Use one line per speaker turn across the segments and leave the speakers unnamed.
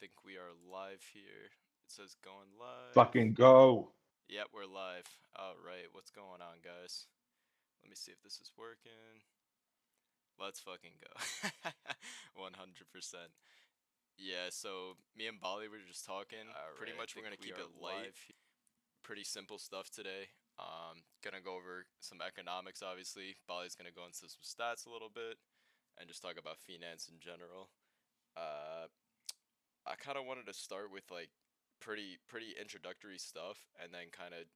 think we are live here. It says going live.
Fucking go.
Yep, we're live. All right, what's going on, guys? Let me see if this is working. Let's fucking go. 100%. Yeah, so me and Bali were just talking. Pretty much we're gonna keep it light. Pretty simple stuff today. Gonna go over some economics, obviously. Bali's gonna go into some stats a little bit, and just talk about finance in general. Uh, I kind of wanted to start with like pretty introductory stuff, and then kind of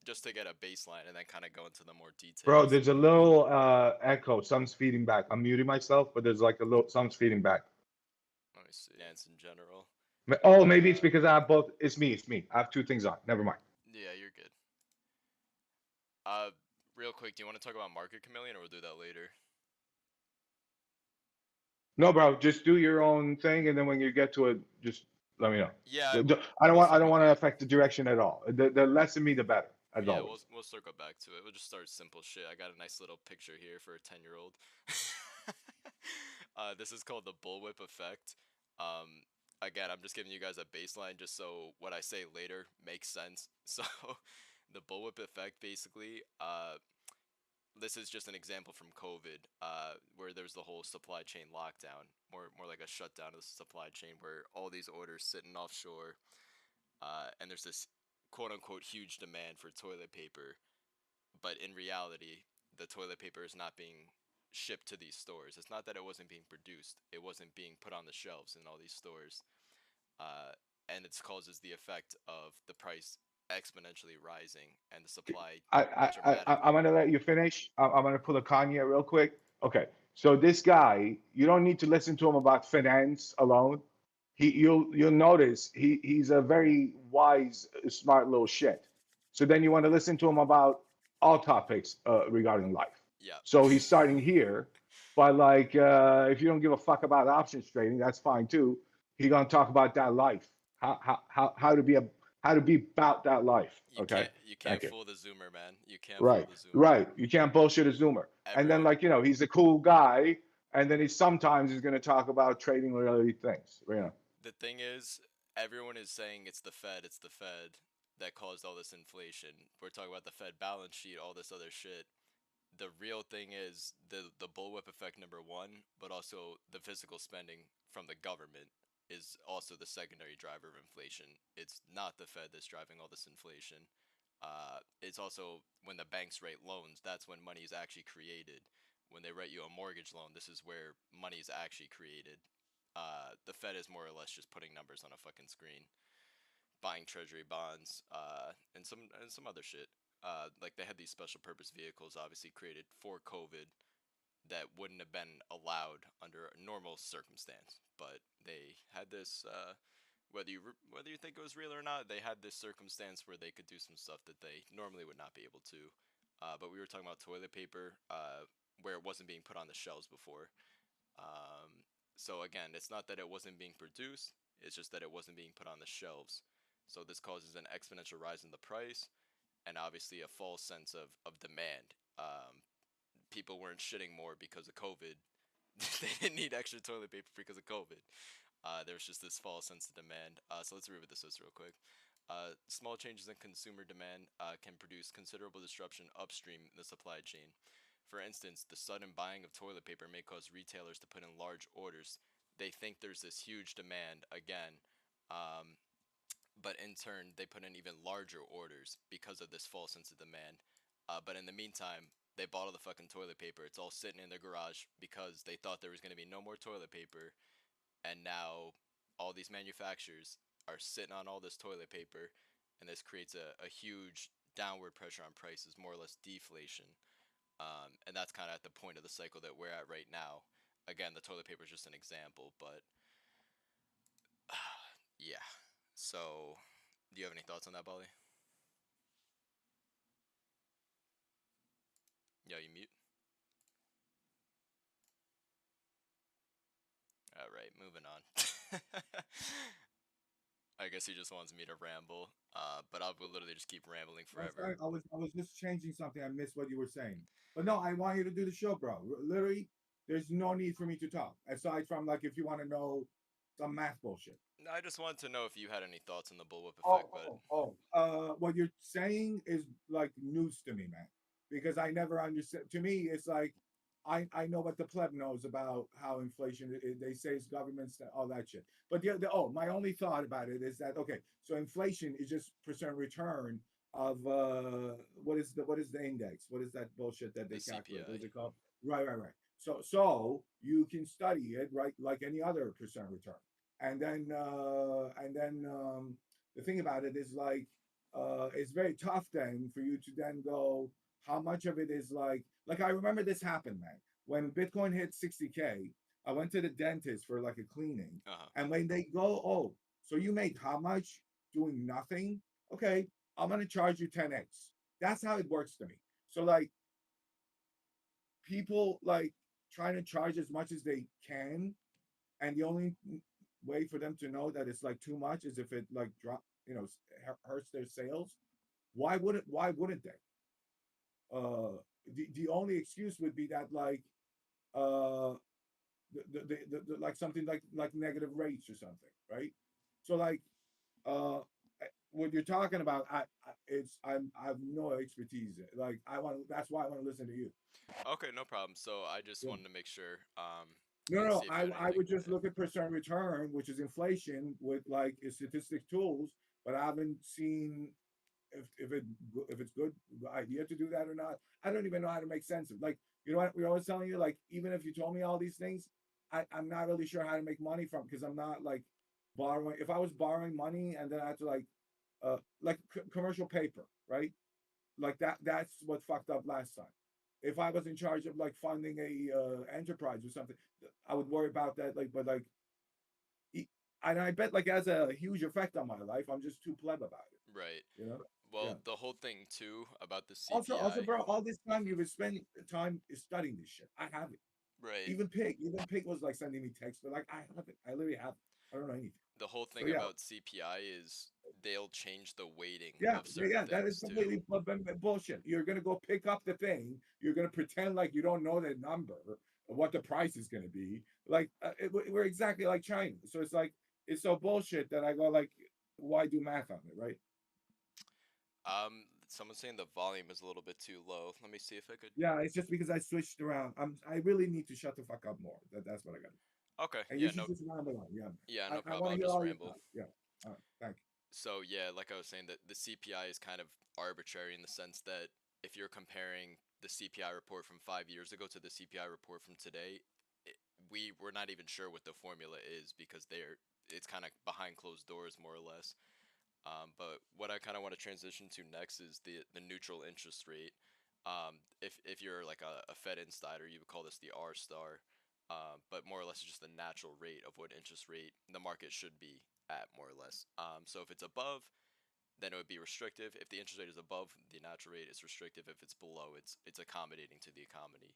just to get a baseline, and then kind of go into the more
Bro,
details.
there's a little echo. Some's feeding back. I'm muting myself, but there's like a little, some's feeding back.
Let me see. Finance in general.
Oh, maybe it's because I have both. It's me. It's me. I have two things on. Never mind.
Yeah, you're good. Uh, Real quick, do you want to talk about market chameleon, or we'll do that later?
No, bro, just do your own thing, and then when you get to it, just let me know.
Yeah,
I don't
we'll
want. I don't
circle
want to
back.
affect the direction at all. The less of me, the better, as
Yeah, we'll
always.
we'll circle back to it. We'll just start simple shit. I got a nice little picture here for a 10-year-old. This is called the bullwhip effect. Um, Again, I'm just giving you guys a baseline just so what I say later makes sense. So, the bullwhip effect basically, this is just an example from COVID, where there's the whole supply chain lockdown, more like a shutdown of the supply chain, where all these orders sitting offshore, and there's this quote unquote huge demand for toilet paper, but in reality, the toilet paper is not being shipped to these stores. It's not that it wasn't being produced; it wasn't being put on the shelves in all these stores, uh, and it causes the effect of the price exponentially rising and the supply
I'm
dramatically.
gonna let you finish. I'm gonna pull a Kanye real quick. Okay, so this guy, you don't need to listen to him about finance alone. You'll notice he's a very wise, smart little shit. So then you want to listen to him about all topics regarding life.
Yeah.
So he's starting here, but like if you don't give a fuck about options trading, that's fine too. He's gonna talk about that life, how to be about that life.
You
Okay,
can't
thank you.
fool the Zoomer, man. You can't fool
Right,
the Zoomer.
right. You can't bullshit a Zoomer. And then,
Everyone,
like, he's a cool guy. And then he sometimes is going to talk about trading related things.
the thing is, everyone is saying it's the Fed, it's the Fed that caused all this inflation. We're talking about the Fed balance sheet, all this other shit. The real thing is the bullwhip effect number one, but also the physical spending from the government is also the secondary driver of inflation. It's not the Fed that's driving all this inflation. It's also when the banks write loans, that's when money is actually created. When they write you a mortgage loan, this is where money is actually created. The Fed is more or less just putting numbers on a fucking screen, buying treasury bonds, and some other shit. Like they had these special purpose vehicles, obviously created for COVID, that wouldn't have been allowed under a normal circumstance. But they had this, whether you think it was real or not, they had this circumstance where they could do some stuff that they normally would not be able to. But we were talking about toilet paper, where it wasn't being put on the shelves before. Um, so again, it's not that it wasn't being produced; it's just that it wasn't being put on the shelves. So this causes an exponential rise in the price, and obviously a false sense of demand. People weren't shitting more because of COVID. They didn't need extra toilet paper because of COVID. There was just this false sense of demand. So let's read what this is real quick. Small changes in consumer demand can produce considerable disruption upstream in the supply chain. For instance, the sudden buying of toilet paper may cause retailers to put in large orders. They think there's this huge demand again, um, but in turn, they put in even larger orders because of this false sense of demand. But in the meantime, they bought all the fucking toilet paper. It's all sitting in their garage because they thought there was going to be no more toilet paper, and now all these manufacturers are sitting on all this toilet paper, and this creates a huge downward pressure on prices, more or less deflation. And that's kind of at the point of the cycle that we're at right now. Again, the toilet paper is just an example, but yeah. So, do you have any thoughts on that, Bali? Yo, you mute. All right, moving on. I guess he just wants me to ramble, but I will literally just keep rambling
Oh,
forever.
sorry, I was just changing something. I missed what you were saying. But no, I want you to do the show, bro. Literally, there's no need for me to talk. Aside from like if you want to know some math bullshit.
I just wanted to know if you had any thoughts on the bullwhip effect, but
What you're saying is like news to me, man. Because I never understand. To me, it's like I know what the pleb knows about how inflation. They say it's governments, all that shit. But my only thought about it is that okay, so inflation is just percent return of what is the index? What is that bullshit that
the
they calculate? What is
CPI.
it called? Right. So you can study it right like any other percent return, and then the thing about it is like it's very tough then for you to then go how much of it is like I remember this happened, man. When Bitcoin hit 60K, I went to the dentist for like a cleaning,
Uh-huh.
and when they go, oh, so you make how much doing nothing? Okay, I'm gonna charge you 10x. That's how it works to me. So like people like trying to charge as much as they can, and the only way for them to know that it's like too much is if it like drop, hurts their sales. Why wouldn't they? The only excuse would be that like uh like something like negative rates or something, right? So like uh what you're talking about, I have no expertise. Like I want that's why I want to listen to you.
Okay, no problem. So I just
Yeah.
wanted to make sure,
No,
and
no,
see if
I,
you had
I
anything.
would just
Yeah.
look at percent return, which is inflation with like statistic tools, but I haven't seen if it's good idea to do that or not. I don't even know how to make sense of like what we're always telling you. Like even if you told me all these things, I'm not really sure how to make money from because I'm not like borrowing. If I was borrowing money and then I had to like commercial paper, right? Like that's what fucked up last time. If I was in charge of like funding a enterprise or something, I would worry about that. Like, but like, and I bet like it has a huge effect on my life. I'm just too pleb about it,
Right.
you know?
Well,
Yeah.
the whole thing too about the
Also,
CPI.
bro, all this time you've been spending time studying this shit. I have it.
Right.
Even Pig was like sending me texts, but like I have it. I literally have it. I don't know anything.
The whole
So
thing
yeah,
about CPI is they'll change the weighting
yeah,
of
yeah,
certain
yeah. That is
things too.
completely bullshit. You're gonna go pick up the thing. You're gonna pretend like you don't know the number of what the price is gonna be. Like we're exactly like China. So it's like it's so bullshit that I go like, why do math on it, right?
Someone's saying the volume is a little bit too low. Let me see if I could.
Yeah, it's just because I switched around. I really need to shut the fuck up more. That's what I got to do.
Okay,
And you
yeah,
should
no,
just ramble on. Yeah,
yeah,
I,
no
I
problem.
want to
I'll
hear
just
all your
ramble.
thoughts. Yeah. All right. Thank
So yeah, like I was saying, that the CPI is kind of arbitrary in the sense that if you're comparing the CPI report from 5 years ago to the CPI report from today, we're not even sure what the formula is because it's kind of behind closed doors more or less. But what I kind of want to transition to next is the neutral interest rate. If you're like a Fed insider, you would call this the R star. But more or less, it's just the natural rate of what interest rate the market should be at, more or less. So if it's above, then it would be restrictive. If the interest rate is above the natural rate, it's restrictive. If it's below, it's accommodating to the economy,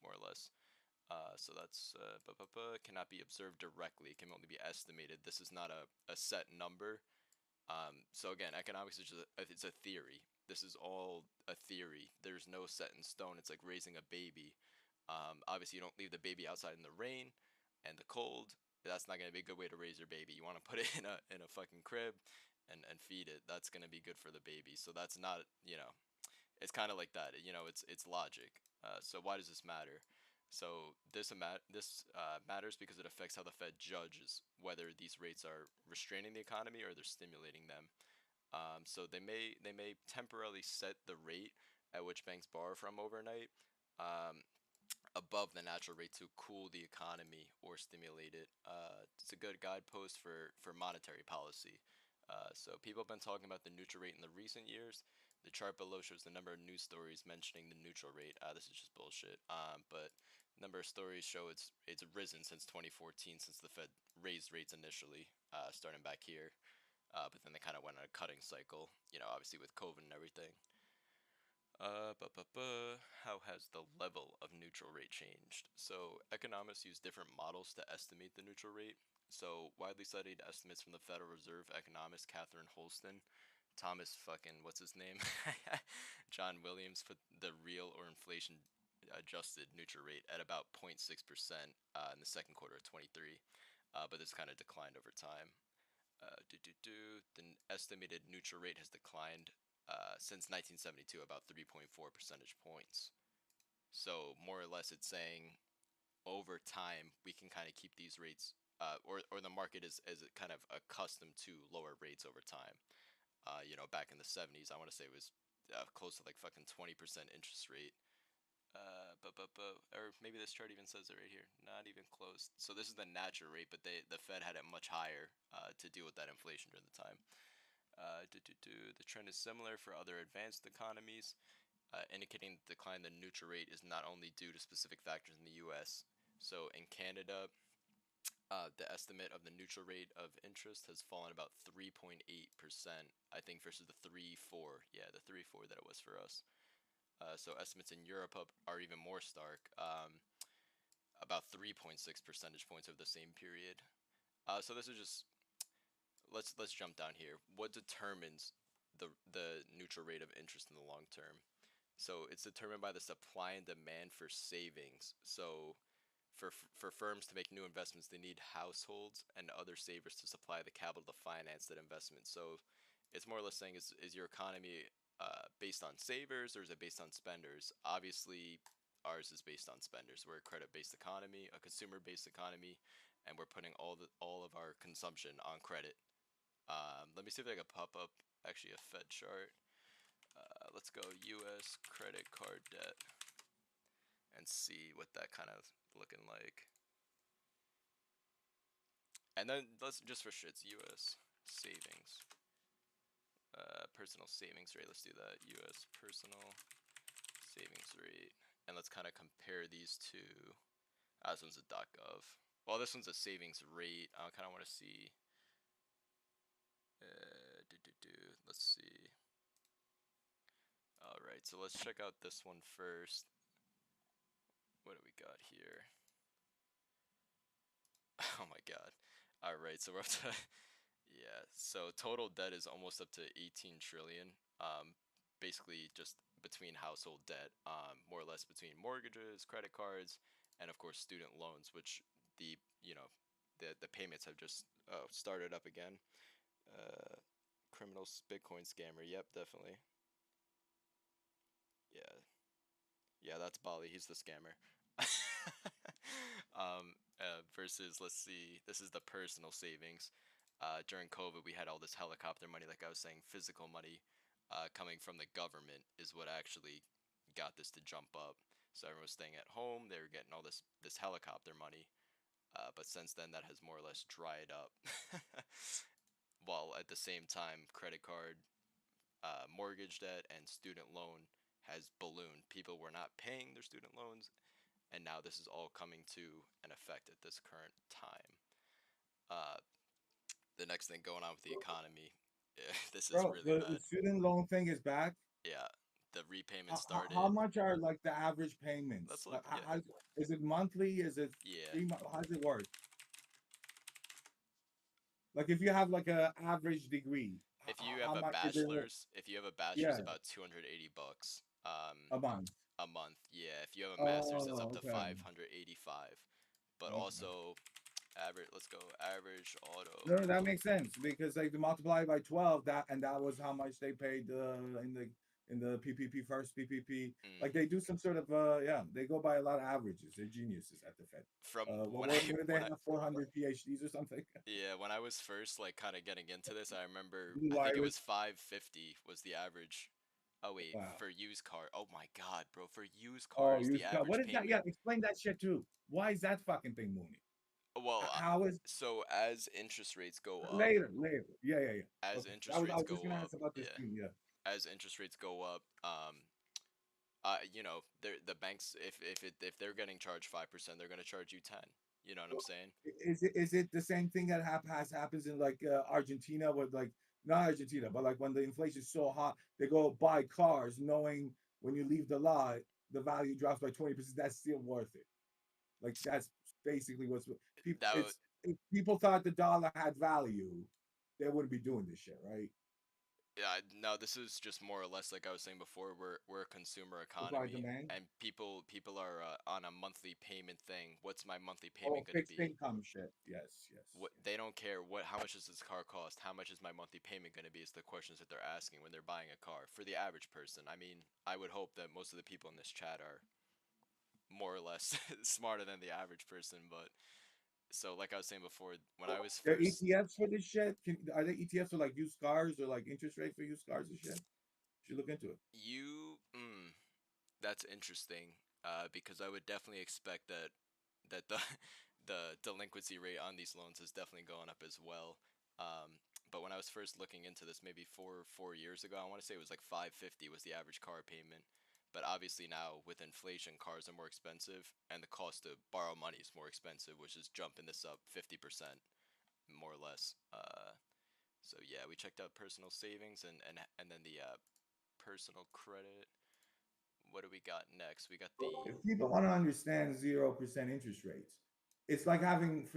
more or less. So that's cannot be observed directly. It can only be estimated. This is not a set number. So again, economics is just it's a theory. This is all a theory. There's no set in stone. It's like raising a baby. Obviously, you don't leave the baby outside in the rain and the cold. That's not gonna be a good way to raise your baby. You want to put it in a fucking crib and feed it. That's gonna be good for the baby. So that's not it's kind of like that. It's logic. So why does this matter? So this matters because it affects how the Fed judges whether these rates are restraining the economy or they're stimulating them. So they may temporarily set the rate at which banks borrow from overnight um, above the natural rate to cool the economy or stimulate it. It's a good guidepost for monetary policy. So people have been talking about the neutral rate in the recent years. The chart below shows the number of news stories mentioning the neutral rate. This is just bullshit. But number of stories show it's risen since 2014, since the Fed raised rates initially, starting back here. But then they kind of went on a cutting cycle. Obviously with COVID and everything. How has the level of neutral rate changed? So, economists use different models to estimate the neutral rate. So, widely cited estimates from the Federal Reserve economist Catherine Holston, Thomas fucking, what's his name? John Williams put the real or inflation adjusted neutral rate at about 0.6% in the second quarter of 23. but it's kind of declined over time. The estimated neutral rate has declined since 1972 about 3.4 percentage points. So more or less, it's saying over time we can kind of keep these rates, or the market is kind of accustomed to lower rates over time. Back in the 70s, I want to say it was close to like fucking 20% interest rate. Or maybe this chart even says it right here. Not even close. So this is the natural rate, but the Fed had it much higher to deal with that inflation during the time. The trend is similar for other advanced economies, indicating the decline in the neutral rate is not only due to specific factors in the U.S. So in Canada, the estimate of the neutral rate of interest has fallen about 3.8%, I think, versus the 3.4. Yeah, the 3.4 that it was for us. So estimates in Europe are even more stark, about 3.6 percentage points over the same period. So this is just let's jump down here. What determines the neutral rate of interest in the long term? So it's determined by the supply and demand for savings. So for firms to make new investments, they need households and other savers to supply the capital to finance that investment. So it's more or less saying, is your economy based on savers or is it based on spenders? Obviously, ours is based on spenders. We're a credit-based economy, a consumer-based economy, and we're putting all of our consumption on credit. Let me see if I can pop up actually a Fed chart. Let's go U.S. credit card debt and see what that kind of looking like. And then let's just for shits, U.S. savings, personal savings rate. Let's do that. U.S. personal savings rate, and let's kind of compare these two. This one's a .gov. Well, this one's a savings rate. I kind of want to see. Let's see. All right, so let's check out this one first. What do we got here? Oh my god. All right, so we're up to yeah. So total debt is almost up to 18 trillion. Basically just between household debt, more or less between mortgages, credit cards, and of course student loans, which the you know the payments have just started up again. Uh, Criminal Bitcoin scammer. Yep, definitely. Yeah, yeah, that's Bali. He's the scammer. Versus, let's see, this is the personal savings. During COVID, we had all this helicopter money, like I was saying, physical money coming from the government is what actually got this to jump up. So everyone was staying at home, they were getting all this helicopter money. But since then, that has more or less dried up. While at the same time, credit card, mortgage debt, and student loan has ballooned. People were not paying their student loans, and now this is all coming to an effect at this current time. Uh, the next thing going on with the economy, this is
Bro,
really
the
bad.
student loan thing is back.
Yeah, the repayment
How
started.
much are like the average
Let's
payments?
look. Yeah,
Is it monthly? Is it
yeah.
3 months? How does it work? Like if you have like a average degree,
If you
how
have a
much is it?
bachelor's, if you have a bachelor's,
Yeah,
about 280 bucks.
a month.
A month. Yeah. If you have a master's, it's up
Oh,
to
okay.
585. But
Okay.
also average. Let's go average auto.
No, that makes sense because like to multiply by 12, that was how much they paid in the PPP first PPP.
Mm.
Like they do some sort of yeah, they go by a lot of averages. They're geniuses at the Fed.
From
What did they have? 400 PhDs or something?
yeah, when I was first like kind of getting into this, I remember
Blue
I think it
Iris.
was 550 was the average. Oh wait,
Wow.
for used car. Oh my god, bro, for used
Oh,
cars, the
used car. What
average
is that? Yeah,
payment.
explain that shit too. Why is that fucking thing moving?
Well,
How is
so as interest rates go up,
later? Yeah, yeah, yeah.
as
Okay.
interest
I
rates
was just
go
gonna
up,
ask about this
yeah,
too. Yeah.
as interest rates go up, the banks if they're getting charged 5%, they're gonna charge you 10. You know what I'm saying?
Is it the same thing that happens in like Argentina with like not Argentina, but like when the inflation is so hot, they go buy cars knowing when you leave the lot, the value drops by 20%. That's still worth it. Like that's basically what's people.
That
It's if people thought the dollar had value, they wouldn't be doing this shit, right?
Yeah, no, this is just more or less like I was saying before. We're a consumer
Supply
economy,
demand.
and people are on a monthly payment thing. What's my monthly
Oh,
payment going to
fixed
be?
income shit. Yes, yes,
What they don't care what how much does this car cost? How much is my monthly payment going to be? Is the questions that they're asking when they're buying a car for the average person. I mean, I would hope that most of the people in this chat are more or less smarter than the average person. But so, like I was saying before, when I was
There are
first
ETFs for this shit. Are there ETFs for like used cars or like interest rate for used cars and shit? Should look into it.
you, that's interesting. Because I would definitely expect that the the delinquency rate on these loans is definitely going up as well. But when I was first looking into this, maybe four years ago, I want to say it was like 550 was the average car payment. But obviously now with inflation, cars are more expensive, and the cost to borrow money is more expensive, which is jumping this up 50% more or less. So yeah, we checked out personal savings and then the personal credit. What do we got next? We got the
If people want to understand 0% interest rates, it's like having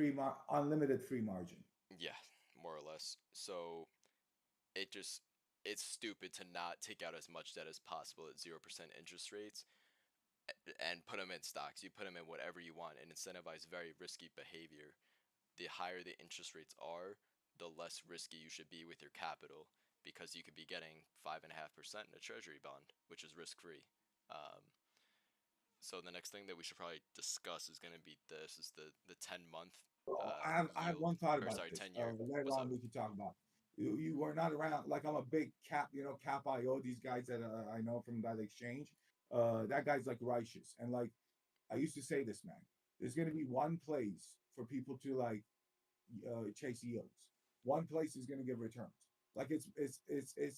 unlimited free margin.
yeah, more or less. So it just it's stupid to not take out as much debt as possible at 0% interest rates and put them in stocks. You put them in whatever you want and incentivize very risky behavior. The higher the interest rates are, the less risky you should be with your capital because you could be getting 5.5% in a treasury bond, which is risk free. Um, so the next thing that we should probably discuss is going to be this is the 10-month
I have
yield
one thought
or
about
sorry
this.
10-year.
Later
What's
on,
up?
we can talk about. You were not around. Like I'm a big cap, cap IO. These guys that I know from that exchange. That guy's like righteous, and like I used to say this, man. There's gonna be one place for people to like chase yields. One place is gonna give returns. Like it's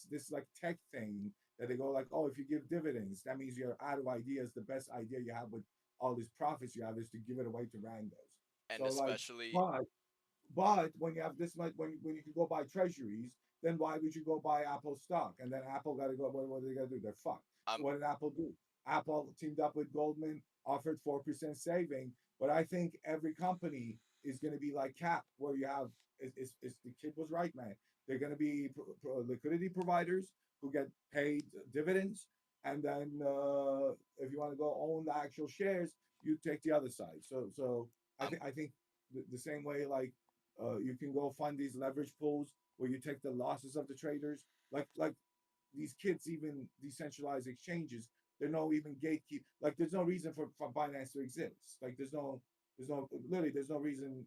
this like tech thing that they go like, oh, if you give dividends, that means you're out of ideas. The best idea you have with all these profits you have is to give it away to randos.
And
So like,
especially
but when you have this much, when you can go buy treasuries, then why would you go buy Apple stock? And then Apple got to go. What are they gonna do? They're fucked. So
I'm
what did Apple do? Apple teamed up with Goldman, offered 4% saving. But I think every company is going to be like Cap, where you have is the kid was right, man. They're going to be liquidity providers who get paid dividends, and then if you want to go own the actual shares, you take the other side. So
I'm
I think the same way like you can go fund these leverage pools where you take the losses of the traders. Like these kids, even decentralized exchanges, they're no even gatekeep. Like there's no reason for Binance to exist. Like there's no reason.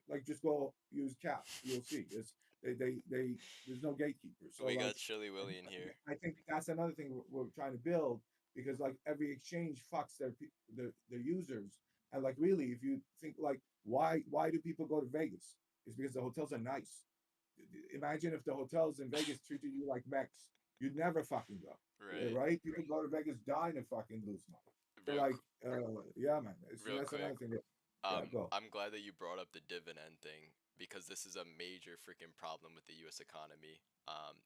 Like just go use Cap. You'll see. They there's no gatekeepers. So
we got
like
Chili Willy in here.
I think that's another thing we're trying to build because like every exchange fucks their users. And like really, if you think like why do people go to Vegas? It's because the hotels are nice. Imagine if the hotels in Vegas treated you like Mex, you'd never fucking go. Yeah,
Right.
right? People go to Vegas dying to fucking lose money. So
Real
like, yeah, man. So
real
that's
quick.
another thing. Yeah, go.
I'm glad that you brought up the dividend thing because this is a major freaking problem with the U.S. economy.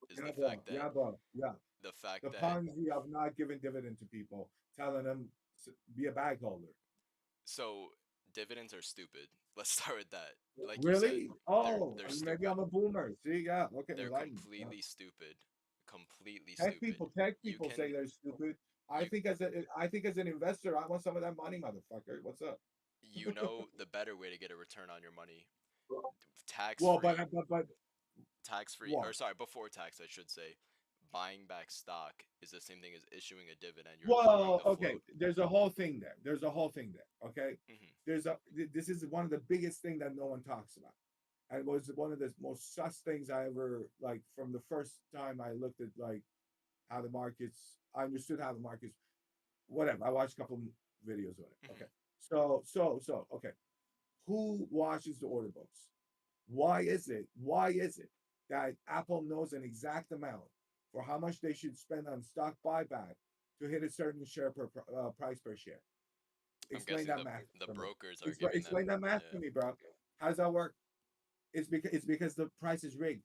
Is
Yeah, bro. Yeah, bro. Yeah.
the fact
The
that
Ponzi of not giving dividend to people, telling them be a bag holder.
so dividends are stupid. Let's start with that. Like you said,
Really? Oh,
they're
maybe
stupid.
I'm a boomer. See, yeah, okay,
They're
enlighten me. Yeah.
completely stupid. Completely stupid.
Tech
You
people say
can
they're stupid.
you
I think as an investor, I want some of that money, motherfucker. What's up?
you know the better way to get a return on your money. Tax
Well,
free,
but
tax free, or
what?
sorry, before tax, I should say. Buying back stock is the same thing as issuing a dividend. You're lowering
Well,
the
okay.
float.
There's a whole thing there. There's a whole thing there. Okay.
Hmm.
This is one of the biggest thing that no one talks about. And it was one of the most sus things I ever like from the first time I looked at like how the markets. I understood how the markets. Whatever. I watched a couple videos on it.
Hmm.
Okay. Okay. Who watches the order books? Why is it that Apple knows an exact amount for how much they should spend on stock buyback to hit a certain share price per share?
I'm
Explain
guessing
that
the
math
the
to me.
brokers are giving
Explain
them.
that math
Yeah.
to me, bro. How does that work? It's because the price is rigged.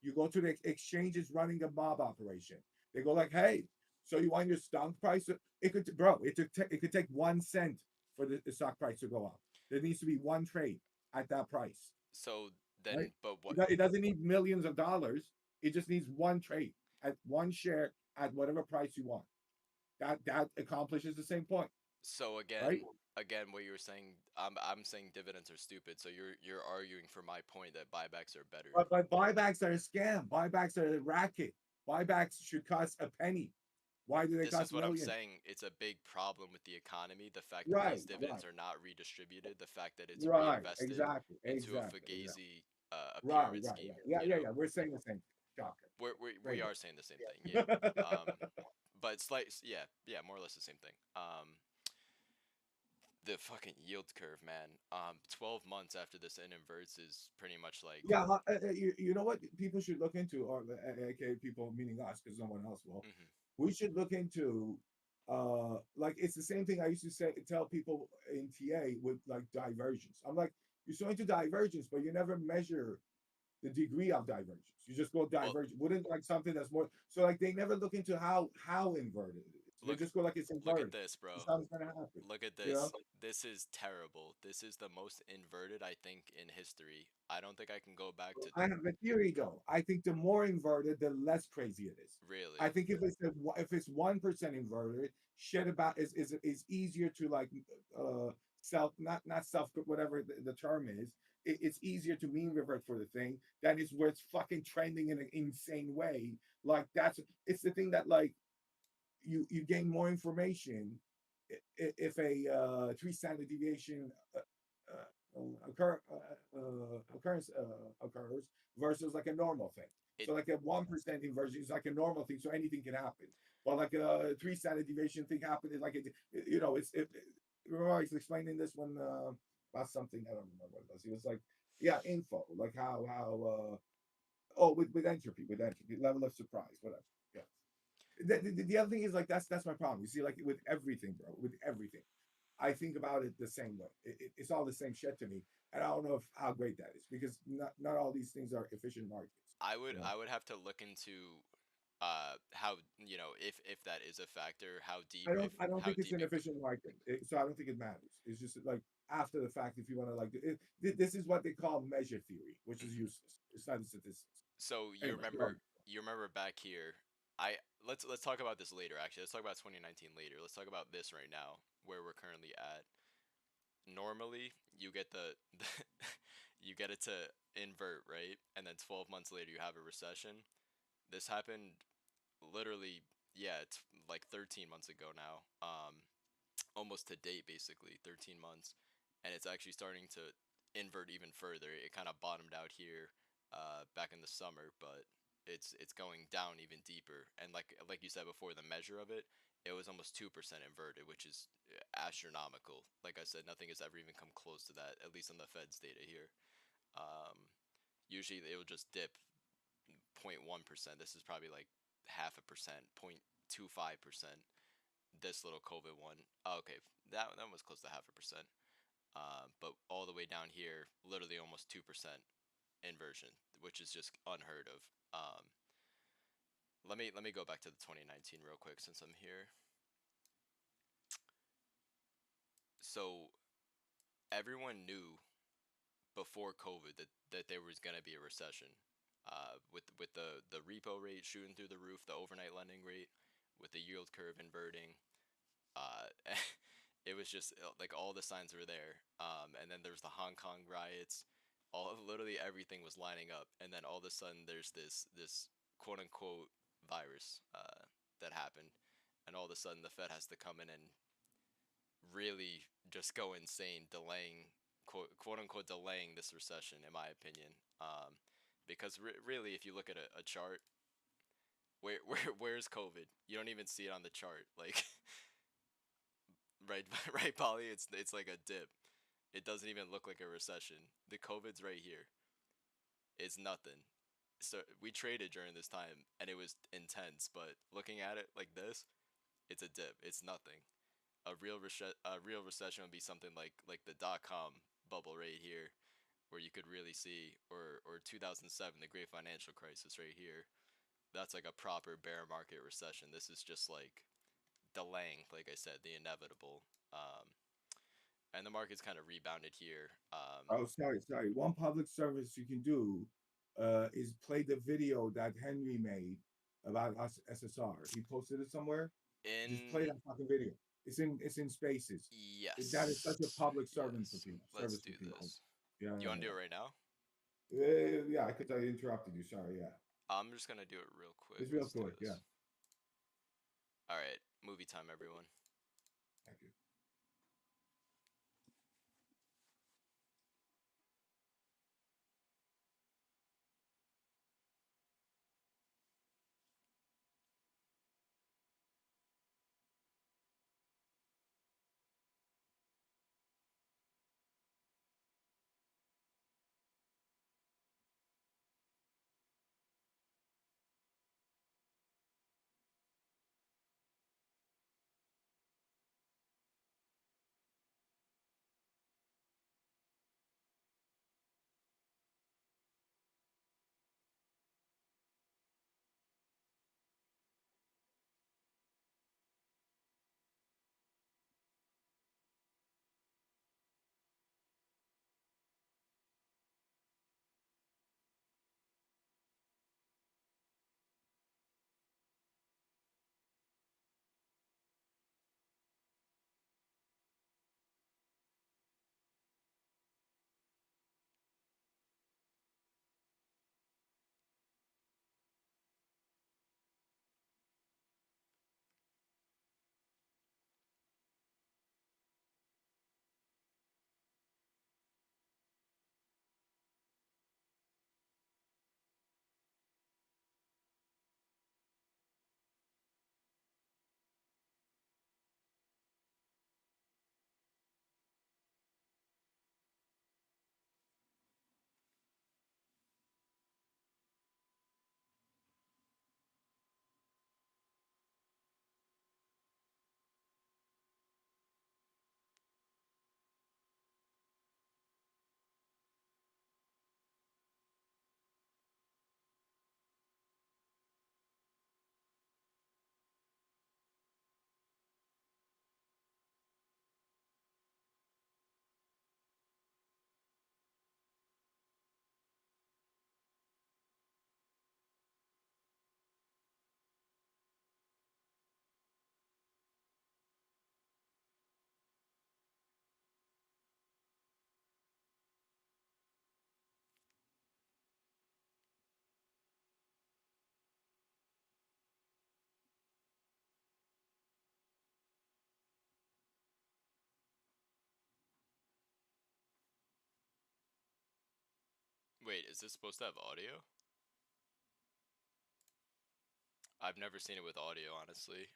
You go to the exchanges running a mob operation. They go like, hey, so you want your stock price? It could, bro. It could take 1 cent for the stock price to go up. There needs to be one trade at that price,
So
right?
then, but what?
It doesn't need millions of dollars. It just needs one trade at one share at whatever price you want. That accomplishes the same point,
So
right?
again, what you were saying, I'm saying dividends are stupid. So you're arguing for my point that buybacks are better.
But buybacks are a scam. Buybacks are a racket. Buybacks should cost a penny. Why do they
This is
cost
what I'm
millions?
saying. It's a big problem with the economy. The fact that these
Right,
dividends
right,
are not redistributed. The fact that it's
right.
reinvested
Exactly,
into a
exactly, exactly.
fugazi, a
Right,
pyramid
right,
scheme.
right. Yeah,
You
yeah,
know,
yeah. We're saying the same thing. Shocker.
we
Very
are saying the same thing. Yeah.
good.
But slight, yeah, more or less the same thing. The fucking yield curve, man. 12 months after this in inverts is pretty much like,
Yeah, you know what people should look into, or aka people meaning us, because no one else will.
mhm.
We should look into, like it's the same thing I used to tell people in TA with like divergence. I'm like, you're so into divergence, but you never measure the degree of divergence. You just go
Well,
divergent. Wouldn't like something that's more so like they never look into how inverted it is. They
look,
just go like it's
look at
inverted.
this,
It's
bro.
how it's gonna happen.
Look at
You know?
this. This is terrible. This is the most inverted I think in history. I don't think I can go back to
I have a theory though. I think the more inverted, the less crazy it is. I
really.
think if it's 1% inverted, shit about is easier to like self not self whatever the term is. It's easier to mean revert for the thing than is where it's fucking trending in an insane way. Like that's it's the thing that like you gain more information if a 3 standard deviation occurrence occurs versus like a normal thing.
It
So like a 1% inversion is like a normal thing, so anything can happen. But like a 3 standard deviation thing happened, like you know, remember I was explaining this one about something I don't remember what it was. He was like, yeah, info, like how oh with entropy level of surprise, whatever. Yeah. The other thing is like that's my problem. You see, like with everything, bro, with everything, I think about it the same way. It's all the same shit to me, and I don't know how great that is because not all these things are efficient markets. You know,
I would have to look into how, you know, if that is a factor,
I don't
how
think it's
deep
an
it
efficient market, so I don't think it matters. It's just like after the fact, if you want to like this is what they call measure theory, which is
mhm.
useless. It's not statistics.
So
Anyway, go on.
you remember back here. I let's talk about this later actually. Let's talk about 2019 later. Let's talk about this right now where we're currently at. Normally, you get the you get it to invert, right? And then 12 months later you have a recession. This happened literally, yeah, it's like 13 months ago now. Almost to date basically, 13 months, and it's actually starting to invert even further. It kind of bottomed out here back in the summer, but it's going down even deeper. And like you said before, the measure of it was almost 2% inverted, which is astronomical. Like I said, nothing has ever even come close to that, at least on the Fed's data here. Um, Usually it will just dip 0.1%. This is probably like half a percent, 0.25%. This little COVID one. Oh, okay, that was close to half a percent. But all the way down here, literally almost 2% inversion, which is just unheard of. Let me go back to the 2019 real quick since I'm here. So everyone knew before COVID that there was gonna be a recession. With the repo rate shooting through the roof, the overnight lending rate, with the yield curve inverting, uh, it was just like all the signs were there. And then there's the Hong Kong riots. All literally everything was lining up, and then all of a sudden there's this quote unquote virus that happened, and all of a sudden the Fed has to come in and really just go insane, delaying quote unquote delaying this recession, in my opinion. Because really, if you look at a chart, where's COVID? You don't even see it on the chart. Like right, right, Bali. It's like a dip. It doesn't even look like a recession. The COVID's right here. It's nothing. So we traded during this time, and it was intense. But looking at it like this, it's a dip. It's nothing. A real recession would be something like the .com bubble right here, where you could really see, or 2007, the great financial crisis right here. That's like a proper bear market recession. This is just like delaying, like I said, the inevitable. And the market's kind of rebounded here.
Oh, sorry. One public service you can do. is played the video that Henry made about us SSR. He posted it somewhere. Just play
In
that fucking video. It's in Spaces. That is such a
yes,
public servant for
yes.
people,
Let's
service
do
for people.
this.
Yeah,
You
yeah,
want to do it right now?
yeah. Yeah, I could tell you interrupted you. Sorry. Yeah,
I'm just gonna do it real quick.
it's real
Let's do
quick. Yeah,
this. All right, movie time, everyone.
thank you.
Wait, is this supposed to have audio? I've never seen it with audio, honestly.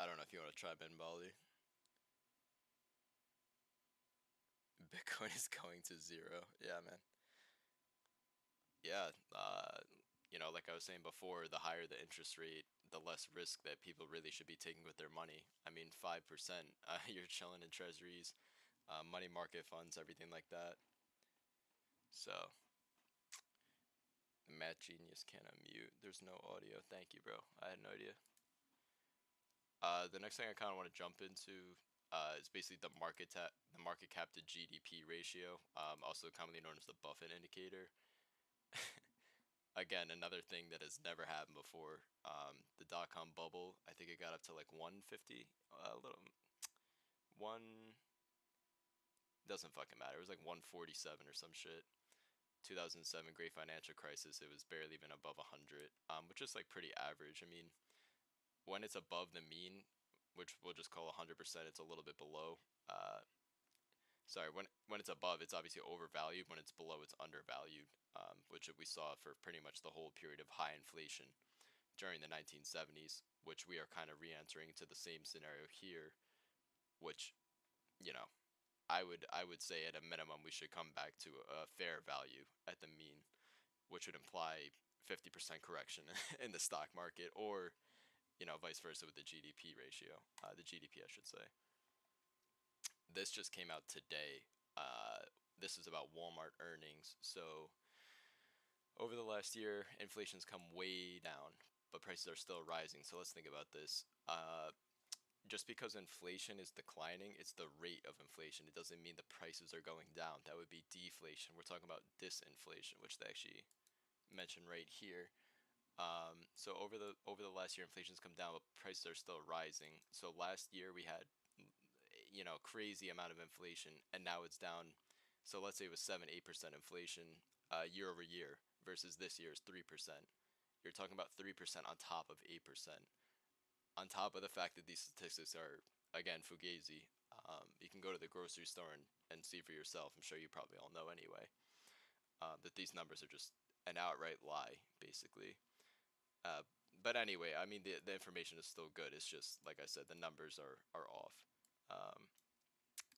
I don't know if you want to try in, Bali. Bitcoin is going to zero. Yeah, man. Yeah, like I was saying before, the higher the interest rate, the less risk that people really should be taking with their money. I mean, 5%, you're chilling in treasuries, money market funds, everything like that. So, Matt Genius can't unmute. There's no audio. Thank you, bro. I had no idea. The next thing I kind of want to jump into is basically the market cap to GDP ratio, also commonly known as the Buffett indicator. Again, another thing that has never happened before. The dot com bubble, I think it got up to like 150. A little one doesn't fucking matter. It was like 147 or some shit. 2007 Great Financial Crisis, it was barely even above 100, which is like pretty average. I mean, when it's above the mean, which we'll just call 100%, it's a little bit below. Uh, Sorry, when it's above, it's obviously overvalued. When it's below, it's undervalued, which we saw for pretty much the whole period of high inflation during the 1970s, which we are kind of re-entering into the same scenario here, which, you know, I would say at a minimum we should come back to a fair value at the mean, which would imply 50% correction in the stock market, or vice versa with the GDP ratio, the GDP I should say. This just came out today. Uh, this is about Walmart earnings. So over the last year, inflation's come way down, but prices are still rising. So let's think about this. just because inflation is declining, it's the rate of inflation. It doesn't mean the prices are going down. That would be deflation. We're talking about disinflation, which they actually mention right here. So over the last year, inflation's come down, but prices are still rising. So last year we had, crazy amount of inflation, and now it's down. So let's say it was 7-8% inflation year over year versus this year's 3%. You're talking about 3% on top of 8%. On top of the fact that these statistics are again fugazi. You can go to the grocery store and see for yourself. I'm sure you probably all know anyway that these numbers are just an outright lie, basically. Uh, but anyway, I mean the information is still good. It's just like I said, the numbers are off. Um,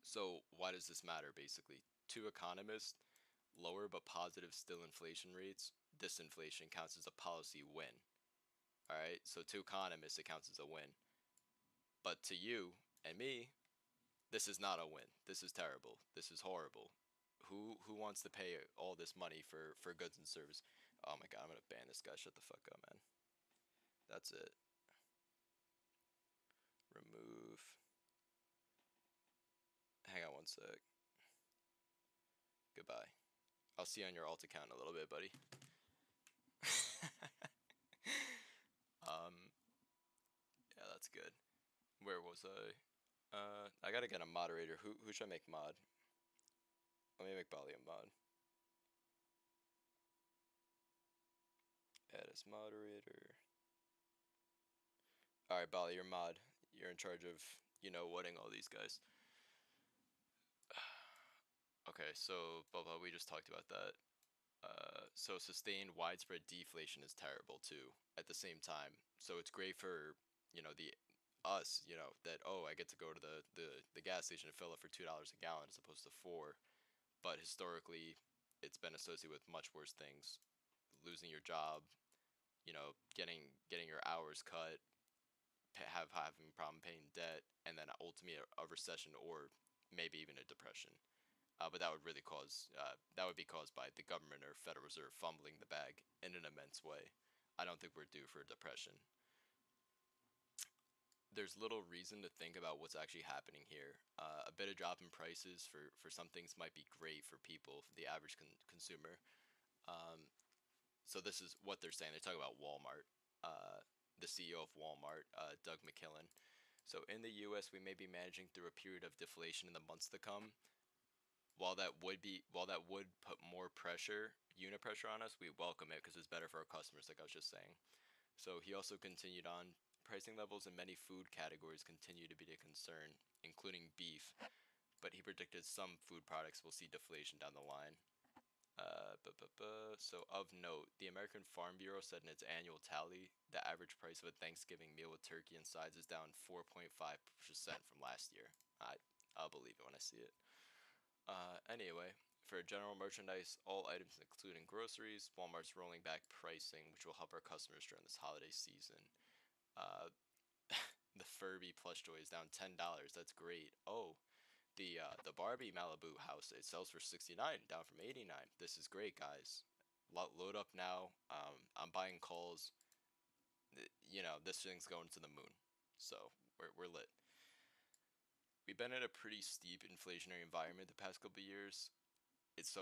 so why does this matter? Basically, to economists, lower but positive still inflation rates, disinflation counts as a policy win. All right, so to economists, it counts as a win. But to you and me, this is not a win. This is terrible. This is horrible. Who wants to pay all this money for goods and service? Oh my god, I'm gonna ban this guy. Shut the fuck up, man. That's it. Remove. Hang on one sec. Goodbye. I'll see you on your alt account in a little bit, buddy. um, yeah, that's good. Where was I? I gotta get a moderator. Who should I make mod? Let me make Bali a mod. Add as moderator. All right, Bali, you're mod. You're in charge of whatting all these guys. Okay, so blah blah. We just talked about that. So sustained widespread deflation is terrible too. At the same time, so it's great for the us. That I get to go to the gas station and fill it for $2 a gallon as opposed to 4. But historically, it's been associated with much worse things: losing your job, getting your hours cut, having a problem paying debt, and then ultimately a recession or maybe even a depression. But that would really that would be caused by the government or Federal Reserve fumbling the bag in an immense way. I don't think we're due for a depression. There's little reason to think about what's actually happening here. A bit of drop in prices for some things might be great for people, for the average consumer. So this is what they're saying. They talk about Walmart. The CEO of Walmart, Doug McKillen. So in the U.S., we may be managing through a period of deflation in the months to come. While that would put more pressure, unit pressure on us, we welcome it because it's better for our customers, like I was just saying. So he also continued on. Pricing levels in many food categories continue to be a concern, including beef, but he predicted some food products will see deflation down the line. So of note, the American Farm Bureau said in its annual tally, the average price of a Thanksgiving meal with turkey and sides is down 4.5% from last year. I'll believe it when I see it. Anyway, for general merchandise, all items including groceries, Walmart's rolling back pricing, which will help our customers during this holiday season. Uh, the Furby plush toy is down $10. That's great. Oh, the Barbie Malibu house, it sells for 69, down from 89. This is great, guys. Load up now. I'm buying calls. This thing's going to the moon. So we're lit. We've been in a pretty steep inflationary environment the past couple of years. It's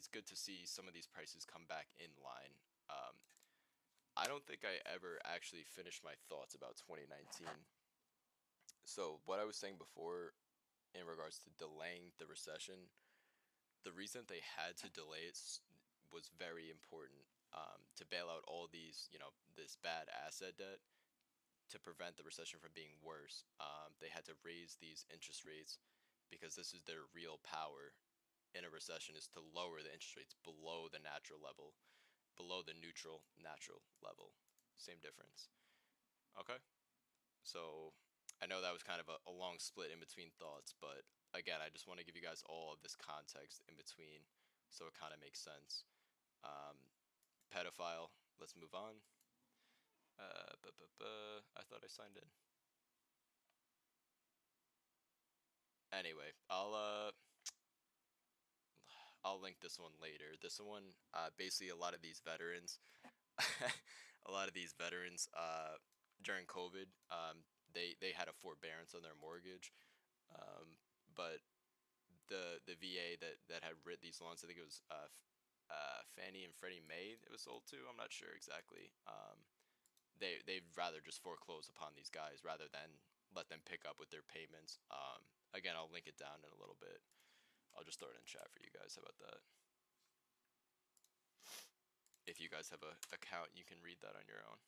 good to see some of these prices come back in line. I don't think I ever actually finished my thoughts about 2019. So what I was saying before in regards to delaying the recession, the reason they had to delay it was very important to bail out all these, this bad asset debt to prevent the recession from being worse. They had to raise these interest rates because this is their real power in a recession, is to lower the interest rates below the natural level, below the neutral natural level. Same difference. Okay. So I know that was kind of a long split in between thoughts, but again, I just want to give you guys all of this context in between so it kind of makes sense. Um, Pedophile, let's move on. I thought I signed in. Anyway, I'll link this one later. This one, basically, a lot of these veterans, a lot of these veterans, during COVID, they had a forbearance on their mortgage, but the VA that had writ these loans, I think it was Fannie and Freddie Mae it was sold to. I'm not sure exactly. They'd rather just foreclose upon these guys rather than let them pick up with their payments. Again, I'll link it down in a little bit. I'll just throw it in chat for you guys. How about that? If you guys have a account, you can read that on your own.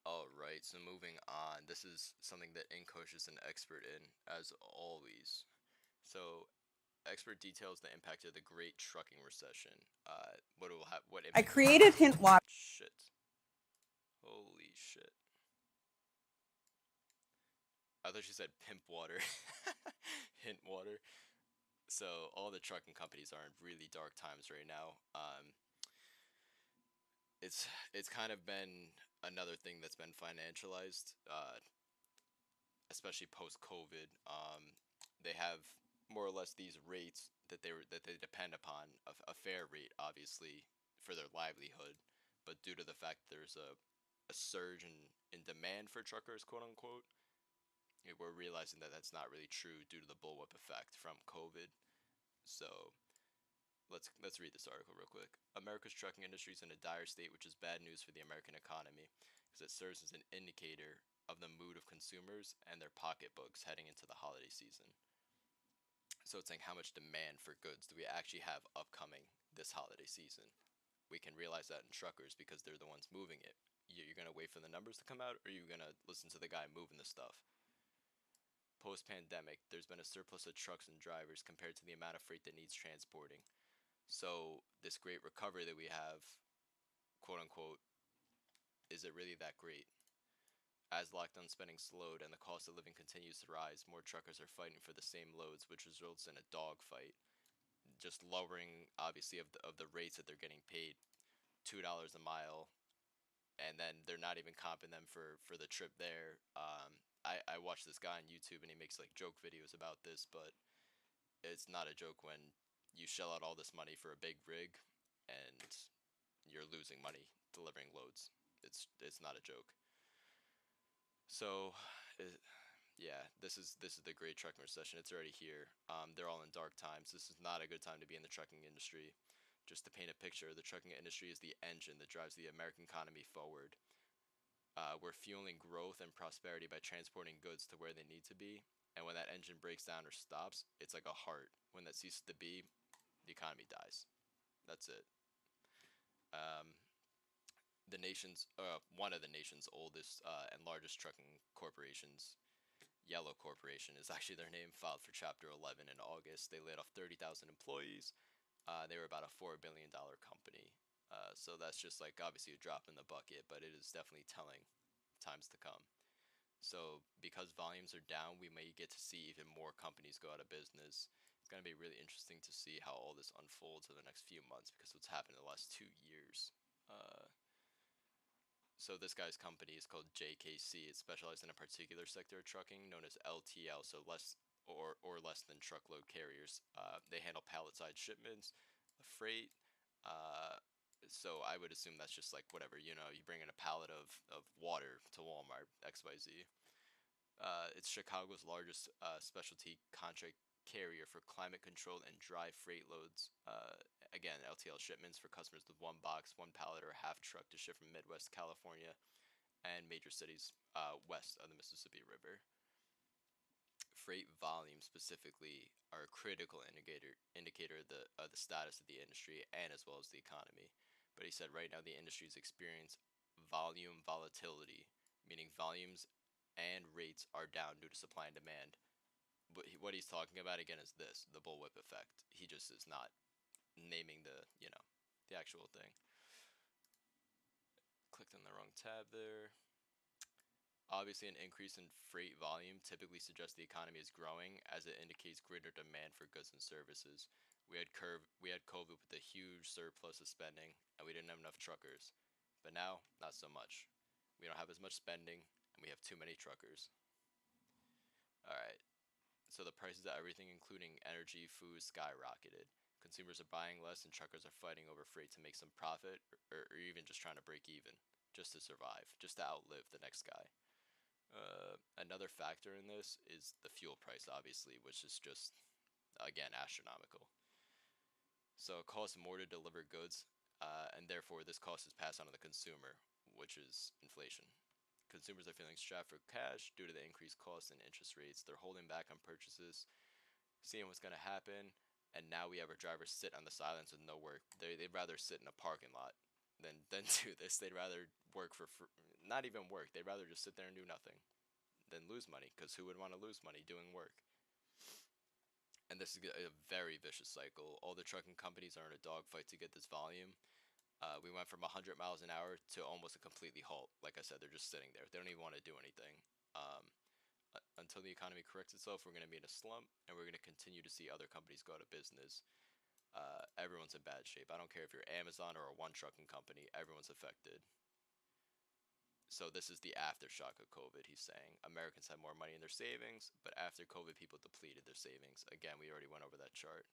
Alright, so moving on. This is something that InCoach is an expert in, as always. So, expert details the impact of the Great Trucking Recession. What it will have? What
I
impact?
created Hint Water.
Shit! Holy shit! I thought she said pimp water. Hint water. So all the trucking companies are in really dark times right now. It's kind of been another thing that's been financialized, especially post COVID. They have more or less these rates that they depend upon, a fair rate, obviously, for their livelihood, but due to the fact there's a surge in demand for truckers, quote unquote, we're realizing that that's not really true due to the bullwhip effect from COVID. So let's read this article real quick. America's trucking industry is in a dire state, which is bad news for the American economy, because it serves as an indicator of the mood of consumers and their pocketbooks heading into the holiday season. So it's saying how much demand for goods do we actually have upcoming this holiday season? We can realize that in truckers because they're the ones moving it. You're gonna wait for the numbers to come out, or you're gonna listen to the guy moving the stuff. Post pandemic, there's been a surplus of trucks and drivers compared to the amount of freight that needs transporting. So this great recovery that we have, quote unquote, is it really that great? As lockdown spending slowed and the cost of living continues to rise, more truckers are fighting for the same loads, which results in a dogfight. Just lowering, obviously, of the rates that they're getting paid, $2 a mile, and then they're not even comping them for the trip there. I watched this guy on YouTube and he makes like joke videos about this, but it's not a joke when you shell out all this money for a big rig and you're losing money delivering loads. It's not a joke. So, yeah, this is the great trucking recession. It's already here. They're all in dark times. This is not a good time to be in the trucking industry. Just to paint a picture, the trucking industry is the engine that drives the American economy forward. We're fueling growth and prosperity by transporting goods to where they need to be. And when that engine breaks down or stops, it's like a heart. When that ceases to be, the economy dies. That's it. Um, one of the nation's oldest and largest trucking corporations, Yellow Corporation is actually their name, filed for Chapter 11 in August. They laid off 30,000 employees. They were about a $4 billion company. So that's just like obviously a drop in the bucket, but it is definitely telling times to come. So because volumes are down, we may get to see even more companies go out of business. It's going to be really interesting to see how all this unfolds in the next few months because what's happened in the last 2 years. So this guy's company is called JKC. It's specialized in a particular sector of trucking known as LTL, so less than truckload carriers. They handle pallet-sized shipments, freight. Uh, so I would assume that's just like whatever, you bring in a pallet of water to Walmart, XYZ. It's Chicago's largest specialty contract carrier for climate controlled and dry freight loads. Again, LTL shipments for customers with one box, one pallet, or a half truck to ship from Midwest California and major cities west of the Mississippi River. Freight volume specifically are a critical indicator of the status of the industry and as well as the economy. But he said right now the industry is experiencing volume volatility, meaning volumes and rates are down due to supply and demand. But what he's talking about again is the bullwhip effect. He just is not naming the actual thing. Clicked on the wrong tab there. Obviously, an increase in freight volume typically suggests the economy is growing, as it indicates greater demand for goods and services. We had COVID with a huge surplus of spending, and we didn't have enough truckers. But now, not so much. We don't have as much spending, and we have too many truckers. All right. So the prices of everything, including energy, food, skyrocketed. Consumers are buying less, and truckers are fighting over freight to make some profit, or even just trying to break even, just to survive, just to outlive the next guy. Another factor in this is the fuel price, obviously, which is just, again, astronomical. So it costs more to deliver goods, and therefore this cost is passed on to the consumer, which is inflation. Consumers are feeling strapped for cash due to the increased costs and interest rates. They're holding back on purchases, seeing what's going to happen, and now we have our drivers sit on the sidelines with no work. They'd rather sit in a parking lot than do this. They'd rather work not even work. They'd rather just sit there and do nothing than lose money, because who would want to lose money doing work? And this is a very vicious cycle. All the trucking companies are in a dogfight to get this volume. We went from 100 miles an hour to almost a completely halt. Like I said, they're just sitting there. They don't even want to do anything. Until the economy corrects itself, we're going to be in a slump, and we're going to continue to see other companies go out of business. Everyone's in bad shape. I don't care if you're Amazon or a one trucking company, everyone's affected. So this is the aftershock of COVID, he's saying. Americans have more money in their savings, but after COVID, people depleted their savings. Again, we already went over that chart.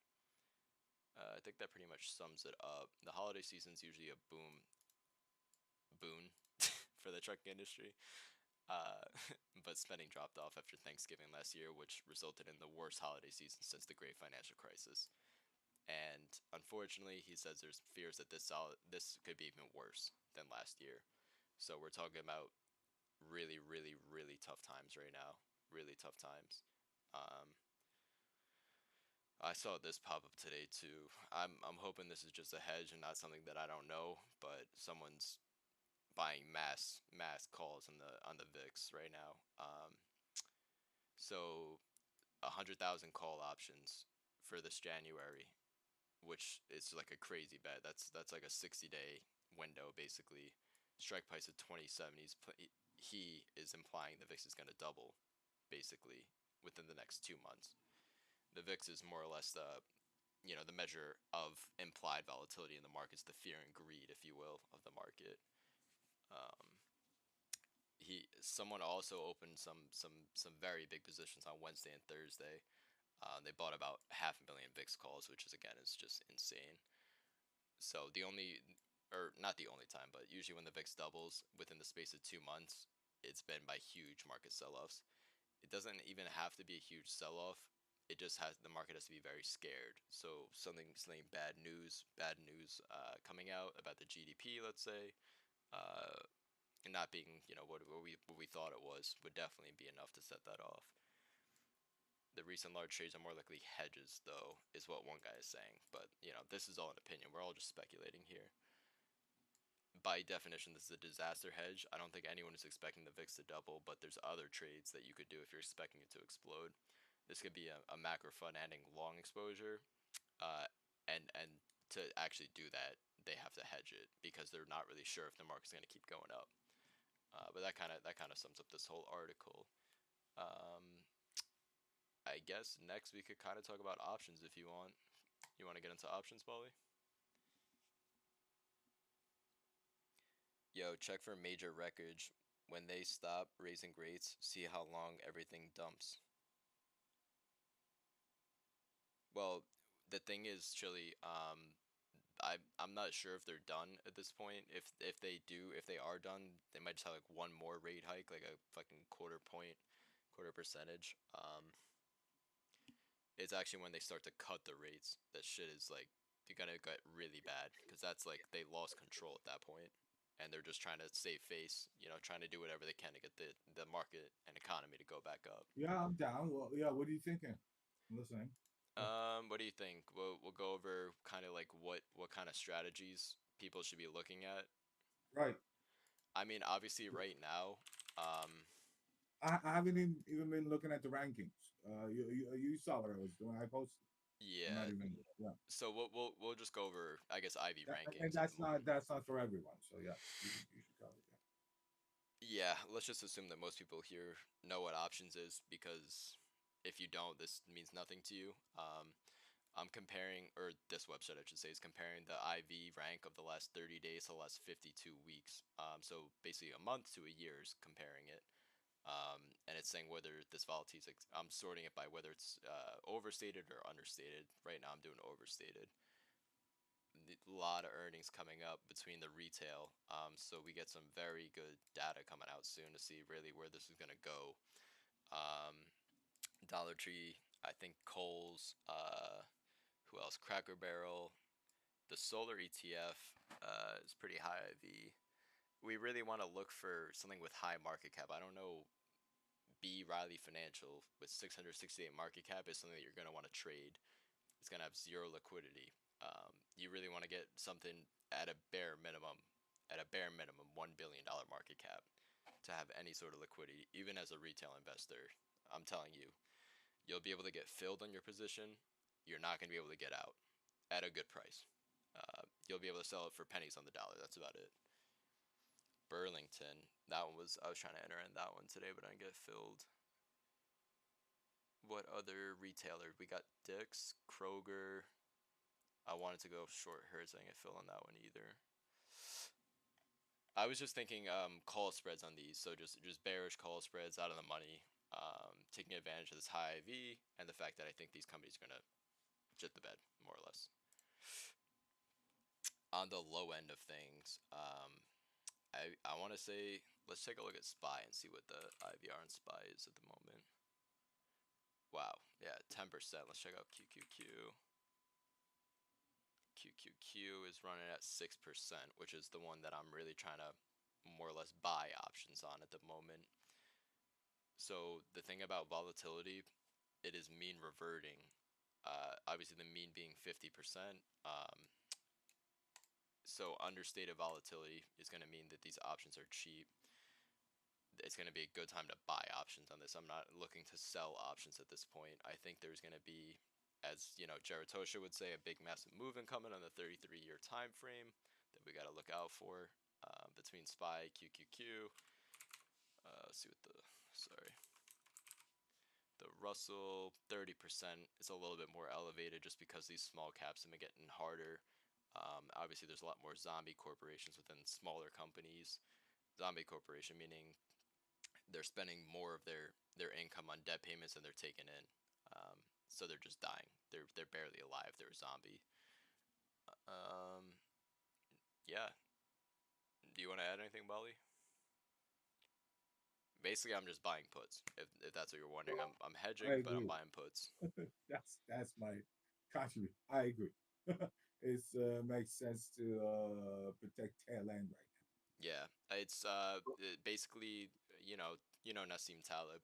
I think that pretty much sums it up. The holiday season's usually a boon for the trucking industry. Uh, but spending dropped off after Thanksgiving last year, which resulted in the worst holiday season since the Great Financial Crisis. And unfortunately, he says there's fears that this could be even worse than last year. So we're talking about really, really, really tough times right now. Really tough times. Um, I saw this pop up today too. I'm hoping this is just a hedge and not something that I don't know, but someone's buying mass calls on the VIX right now. So 100,000 call options for this January, which is like a crazy bet. That's like a 60-day window basically. Strike price of 27. He is implying the VIX is going to double, basically within the next 2 months. The VIX is more or less the measure of implied volatility in the markets, the fear and greed, if you will, of the market. Um, someone also opened some very big positions on Wednesday and Thursday. They bought about 500,000 VIX calls, which is again is just insane. So the only, or not the only time, but usually when the VIX doubles within the space of 2 months, it's been by huge market sell-offs. It doesn't even have to be a huge sell-off. It just has the market has to be very scared. So something bad news coming out about the GDP, let's say, uh, not being what we thought it was, would definitely be enough to set that off. The recent large trades are more likely hedges, though, is what one guy is saying. But this is all an opinion. We're all just speculating here. By definition, this is a disaster hedge. I don't think anyone is expecting the VIX to double, but there's other trades that you could do if you're expecting it to explode. This could be a macro fund adding long exposure, uh, and to actually do that, they have to hedge it because they're not really sure if the market's going to keep going up. But that kind of sums up this whole article. Um, I guess next we could kind of talk about options if you want. You want to get into options, Bali? Yo, check for major wreckage. When they stop raising rates, see how long everything dumps. Well, the thing is, Chili, I'm not sure if they're done at this point. If they are done, they might just have like one more rate hike, like a fucking quarter percentage. It's actually when they start to cut the rates that shit is like you're gonna get really bad because that's like they lost control at that point, and they're just trying to save face, trying to do whatever they can to get the market and economy to go back up.
Yeah, I'm down. Well, yeah, what are you thinking? I'm listening. Yeah.
What do you think? We'll go over kind of like what kind of strategies people should be looking at.
Right.
I mean, obviously, right now, um,
I haven't even been looking at the rankings. You saw what I was doing. I posted. I'm not
yeah.
even. Yeah.
So we'll just go over, I guess, IV
And
rankings, and
that's not for everyone. So yeah, you should cover that.
yeah, let's just assume that most people here know what options is because if you don't, this means nothing to you. I'm comparing, or this website I should say, is comparing the IV rank of the last 30 days to the last 52 weeks. So basically a month to a year is comparing it. And it's saying whether this volatility is, I'm sorting it by whether it's overstated or understated. Right now I'm doing overstated. a lot of earnings coming up between the retail. So we get some very good data coming out soon to see really where this is gonna go. Um, Dollar Tree, I think Kohl's, who else? Cracker Barrel, the solar ETF is pretty high IV. We really want to look for something with high market cap. I don't know. B Riley Financial with 668 market cap is something that you're going to want to trade. It's going to have zero liquidity. You really want to get something at a bare minimum, $1 billion market cap to have any sort of liquidity, even as a retail investor. I'm telling you, you'll be able to get filled on your position. You're not going to be able to get out at a good price. You'll be able to sell it for pennies on the dollar. That's about it. Burlington, that one was, I was trying to enter in that one today, but I didn't get filled. What other retailer? We got Dick's, Kroger. I wanted to go short hers. I didn't get filled on that one either. I was just thinking call spreads on these, so just bearish call spreads out of the money, taking advantage of this high IV and the fact that I think these companies are gonna shit the bed more or less. On the low end of things, I want to say let's take a look at SPY and see what the IVR on SPY is at the moment. Wow, yeah, 10%. Let's check out QQQ. QQQ is running at 6%, which is the one that I'm really trying to more or less buy options on at the moment. So the thing about volatility, it is mean reverting. Obviously, the mean being 50%. So understated volatility is going to mean that these options are cheap. It's going to be a good time to buy options on this. I'm not looking to sell options at this point. I think there's going to be, as you know, Jared Tosha would say, a big massive movement coming on the 33-year time frame that we got to look out for between SPY, QQQ. Let's see what the Russell 30% is a little bit more elevated just because these small caps have been getting harder. Obviously, there's a lot more zombie corporations within smaller companies. Zombie corporation meaning they're spending more of their income on debt payments than they're taking in. So they're just dying. They're barely alive. They're a zombie. Yeah. Do you want to add anything, Bali? Basically, I'm just buying puts. If that's what you're wondering, I'm
I
hedging, but I'm
agree.
buying puts.
That's my contribution. I agree. It's makes sense to protect tail end right
Yeah, it's basically you know Nassim Taleb.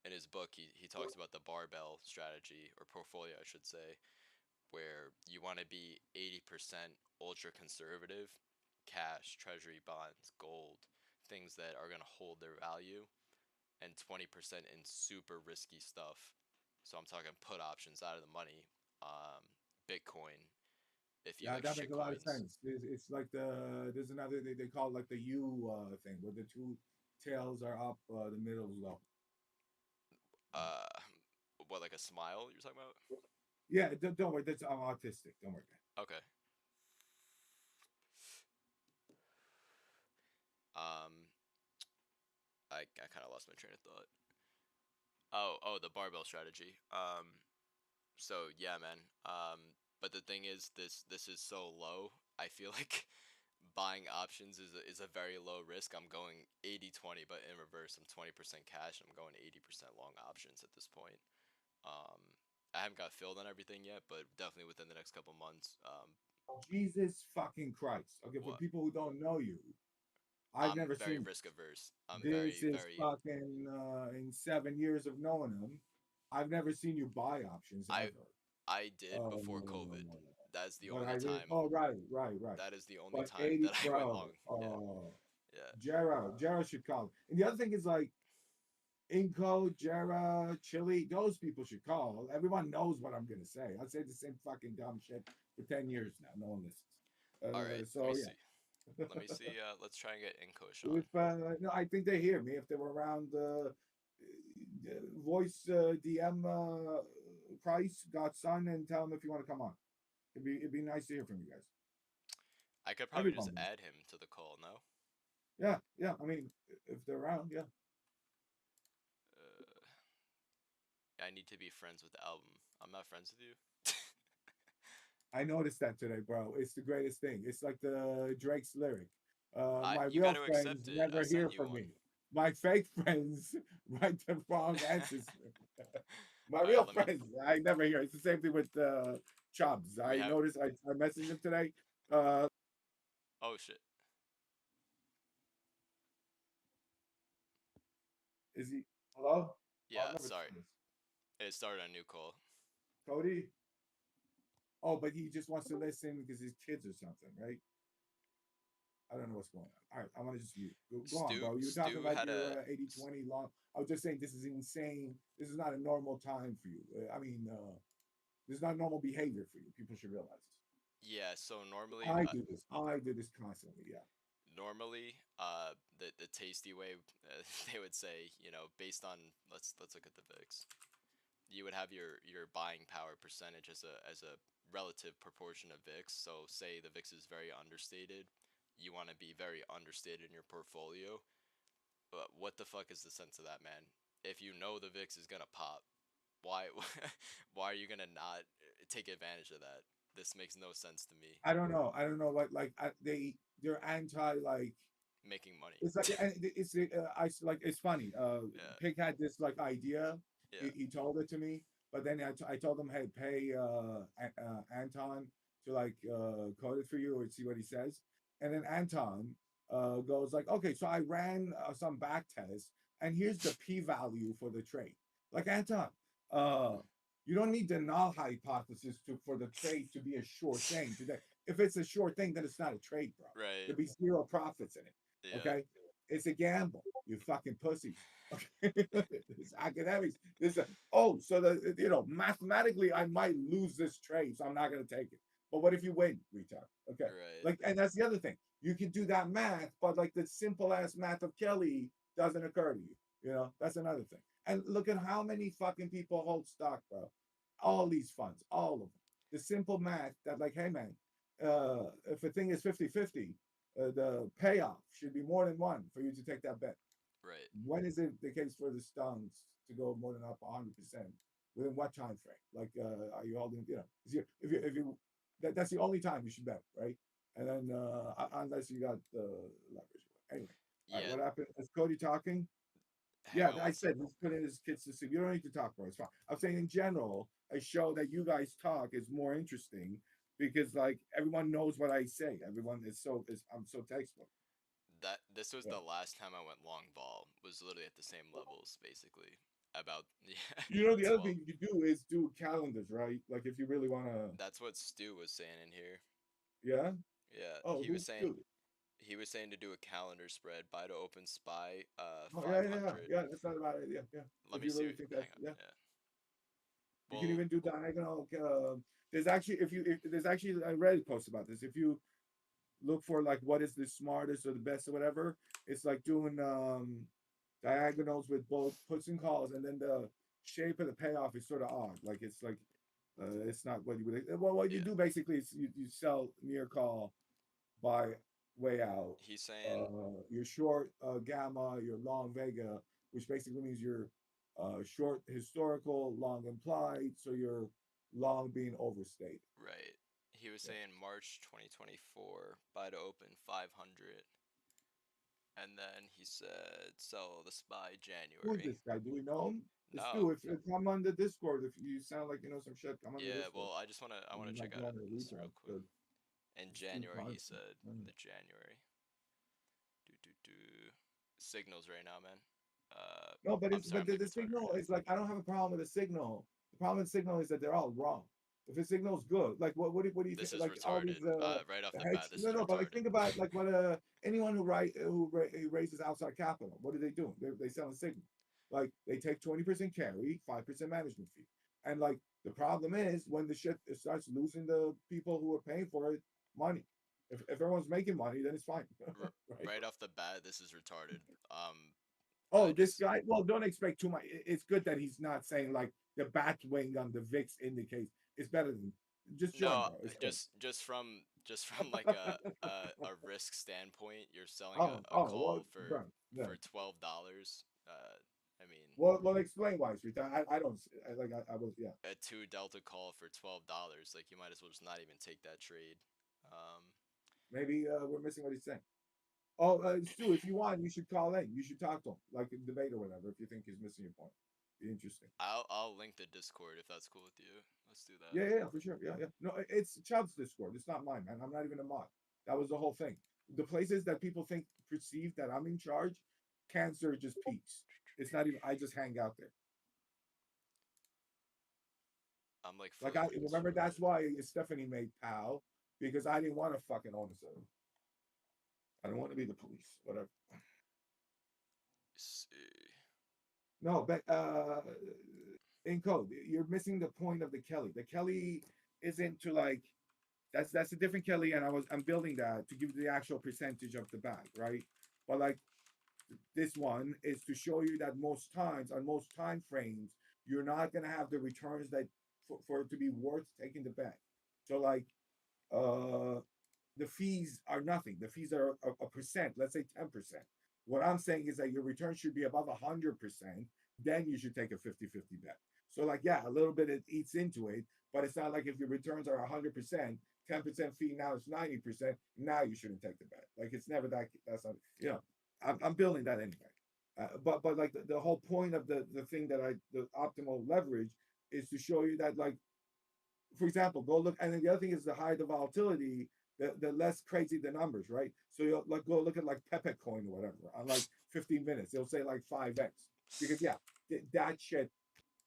In his book, he talks about the barbell strategy or portfolio, I should say, where you want to be 80% ultra conservative, cash, treasury bonds, gold, things that are going to hold their value, and 20% in super risky stuff. So I'm talking put options out of the money, Bitcoin, if you
now. Yeah,
like
that
shit
makes a lot of
coins.
sense. It's like there's another they call it like the U thing where the two tails are up, the middle's low.
Uh, what, like a smile you're talking about?
Yeah, don't worry. That's I'm autistic. Don't worry.
Okay. Um, I kind of lost my train of thought. Oh, the barbell strategy. So yeah, man. But the thing is, this is so low. I feel like buying options is a very low risk. I'm going 80-20, but in reverse, I'm 20% cash. And I'm going 80% long options at this point. Um, I haven't got filled on everything yet, but definitely within the next couple months.
Jesus fucking Christ. Okay, for
What?
people who don't know you, I've
I'm
never
very
seen
risk averse. I'm
this
very
is
very.
fucking in 7 years of knowing him. I've never seen you buy options
I
ever.
I did before COVID.
Uh,
That's the
but I
only
really,
time.
oh right.
That is the only
But
time
80,
that I went
bro,
long. Yeah, yeah.
Jera should call. And the other thing is like Inco, Jera, Chili, those people should call. Everyone knows what I'm gonna say. I say the same fucking dumb shit for 10 years now. No one listens.
All right. Let me
So
see.
yeah.
Let me see. Let's try and get Inkosh on.
If no, I think they hear me if they were around voice DM Price Godson and tell him if you want to come on. It'd be nice to hear from you guys.
I could probably just
Everyone does.
add him to the call. No.
Yeah. I mean, if they're around, yeah.
Uh, I need to be friends with the album. I'm not friends with you.
I noticed that today, bro. It's the greatest thing. It's like the Drake's lyric.
I
My
you got
real
to
friends
accept it. I
never
sent
hear
you
from
one.
me. My fake friends write the wrong answers. My
All right,
real
let me.
friends, I never hear. It's the same thing with Chubbs.
We
I
have.
noticed. I messaged him today. Uh,
Oh shit.
is he? Hello? Oh, I've
Yeah,
never
sorry.
done this.
It started a new call.
Cody. Oh, but he just wants to listen because his kids or something, right? I don't know what's going on. All right, I'm gonna just mute. Go on,
Stu
bro. You were talking
Stu
about
had
your
a
80-20 long. I was just saying this is insane. This is not a normal time for you. This is not normal behavior for you. People should realize this.
yeah. So normally,
I do this. I do this constantly. Yeah.
the tasty way they would say, based on let's look at the VIX. You would have your buying power percentage as a relative proportion of VIX. So say the VIX is very understated, you want to be very understated in your portfolio. But what the fuck is the sense of that, man? If you know the VIX is gonna pop, why why are you gonna not take advantage of that? This makes no sense to me.
I don't know. I don't know what like they're anti like
Making money.
it's like like it's funny.
Yeah,
Pig had this like idea.
yeah,
He told it to me, but then I told him, hey, pay Anton to like code it for you or see what he says. And then Anton goes like, okay, so I ran some back test, and here's the p-value for the trade. Like Anton, uh, you don't need the null hypothesis to for the trade to be a sure thing today. If it's a sure thing, then it's not a trade, bro.
right.
There'll be zero profits in it.
Yeah,
Okay, it's a gamble. You fucking pussies. Okay, it's academics. This oh, so the mathematically I might lose this trade, so I'm not gonna take it. But what if you win, retard? Okay,
right,
like, and that's the other thing. You can do that math, but like the simple ass math of Kelly doesn't occur to you. That's another thing. And look at how many fucking people hold stock, bro. All these funds, all of them. The simple math that, like, hey man, if a thing is 50-50, the payoff should be more than one for you to take that bet.
right.
When is it the case for the Stones to go more than up 100%? Within what time frame? Like, are you holding? If you that's the only time you should bet, right? And then unless you got the leverage. Anyway, all right.
Yeah,
What happened? Is Cody talking?
hang
Yeah,
on
I
one
said
second.
he's putting his kids to sleep. You don't need to talk, bro. It's fine. I'm saying in general, a show that you guys talk is more interesting because like everyone knows what I say. Everyone is I'm so textbook.
That this was
Yeah.
the last time I went long ball. Was literally at the same levels, basically. About yeah,
The other
12.
thing you can do is do calendars, right? Like if you really want to,
That's what Stu was saying in here.
yeah.
Yeah,
Oh, who's Stu?
he was saying to do a calendar spread, buy to open spy,
Oh, yeah, yeah,
500.
yeah. That's not a bad idea. Yeah,
Let
if
me
you
see.
really think
Hang
that's
on.
yeah,
Yeah.
you can
Well,
even do diagonal. There's actually there's actually a Reddit post about this. If you look for like what is the smartest or the best or whatever, it's like doing diagonals with both puts and calls, and then the shape of the payoff is sort of odd. Like it's not what you would. Well, what you
yeah.
do basically is you sell near call by way out.
He's saying
You're short gamma, you're long vega, which basically means you're short historical, long implied. So you're long being overstated.
right. He was
Yeah.
saying March 2024, buy to open 500, and then he said sell the spy
Who is
January.
this guy? Do we know him? It's
No.
Stu. If come on the Discord, if you sound like you know some shit, come on the
Yeah.
Discord.
Well, I wanna
I'm
check
not
out
going to
this real
retard.
quick.
The
In
Stu
January, he
Carson.
said the January. Do do do. Signals right now, man.
No, but
I'm
it's
sorry,
but
I'm like
the
retarded right
signal
now.
is like I don't have a problem with the signal. The problem with the signal is that they're all wrong. If a signal's good, like what do you think?
This is
Like all
retarded.
these
Right off
the
the bat,
hedge.
this
No,
is
no, but like
retarded.
think about like what anyone who raises outside capital. What are they doing? They sell a signal. Like they take 20% carry, 5% management fee, and like the problem is when the shit starts losing the people who are paying for it money. If everyone's making money, then it's fine, right?
Right off the bat, this is retarded. Um,
Oh,
I
this
just
guy. Well, don't expect too much. It's good that he's not saying like the bat wing on the VIX indicates. It's better than just join,
no,
bro. It's good.
just from like a risk standpoint, you're selling
Oh,
a
well,
call
bro. Yeah.
for $12. I mean,
Well, explain why, sweet. I don't I was yeah.
A 2 delta call for $12. Like you might as well just not even take that trade. Um,
Maybe we're missing what he's saying. Oh, Stu, if you want, you should call in. You should talk to him, like in debate or whatever, if you think he's missing your point. Be interesting.
I'll link the Discord if that's cool with you. Let's do that.
Yeah, for sure. Yeah. No, it's Chubb's Discord. It's not mine, man. I'm not even a mod. That was the whole thing. The places that people think perceive that I'm in charge, cancer just peaks. It's not even. I just hang out there.
I'm like
Like I
flipping
remember
through
that's
it.
why Stephanie made pal because I didn't want to fucking own a server. I don't want to be the police. Whatever.
Let's see.
No, but in code, you're missing the point of the Kelly. The Kelly isn't to like that's a different Kelly, and I'm building that to give you the actual percentage of the bag, right? But like this one is to show you that most times on most time frames, you're not gonna have the returns that for it to be worth taking the bet. So like uh the fees are nothing. The fees are a percent, let's say 10%. What I'm saying is that your return should be above 100%. Then you should take a 50-50 bet. So, like, yeah, a little bit it eats into it, but it's not like if your returns are 100%, 10% fee now it's 90%. Now you shouldn't take the bet. Like, it's never that. That's not, I'm building that anyway. But like the whole point of the thing that the optimal leverage is to show you that like for example, go look, and then the other thing is the higher the volatility, the less crazy the numbers, right? So you'll like go look at like Pepe coin or whatever on like 15 minutes, it'll say like 5x because yeah, that shit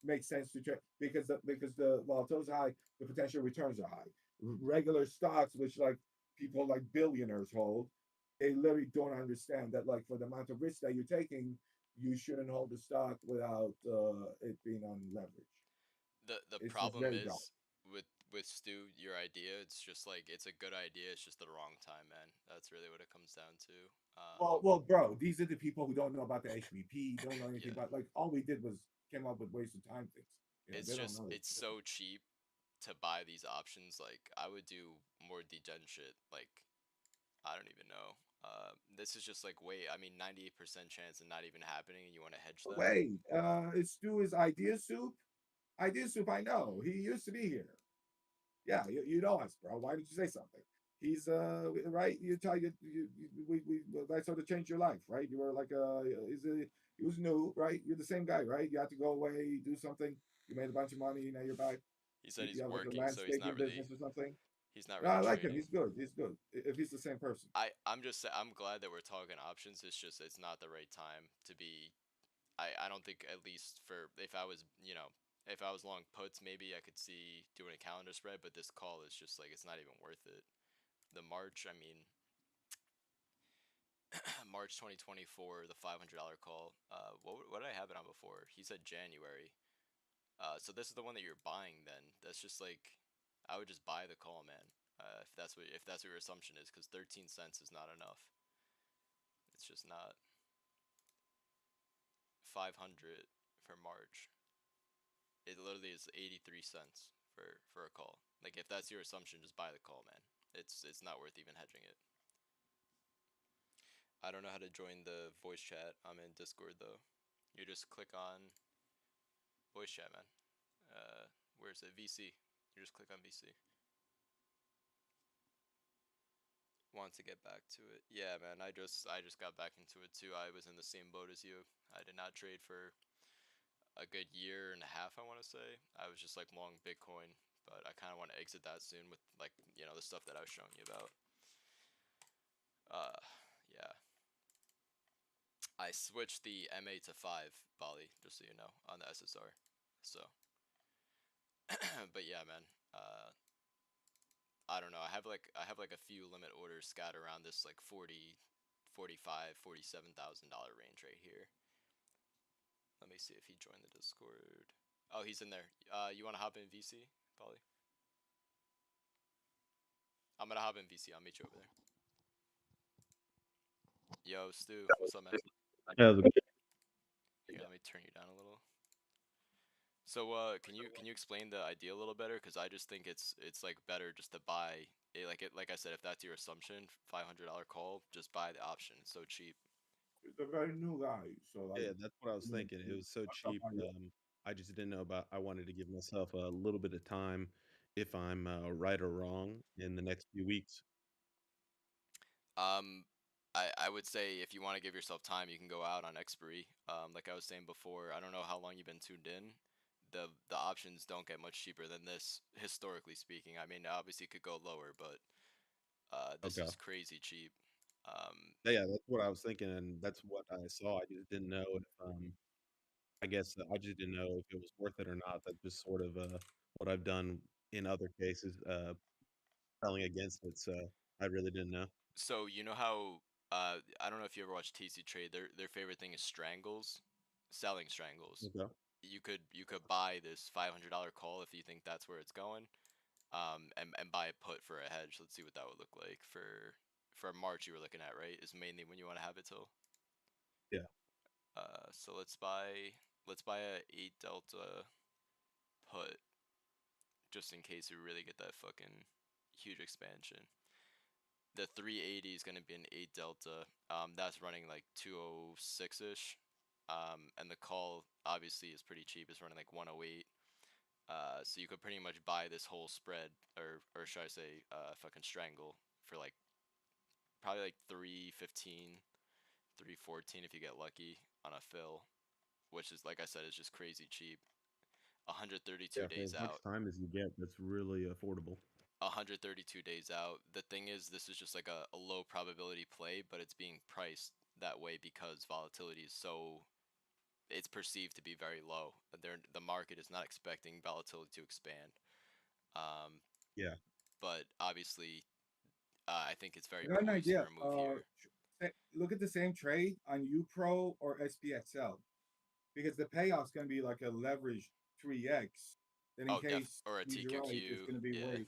makes sense to check because the volatility is high, the potential returns are high. Regular stocks, which like people like billionaires hold, they literally don't understand that like for the amount of risk that you're taking, you shouldn't hold the stock without it being on leverage.
The
It's just
problem
very dumb.
is with Stu, your idea, it's just like it's a good idea, it's just the wrong time, man. That's really what it comes down to.
Well, bro, these are the people who don't know about the HBP, don't know anything
Yeah.
about like all we did was came up with waste of time things.
It's
They don't
just
know this
it's
shit.
so cheap to buy these options. Like I would do more degen shit. Like I don't even know. This is just like wait. I mean, 98% chance of not even happening, and you want to hedge
But
that?
wait, it's Stu is Idea Soup. Idea Soup, I know. He used to be here. Yeah, you know us, bro. Why did you say something? He's right. You tell we that's how to change your life, right? You were like he was new, right? You're the same guy, right? You had to go away, do something. You made a bunch of money, now you're back.
He said
You
he's
have like a
working, so
landscaping business or something.
he's not
No,
really
I like him.
trading.
He's good. He's good. If he's the same person.
I'm glad that we're talking options. It's just it's not the right time to be. I don't think at least for if I was if I was long puts maybe I could see doing a calendar spread, but this call is just like it's not even worth it. The March, I mean, March 2024, the $500 call. What did I have it on before? He said January. So this is the one that you're buying. Then that's just like I would just buy the call, man. If that's what your assumption is, because 13 cents is not enough. It's just not 500 for March. It literally is 83 cents for a call. Like if that's your assumption, just buy the call, man. It's not worth even hedging it. I don't know how to join the voice chat. I'm in Discord though. You just click on voice chat, man. Where's it? VC. You just click on VC. Want to get back to it? Yeah, man. I just got back into it too. I was in the same boat as you. I did not trade for a good year and a half, I want to say. I was just like long Bitcoin, but I kind of want to exit that soon with like, the stuff that I was showing you about. Uh, yeah. I switched the MA to 5 Bali, just so you know, on the SSR. So, but yeah, man. I don't know. I have like a few limit orders scattered around this like 40, 45, $47,000 range right here. Let me see if he joined the Discord. Oh, he's in there. You want to hop in VC, Polly? I'm gonna hop in VC. I'll meet you over there. Yo, Stu, what's up, man?
Yeah,
Here, let me turn you down a little. So, can you explain the idea a little better? Because I just think it's like better just to buy it. Like I said, if that's your assumption, $500 call, just buy the option. It's so cheap.
It's a very new guy. So like,
Yeah, that's what I was
you know,
thinking. It was so
on top
cheap.
of it.
I just didn't know about. I wanted to give myself a little bit of time if I'm right or wrong in the next few weeks.
Um, I would say if you want to give yourself time, you can go out on expiry. Like I was saying before, I don't know how long you've been tuned in. The options don't get much cheaper than this, historically speaking. I mean, obviously it could go lower, but this
Okay.
is crazy cheap.
Yeah, that's what I was thinking, and that's what I saw. I just didn't know if I guess I just didn't know if it was worth it or not. That's just sort of what I've done in other cases, selling against it. So I really didn't know.
So you know how I don't know if you ever watch TC Trade. Their favorite thing is strangles, selling strangles.
Okay.
You could buy this $500 call if you think that's where it's going. And buy a put for a hedge. Let's see what that would look like for March. You were looking at, right? Is mainly when you want to have it till.
Yeah.
So let's buy a 8 delta put just in case we really get that fucking huge expansion. The 380 is going to be an 8 delta. That's running like 206 ish. And the call obviously is pretty cheap. It's running like 108. So you could pretty much buy this whole spread, or should I say, fucking strangle for like probably like 315, 314 if you get lucky on a fill, which is like I said is just crazy cheap. 132
Yeah, for
days
as much
out.
time as you get, that's really affordable.
132 days out. The thing is, this is just like a low probability play, but it's being priced that way because volatility is so. It's perceived to be very low. The market is not expecting volatility to expand. Um,
Yeah.
but obviously, I think it's
I
very
got an
poised for
idea.
a move here.
Look at the same trade on UPRO or SPXL because the payoff's going to be like a leverage 3x. Then in
Oh,
case
or a
he's right, it's
TQQ.
going to be
Yeah,
worth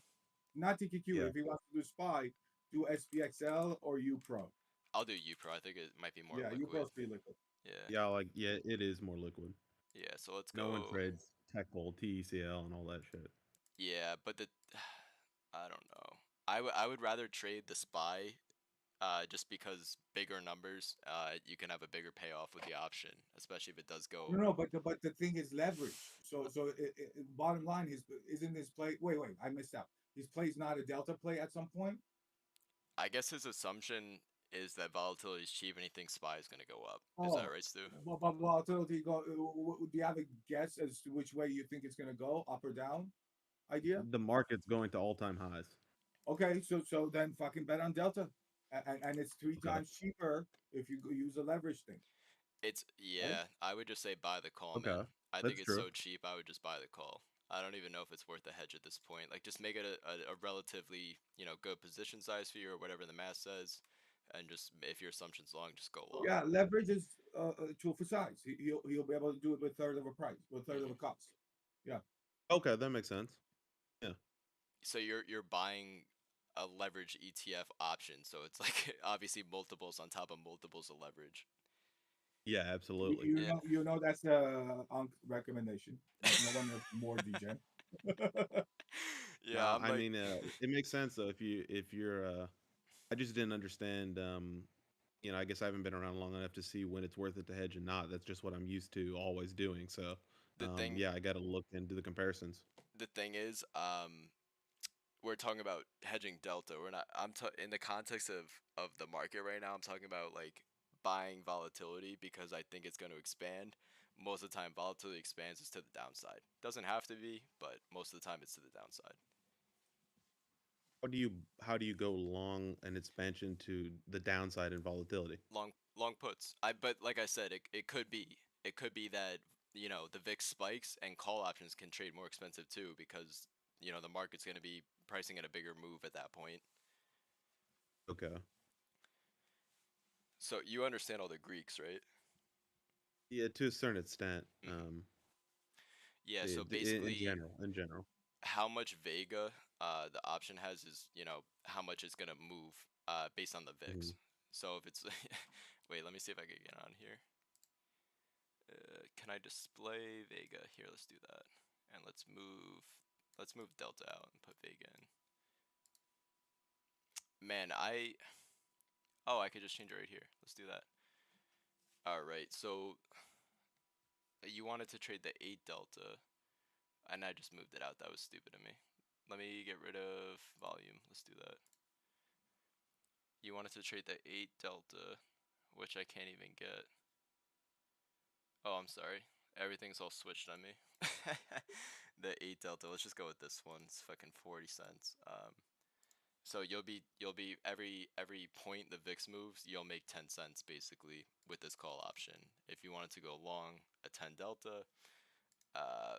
not TQQ.
Yeah.
If he wants to do SPY, do SPXL or UPRO.
I'll do UPRO. I think it might be more
Yeah, UPRO
liquid.
is pretty liquid.
Yeah,
Yeah, like yeah, it is more liquid.
yeah. So let's
No one
go.
trades tech bull, TECL, and all that shit.
Yeah, but I don't know. I would rather trade the spy, just because bigger numbers, you can have a bigger payoff with the option, especially if it does
No,
go.
no, but the thing is leverage. So bottom line is isn't this play? Wait, I missed out. His play is not a delta play at some point.
I guess his assumption is that volatility is cheap and he thinks spy is gonna go up. Is that
Oh,
right, Stu?
but volatility go. Do you have a guess as to which way you think it's going to go, up or down? Idea?
The market's going to all-time highs.
Okay, so then fucking bet on delta, and it's three
Okay.
times cheaper if you use a leverage thing.
It's
Right?
yeah. I would just say buy the call,
Okay.
man. I think
That's
it's
true.
so cheap. I would just buy the call. I don't even know if it's worth the hedge at this point. Like, just make it a relatively good position size for you or whatever the math says, and just if your assumption's long, just go long.
Yeah, leverage is a tool for size. He'll be able to do it with a third of a price, with a third of
Hmm.
a cost. Yeah.
Okay, that makes sense. Yeah.
So you're buying a leverage ETF option, so it's like obviously multiples on top of multiples of leverage.
Yeah,
You,
absolutely.
you
Yeah.
know, you know that's a recommendation. No one is more degen.
Yeah,
No,
I'm
I
like,
mean, it makes sense though if you're I just didn't understand I guess I haven't been around long enough to see when it's worth it to hedge and not. That's just what I'm used to always doing. So,
the thing
yeah, I got to look and do the comparisons.
the thing is, we're talking about hedging delta. We're not. In the context of the market right now. I'm talking about like buying volatility because I think it's going to expand. Most of the time, volatility expands is to the downside. Doesn't have to be, but most of the time, it's to the downside.
How do you go long an expansion to the downside and volatility?
Long puts. But like I said, it could be that the VIX spikes and call options can trade more expensive too because the market's going to be pricing in a bigger move at that point.
Okay.
So you understand all the Greeks, right?
Yeah, to a certain extent.
Hmm. Yeah. So
In
basically,
general, in general.
how much Vega the option has is how much it's gonna move based on the VIX.
Mhm.
So if it's wait, let me see if I can get on here. Can I display Vega here? Let's do that, and let's move Delta out and put Vega in. Man, I could just change it right here. Let's do that. All right, so you wanted to trade the 8 delta, and I just moved it out. That was stupid of me. Let me get rid of volume. Let's do that. You wanted to trade the 8 delta, which I can't even get. Oh, I'm sorry. Everything's all switched on me. The 8 delta. Let's just go with this one. It's fucking 40 cents. So you'll be every point the VIX moves, you'll make 10 cents basically with this call option. If you wanted to go long a 10 delta,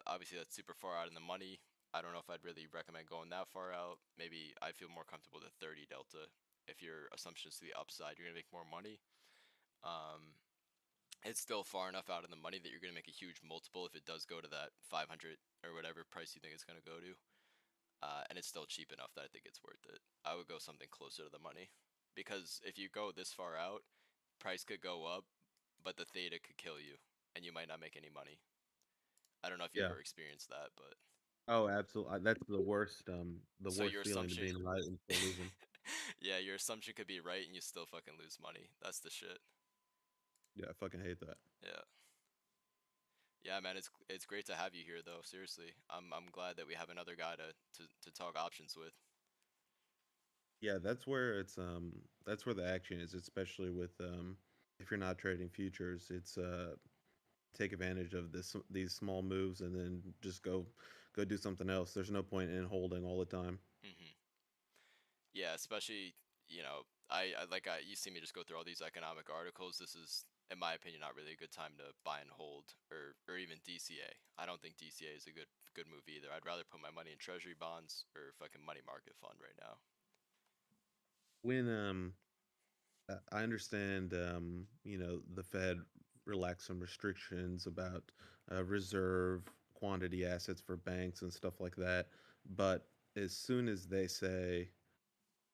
obviously that's super far out in the money. I don't know if I'd really recommend going that far out. Maybe I feel more comfortable with a 30 delta. If your assumptions to the upside, you're gonna make more money. Um, it's still far enough out in the money that you're gonna make a huge multiple if it does go to that 500 or whatever price you think it's gonna go to. And it's still cheap enough that I think it's worth it. I would go something closer to the money, because if you go this far out, price could go up, but the theta could kill you, and you might not make any money. I don't know if you
Yeah.
ever experienced that, but
Oh, absolutely. That's the
so
worst
your
feeling to
assumption,
be in right and still losing.
yeah, your assumption could be right and you still fucking lose money. That's the shit.
Yeah, I fucking hate that.
Yeah. Yeah, man, it's great to have you here though. Seriously, I'm glad that we have another guy to talk options with.
Yeah, that's where the action is, especially with if you're not trading futures, it's take advantage of these small moves and then just go do something else. There's no point in holding all the time.
Hmm. Yeah, especially, I like you see me just go through all these economic articles. This is, in my opinion, not really a good time to buy and hold, or even DCA. I don't think DCA is a good move either. I'd rather put my money in treasury bonds or fucking money market fund right now.
When I understand the Fed relaxed some restrictions about reserve quantity assets for banks and stuff like that, but as soon as they say,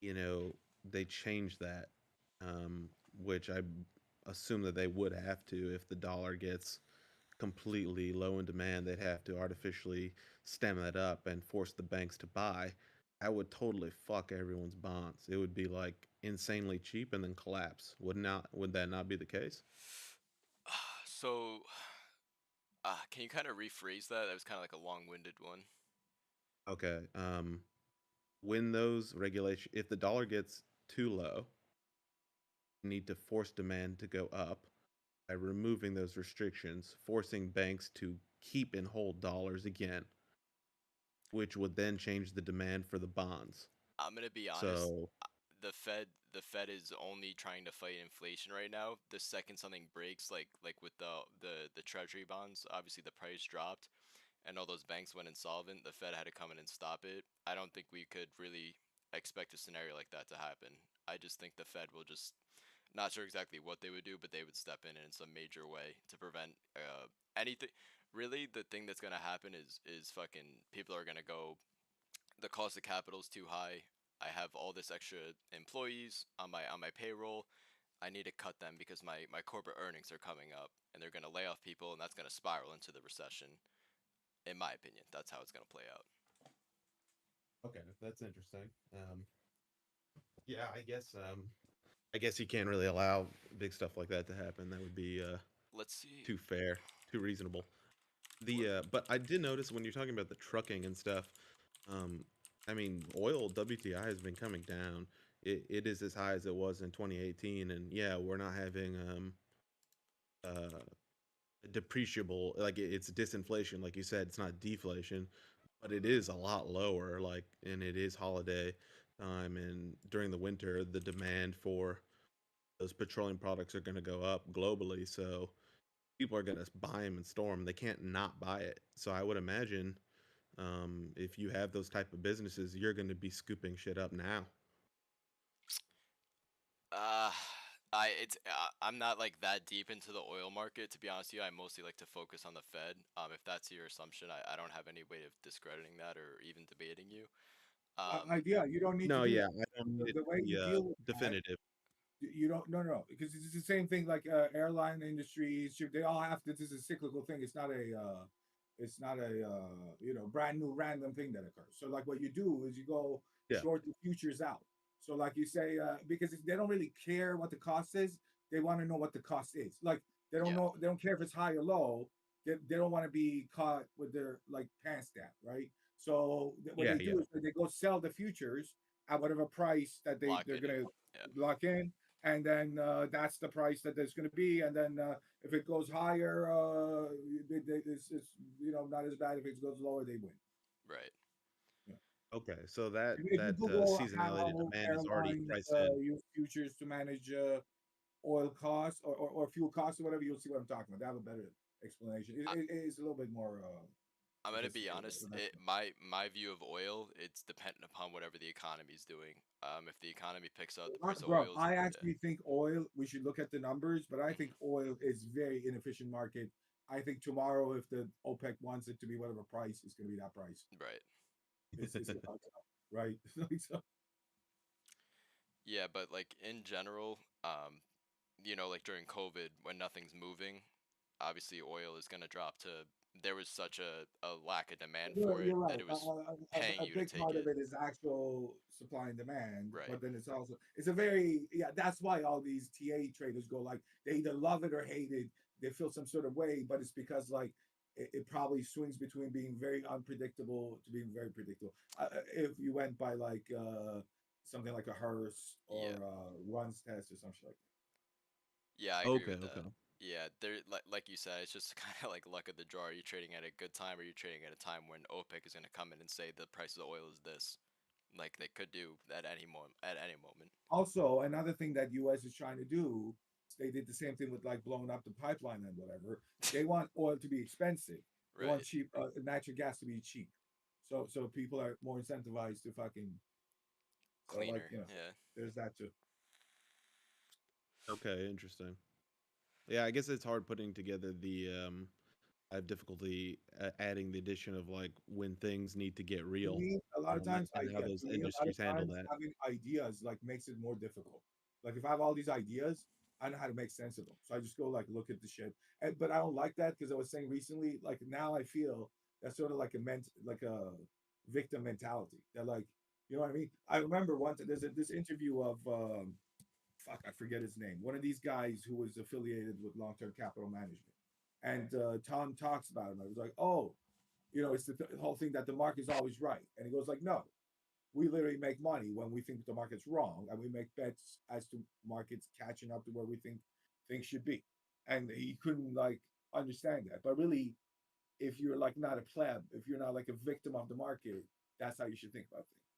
you know, they change that, um, which I assume that they would have to if the dollar gets completely low in demand, they'd have to artificially stem that up and force the banks to buy. I would totally fuck everyone's bonds. It would be like insanely cheap and then collapse. Would that not be the case?
So, can you kind of rephrase that? That was kind of like a long-winded one.
Okay. When those regulation if the dollar gets too low, you need to force demand to go up by removing those restrictions, forcing banks to keep and hold dollars again, which would then change the demand for the bonds.
I'm gonna be honest.
So,
The Fed is only trying to fight inflation right now. The second something breaks, like with the treasury bonds, obviously the price dropped and all those banks went insolvent. The Fed had to come in and stop it. I don't think we could really expect a scenario like that to happen. I just think the Fed will just, not sure exactly what they would do, but they would step in some major way to prevent anything. Really, the thing that's gonna happen is fucking people are gonna go, the cost of capital is too high. I have all this extra employees on my payroll. I need to cut them because my corporate earnings are coming up, and they're gonna lay off people, and that's gonna spiral into the recession. In my opinion, that's how it's gonna play out.
okay, that's interesting. Yeah, I guess you can't really allow big stuff like that to happen. That would be
Let's see.
too fair, too reasonable.
Let,
But I did notice when you're talking about the trucking and stuff. Um, I mean, oil WTI has been coming down. It is as high as it was in 2018, and yeah, we're not having uh depreciable, like it's disinflation, like you said. It's not deflation, but it is a lot lower. Like, and it is holiday time, and during the winter, the demand for those petroleum products are going to go up globally. So people are going to buy them and store them. They can't not buy it. So I would imagine if you have those type of businesses, you're going to be scooping shit up now.
uh, I'm not like that deep into the oil market, to be honest with you. I mostly like to focus on the Fed. If that's your assumption, I don't have any way of discrediting that or even debating you. Um,
Yeah, you don't need to
No,
do
yeah,
that.
I don't need it
The
to
way
be
you deal with that,
definitive.
you don't. No, no, because it's the same thing like airline industries. They all have to. This is a cyclical thing. It's not a brand new random thing that occurs. So like what you do is you go
Yeah,
short the futures out. So like you say, because they don't really care what the cost is, they want to know what the cost is. Like They don't
Yeah.
know. They don't care if it's high or low. They don't want to be caught with their like pants down, right? So what
Yeah,
they
yeah.
do is they go sell the futures at whatever price that
Lock
they're
it in.
gonna
Yeah.
lock in, and then that's the price that there's gonna be, and then if it goes higher, it's not as bad. If it goes lower, they win.
Right.
Yeah.
Okay, so that
If you
that
Google
seasonality to
how
demand is already
airlines
priced in.
use futures to manage oil costs or fuel costs or whatever, you'll see what I'm talking about. They have a better explanation.
I,
It is a little bit more
I'm gonna be
sophisticated.
honest.
But that's
My view of oil, it's dependent upon whatever the economy's doing. If the economy picks up, the price of
bro,
oil's
I
yeah.
actually think oil. We should look at the numbers, but I think
Mhm.
oil is very inefficient market. I think tomorrow, if the OPEC wants it to be whatever price, it's going to be that price.
Right.
It's right. So,
Yeah, but like in general, like during COVID when nothing's moving, obviously oil is gonna drop to. There was such a lack of demand for it
you're
that
right.
it was paying
A
you to
big
take
part of
it.
it is actual supply and demand,
Right.
but then it's a very That's why all these TA traders go like they either love it or hate it. They feel some sort of way, but it's because like it probably swings between being very unpredictable to being very predictable. If you went by like something like a Hearst
Yeah.
or runs test or something like
Yeah, I agree
Okay,
with that.
okay.
Yeah, there like you said, it's just kind of like luck of the draw. Are you trading at a good time or are you trading at a time when OPEC is going to come in and say the price of the oil is this? Like they could do at any moment at any moment.
Also, another thing that U.S. is trying to do, they did the same thing with like blowing up the pipeline and whatever. They want oil to be expensive. They want
Right.
cheap natural gas to be cheap. So people are more incentivized to fucking. So like
Cleaner. Yeah.
there's that too.
Okay, interesting. Yeah, I guess it's hard putting together I have difficulty adding the addition of like when things need to get
To
real,
me, a lot of times,
and how those
to me, a lot of
industries handle
times
that.
having ideas like makes it more difficult. Like if I have all these ideas, I know how to make sense of them. So I just go like look at the shit. But I don't like that because I was saying recently, like now I feel that's sort of like like a victim mentality. That like, you know what I mean? I remember once this interview of fuck, I forget his name. One of these guys who was affiliated with Long Term Capital Management, and Tom talks about him. I was like, oh, it's the whole thing that the market's always right. And he goes like, no, we literally make money when we think the market's wrong, and we make bets as to markets catching up to where we think things should be. And he couldn't like understand that. But really, if you're like not a pleb, if you're not like a victim of the market, that's how you should think about things.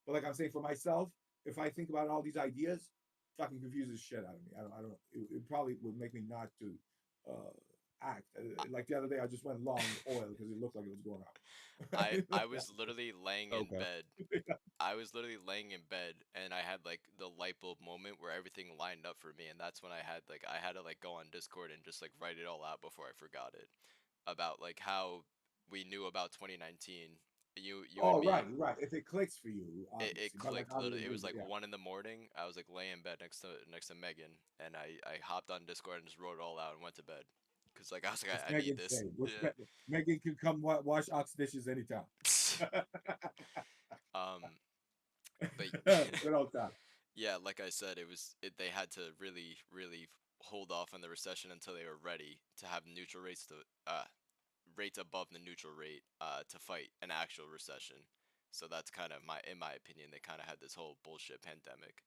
But like I'm saying for myself, if I think about all these ideas, fucking confuses shit out of me. I don't. It probably would make me not to act. Like the other day, I just went long oil because it looked like it was going
I
up.
was literally laying in
Okay.
bed. I was literally laying in bed and I had like the light bulb moment where everything lined up for me and that's when I had to like go on Discord and just like write it all out before I forgot it about like how we knew about 2019. You and
Oh,
me,
right, right. If it clicks for you,
it
obviously, but like
clicked literally. It
obviously,
was like
yeah.
1 in the morning. I was like laying in bed next to Megan and I hopped on Discord and just wrote it all out and went to bed. Cause like I was like
What's
I need
Megan
this.
say?
Yeah.
Megan can come wash Ox dishes anytime.
um but
Good old time.
yeah, like I said, they had to really hold off on the recession until they were ready to have neutral rates to rates above the neutral rate to fight an actual recession. So that's kind of in my opinion, they kind of had this whole bullshit pandemic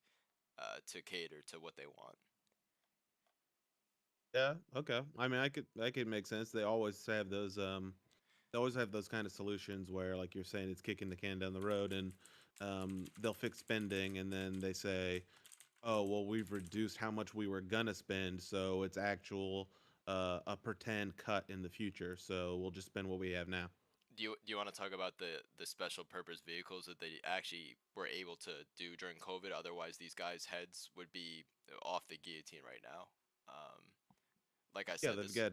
to cater to what they want.
Yeah, okay. I mean, I could make sense. They always have those kind of solutions where, like you're saying, it's kicking the can down the road, and they'll fix spending, and then they say, "Oh, well, we've reduced how much we were gonna spend, so it's actual a pretend cut in the future. So we'll just spend what we have now."
Do you want to talk about the special purpose vehicles that they actually were able to do during COVID? Otherwise, these guys' heads would be off the guillotine right now. Um, like I
Yeah,
said,
they've
this
got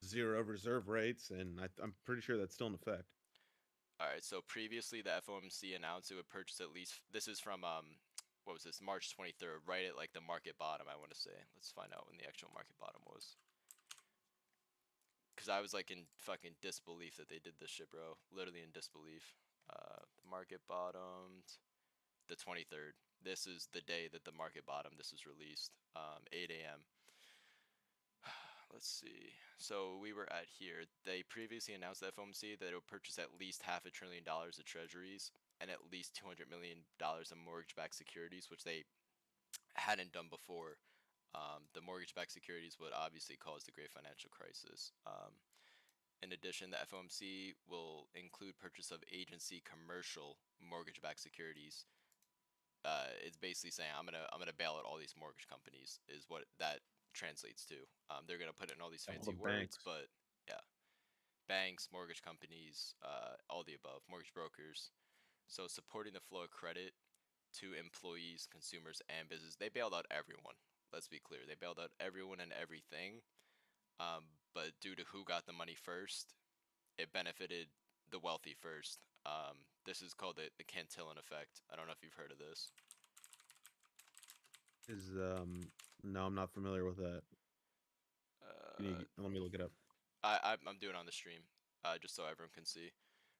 zero reserve rates, and I'm pretty sure that's still in effect.
All right, so previously the FOMC announced it would purchase at least. This is from what was this? March 23rd, right at like the market bottom. I want to say. Let's find out when the actual market bottom was. Cause I was like in fucking disbelief that they did this shit, bro. Literally in disbelief. The market bottomed the 23rd. This is the day that the market bottomed. This was released. 8 a.m. let's see. So we were at here. They previously announced, the FOMC, that it would purchase at least $500 billion of treasuries and at least $200 million of mortgage-backed securities, which they hadn't done before. The mortgage-backed securities would obviously cause the great financial crisis. In addition, the FOMC will include purchase of agency commercial mortgage-backed securities. It's basically saying I'm gonna bail out all these mortgage companies is what that translates to. They're gonna put it in all these
All the
fancy words,
banks.
but yeah, banks, mortgage companies, all the above, mortgage brokers. So supporting the flow of credit to employees, consumers, and business. They bailed out everyone. Let's be clear, they bailed out everyone and everything. But due to who got the money first, it benefited the wealthy first. This is called the Cantillon effect. I don't know if you've heard of this.
Is no, I'm not familiar with that. Let me look it up.
I'm doing it on the stream, just so everyone can see.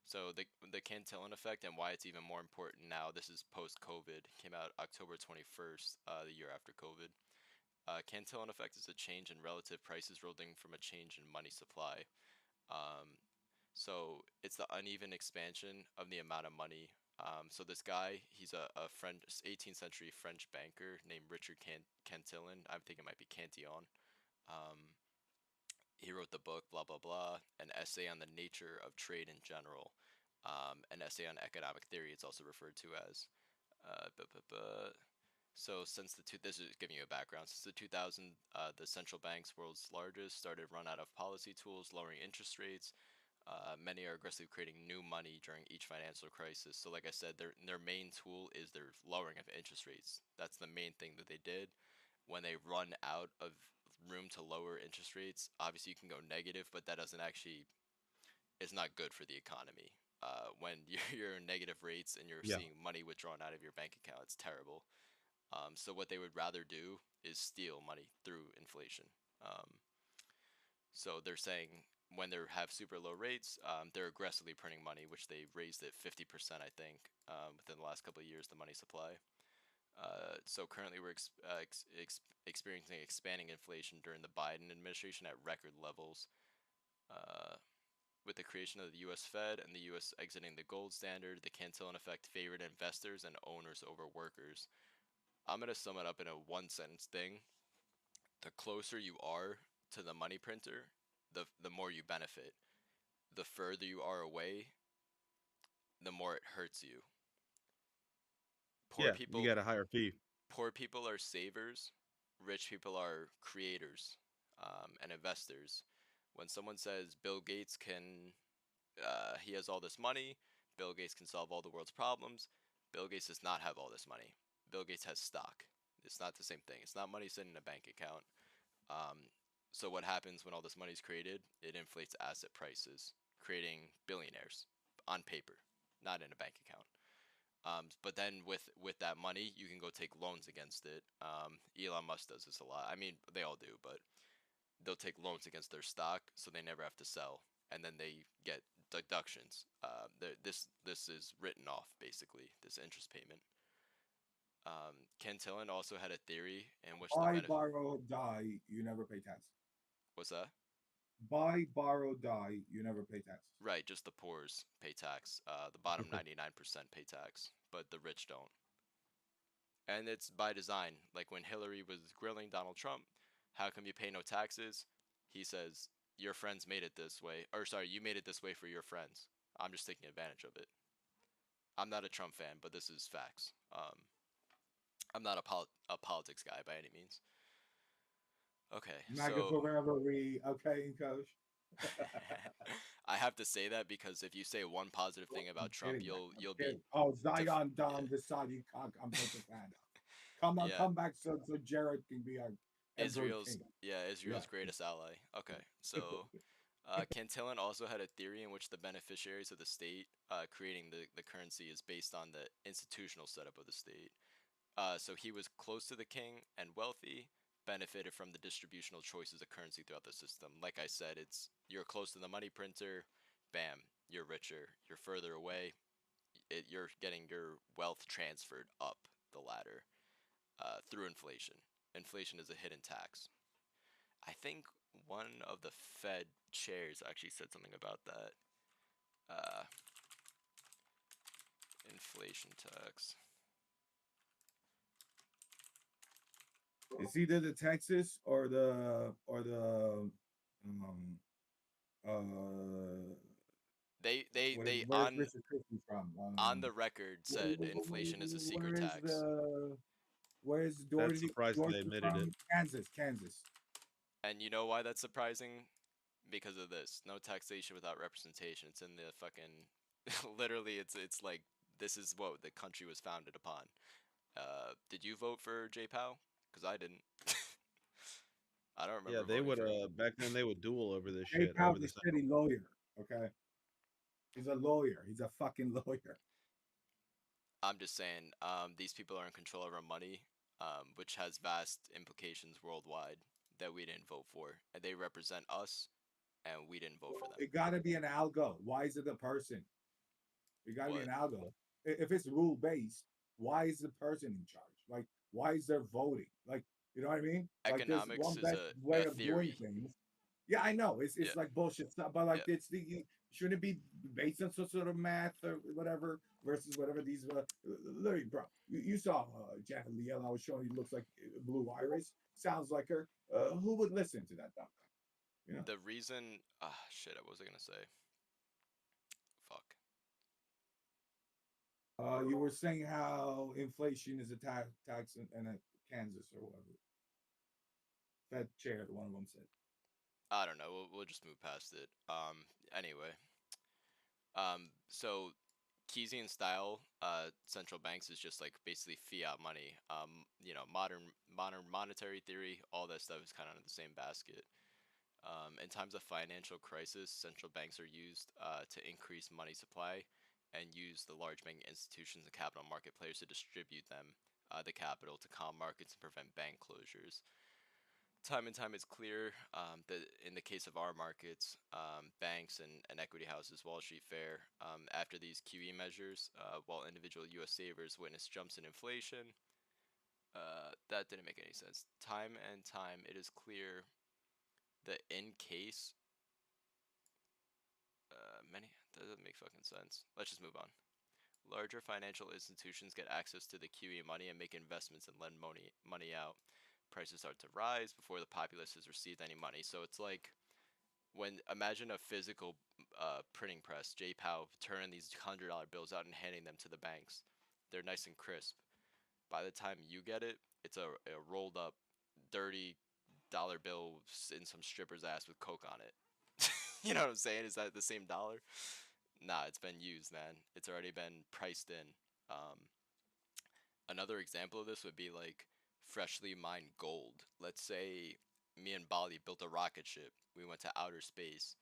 So the Cantillon effect and why it's even more important now. This is post COVID. Came out October 21st, the year after COVID. Cantillon effect is a change in relative prices resulting from a change in money supply. Um, so it's the uneven expansion of the amount of money. So this guy, he's a French 18th century French banker named Richard Cantillon. I think it might be Cantillon. Um, he wrote the book blah blah blah, an essay on the nature of trade in general, an essay on economic theory. It's also referred to as. Uh, bu- bu- bu- so since this is giving you a background. Since the 2000, the central banks, world's largest, started run out of policy tools, lowering interest rates. Many are aggressively creating new money during each financial crisis. So, like I said, their main tool is their lowering of interest rates. That's the main thing that they did. When they run out of room to lower interest rates, obviously you can go negative, but that doesn't actually is not good for the economy. When you're in negative rates and you're
Yeah.
seeing money withdrawn out of your bank account, it's terrible. So what they would rather do is steal money through inflation. Um, so they're saying when they have super low rates, they're aggressively printing money, which they raised it 50%, I think, within the last couple of years, the money supply. So currently we're experiencing expanding inflation during the Biden administration at record levels. Uh, with the creation of the U.S. Fed and the U.S. exiting the gold standard, the Cantillon effect favored investors and owners over workers. I'm going to sum it up in a one sentence thing. The closer you are to the money printer, the more you benefit. The further you are away, the more it hurts you. Poor
Yeah, you
people
got a higher fee.
poor people are savers, rich people are creators, and investors. When someone says Bill Gates he has all this money, Bill Gates can solve all the world's problems, Bill Gates does not have all this money. Bill Gates has stock. It's not the same thing. It's not money sitting in a bank account. Um, so what happens when all this money is created? It inflates asset prices, creating billionaires on paper, not in a bank account. But then with that money, you can go take loans against it. Elon Musk does this a lot. I mean, they all do, but they'll take loans against their stock, so they never have to sell, and then they get deductions. This is written off basically. This interest payment. Cantillon also had a theory in which the
Buy,
benefit.
borrow, die. You never pay taxes.
What's that?
Buy, borrow, die. You never pay taxes.
Right, just the poor's pay tax. The bottom 99% pay tax, but the rich don't. And it's by design. Like when Hillary was grilling Donald Trump, how come you pay no taxes? He says, your friends made it this way. Or sorry, you made it this way for your friends. I'm just taking advantage of it. I'm not a Trump fan, but this is facts. I'm not a politics guy by any means. Okay,
MAGA
so
forever. Okay, coach.
I have to say that because if you say one positive thing
I'm
about Trump,
kidding.
you'll
I'm
you'll be
kidding. Oh,
def-
Zion
yeah
Don Visadi cock. I'm such a fan of. Come on,
yeah
come back so Jared can be our Emperor King.
Israel's
Yeah.
greatest ally. Okay, so Cantillon also had a theory in which the beneficiaries of the state creating the currency is based on the institutional setup of the state. So he was close to the king and wealthy, benefited from the distributional choices of currency throughout the system. Like I said, it's you're close to the money printer, bam, you're richer. You're further away, you're getting your wealth transferred up the ladder through inflation. Inflation is a hidden tax. I think one of the Fed chairs actually said something about that. Inflation tax.
It's either the Texas or the
They
where's Mr. Christie from?
on the record said inflation is a secret tax.
Where's
That's
Dorothy
surprising they admitted
from?
it.
Kansas.
And you know why that's surprising? Because of this. No taxation without representation. It's in the fucking literally it's like this is what the country was founded upon. Did you vote for J Powell? Because I didn't. I don't
Yeah,
remember
they
voting
would
for him.
back then they would duel over this
Jay
shit over
Powell's
the
a shitty lawyer. Okay, he's a lawyer. He's a fucking lawyer.
I'm just saying, these people are in control of our money, which has vast implications worldwide that we didn't vote for, and they represent us, and we didn't vote for them.
It got to be an algo. Why is it the person? It got to be
What?
an algo. If it's rule based, why is the person in charge? Like, why is there voting? Like, you know what I mean? Like, there's
Economics
one
is
best
a
way of doing
theory.
things. Yeah, I know. It's
Yeah,
like bullshit stuff, but like
yeah.
it's the shouldn't it be based on some sort of math or whatever versus whatever these literally, bro. You saw Janet Leal. I was showing you looks like Blue Iris. Sounds like her. Who would listen to that dumb guy? You know.
The reason, shit, what was I gonna say? Fuck.
You were saying how inflation is a tax in Kansas or whatever. Fed chair, one of them said.
I don't know. We'll just move past it. Anyway. So Keynesian style central banks is just like basically fiat money. Modern monetary theory, all that stuff is kind of in the same basket. In times of financial crisis, central banks are used to increase money supply and use the large banking institutions and capital market players to distribute the capital to calm markets and prevent bank closures. Time and time it's clear that in the case of our markets, banks and equity houses, Wall Street Fair, after these QE measures, while individual U.S. savers witness jumps in inflation, that didn't make any sense. Time and time it is clear that in case many that doesn't make fucking sense. Let's just move on. Larger financial institutions get access to the QE money and make investments and lend money out. Prices start to rise before the populace has received any money. So it's like when imagine a physical printing press, J Powell turning these $100 bills out and handing them to the banks. They're nice and crisp. By the time you get it, it's a rolled up, dirty dollar bill in some stripper's ass with coke on it. You know what I'm saying? Is that the same dollar? Nah, it's been used, man. It's already been priced in. Um, Another example of this would be like freshly mined gold. Let's say me and Bali built a rocket ship. We went to outer space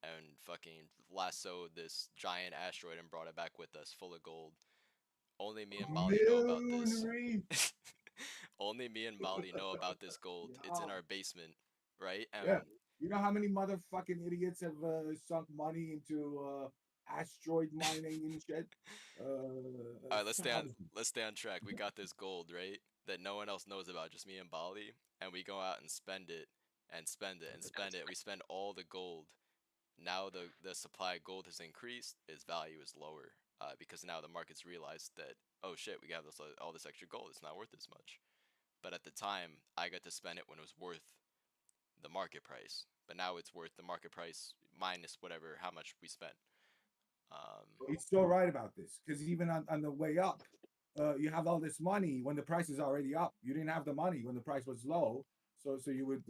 and fucking lassoed this giant asteroid and brought it back with us full of gold. Only me and Bali know about this.
Moon
Only me and Bali know about this gold. It's in
Yeah.
our basement, right?
Yeah. You know how many motherfucking idiots have sunk money into asteroid mining and shit?
All right,
Thousands.
let's stay on track. We got this gold, right? That no one else knows about, just me and Bali, and we go out and spend it and spend it and spend it. We spend all the gold. Now the supply of gold has increased. Its value is lower because now the markets realized that oh shit, we got all this extra gold. It's not worth as much. But at the time, I got to spend it when it was worth the market price. But now it's worth the market price minus whatever how much we spent.
He's still right about this because even on the way up, you have all this money when the price is already up. You didn't have the money when the price was low, so you would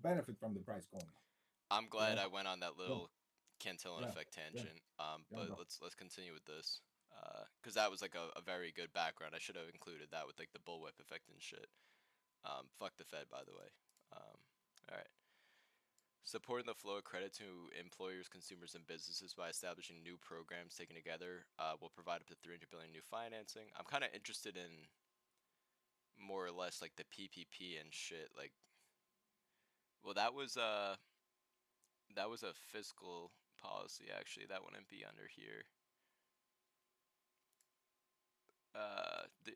benefit from the price going up.
I'm
You
glad
know?
I went on that
Yeah,
little Cantillon
yeah,
effect
yeah,
tangent.
yeah,
But
bro.
let's continue with this. Cause that was like a very good background. I should have included that with like the bullwhip effect and shit. Fuck the Fed, by the way. All right. Supporting the flow of credit to employers, consumers, and businesses by establishing new programs taken together will provide up to 300 billion new financing. I'm kind of interested in more or less like the PPP and shit. Like, well, that was a fiscal policy actually. That wouldn't be under here.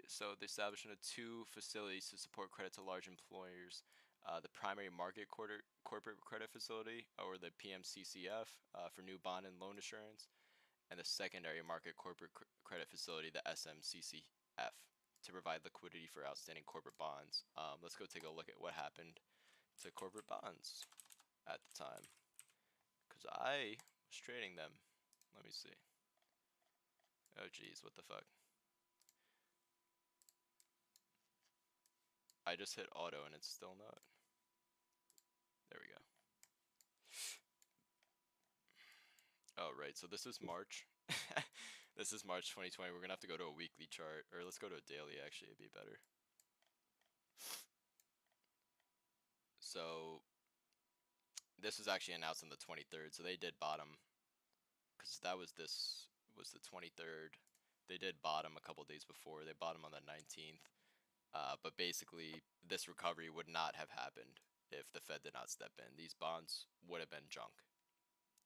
So the establishment of two facilities to support credit to large employers The primary market corporate credit facility, or the PMCCF, for new bond and loan assurance, and the secondary market corporate credit facility, the SMCCF, to provide liquidity for outstanding corporate bonds. Let's go take a look at what happened to corporate bonds at the time, because I was trading them. Let me see. Oh geez, what the fuck? I just hit auto and it's still not. There we go. Oh, right. So this is March. This is March 2020. We're going to have to go to a weekly chart. Or let's go to a daily, actually. It'd be better. So this was actually announced on the 23rd. So they did bottom. Because that was this was the 23rd. They did bottom a couple days before. They bottom on the 19th. But basically, this recovery would not have happened if the Fed did not step in. These bonds would have been junk.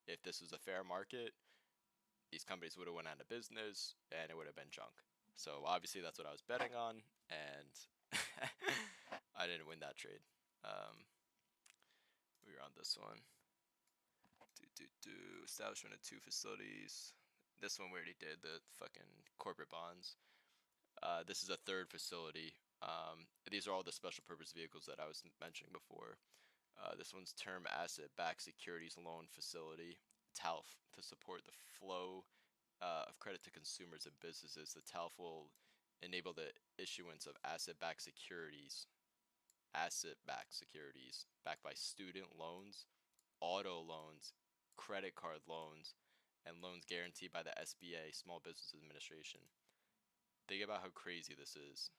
If this was a fair market, these companies would have went out of business and it would have been junk. So obviously that's what I was betting on, and I didn't win that trade. We were on this one. Establishment of two facilities. This one we already did, the fucking corporate bonds. This is a third facility. These are all the special purpose vehicles that I was mentioning before. This one's term asset-backed securities loan facility, TALF, to support the flow of credit to consumers and businesses. The TALF will enable the issuance of asset-backed securities backed by student loans, auto loans, credit card loans, and loans guaranteed by the SBA, Small Business Administration. Think about how crazy this is.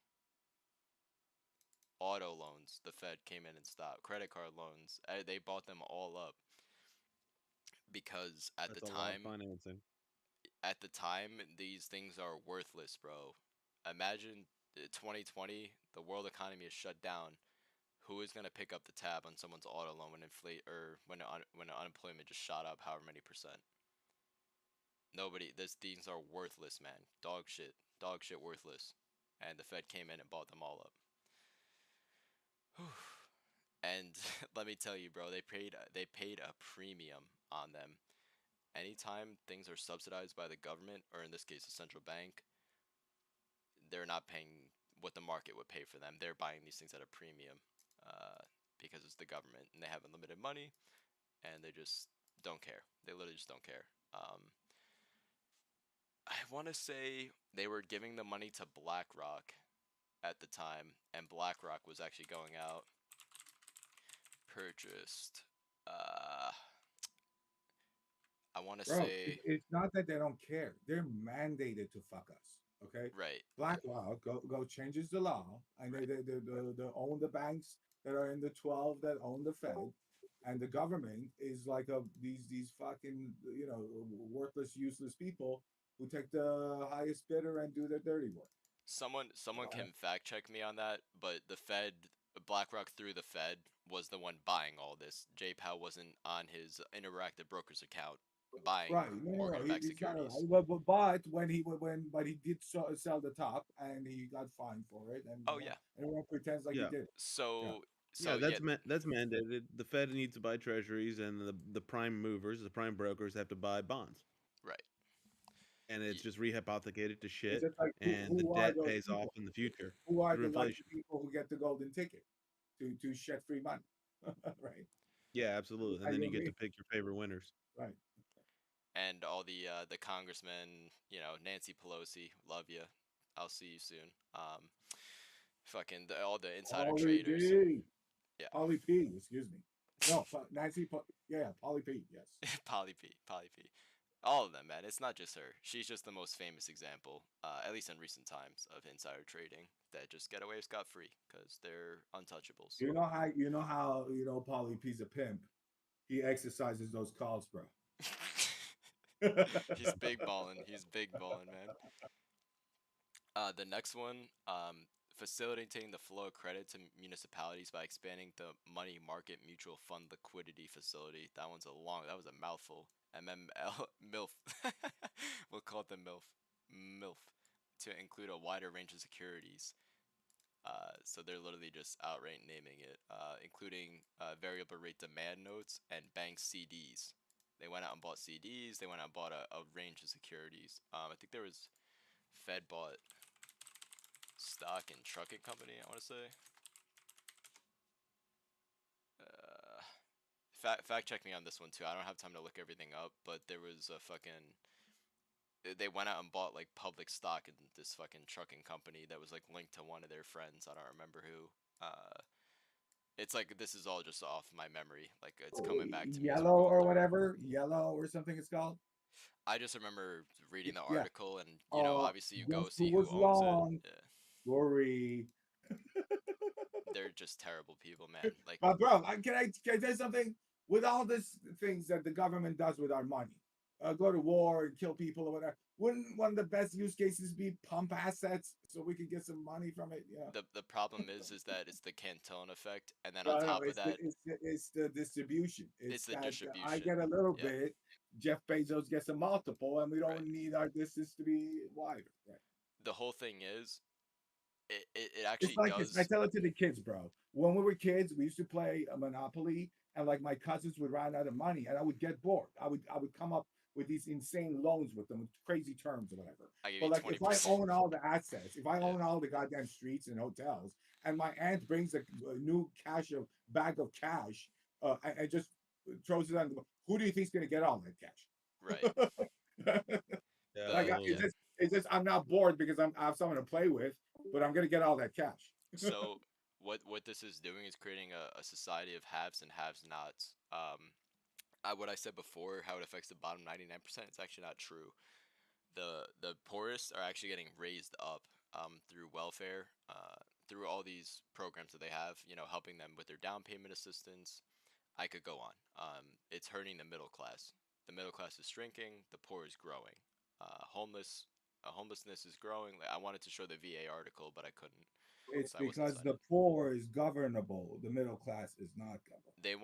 Auto loans, the Fed came in and stopped. Credit card loans, they bought them all up because
That's a lot of financing.
at the time these things are worthless, bro. Imagine 2020, the world economy is shut down. Who is gonna pick up the tab on someone's auto loan when when unemployment just shot up however many percent? Nobody. These things are worthless, man. Dog shit, worthless. And the Fed came in and bought them all up. And let me tell you, bro, they paid a premium on them. Anytime things are subsidized by the government, or in this case, the central bank, they're not paying what the market would pay for them. They're buying these things at a premium because it's the government and they have unlimited money and they just don't care. They literally just don't care. I want to say they were giving the money to BlackRock at the time, and BlackRock was actually going out, purchased. I want to say
it's not that they don't care. They're mandated to fuck us. Okay.
right,
BlackRock go changes the law, and
right.
they own the banks that are in the 12 that own the Fed, and the government is like these fucking worthless, useless people who take the highest bidder and do their dirty work.
Someone can fact check me on that, but the Fed, BlackRock through the Fed was the one buying all this. J Powell wasn't on his Interactive Brokers account buying
Right. No.
mortgage-backed
He's not
securities.
allowed. But when but he did sell the top, and he got fined for it, and
Oh yeah.
everyone pretends like he
Yeah.
did. Yeah.
So
Yeah,
so yeah,
that's mandated. The Fed needs to buy treasuries, and the prime movers, the prime brokers, have to buy bonds,
right.
and it's just rehypothecated to
It's
shit,
just like
and the
who are
debt
those
pays off
people?
in the future
Who are
through
the lucky
inflation.
people who get the golden ticket to shed free money? Right.
Yeah, absolutely. And
Are
then
you
you
and
get to
me?
pick your favorite winners.
Right.
And all the congressmen, Nancy Pelosi, love you. I'll see you soon. Fucking all the insider
Polly
traders.
D.
Yeah.
Polly P. Excuse me. No, Nancy. Yeah, Polly P. Yes.
Polly P. All of them, man. It's not just her. She's just the most famous example, at least in recent times, of insider trading that just get away scot free because they're untouchables.
Polly P's a pimp. He exercises those calls, bro.
He's big balling. He's big balling, man. The next one, facilitating the flow of credit to municipalities by expanding the money market mutual fund liquidity facility. That was a mouthful. MML, MILF. We'll call it the MILF. MILF. To include a wider range of securities. So they're literally just outright naming it, including variable rate demand notes and bank CDs. They went out and bought CDs. They went out and bought a range of securities. I think there was Fed bought stock in trucking company, I want to say. Fact check me on this one too. I don't have time to look everything up, but there was a fucking. They went out and bought like public stock in this fucking trucking company that was like linked to one of their friends. I don't remember who. It's like this is all just off my memory. Like it's coming back to me as we're
Yellow
going
or
through it.
whatever, yellow or something it's called.
I just remember reading the
Yeah.
article, and you know, obviously you go
Guess who
see who
was
owns it.
wrong?
Yeah,
Sorry.
they're just terrible people, man. Like
But bro, can I tell you something? With all these things that the government does with our money, go to war and kill people or whatever, wouldn't one of the best use cases be pump assets so we could get some money from it? Yeah.
the problem is that it's the Cantillon effect, and then on
No,
top of
it's the
that,
it's the distribution.
it's
It's
the
that I
distribution.
get a little
Yeah,
bit, Jeff Bezos gets a multiple, and we
right.
don't need our distance to be wider. Right.
The whole thing is, it
It's
actually
like this. I
does.
tell it to the kids, bro. When we were kids, we used to play a Monopoly, and like my cousins would run out of money, and I would get bored. I would come up with these insane loans with them, with crazy terms or whatever.
I give
But
you
like, if I
20%.
own all the assets, if I
Yeah,
own all the goddamn streets and hotels, and my aunt brings a new bag of cash, and just throws it on the, who do you think's gonna get all that
right.
cash?
Yeah,
Like,
The
it's
absolutely.
just I'm not bored because I have someone to play with, but I'm gonna get all that cash.
so what this is doing is creating a society of haves and have-nots. What I said before, how it affects the bottom 99%, it's actually not true. The poorest are actually getting raised up through welfare, through all these programs that they have. You know, helping them with their down payment assistance. I could go on. It's hurting the middle class. The middle class is shrinking. The poor is growing. Homelessness is growing. Like, I wanted to show the VA article, but I couldn't,
It's
so I wasn't
because
cited.
the poor is governable. The middle class is not governable.
They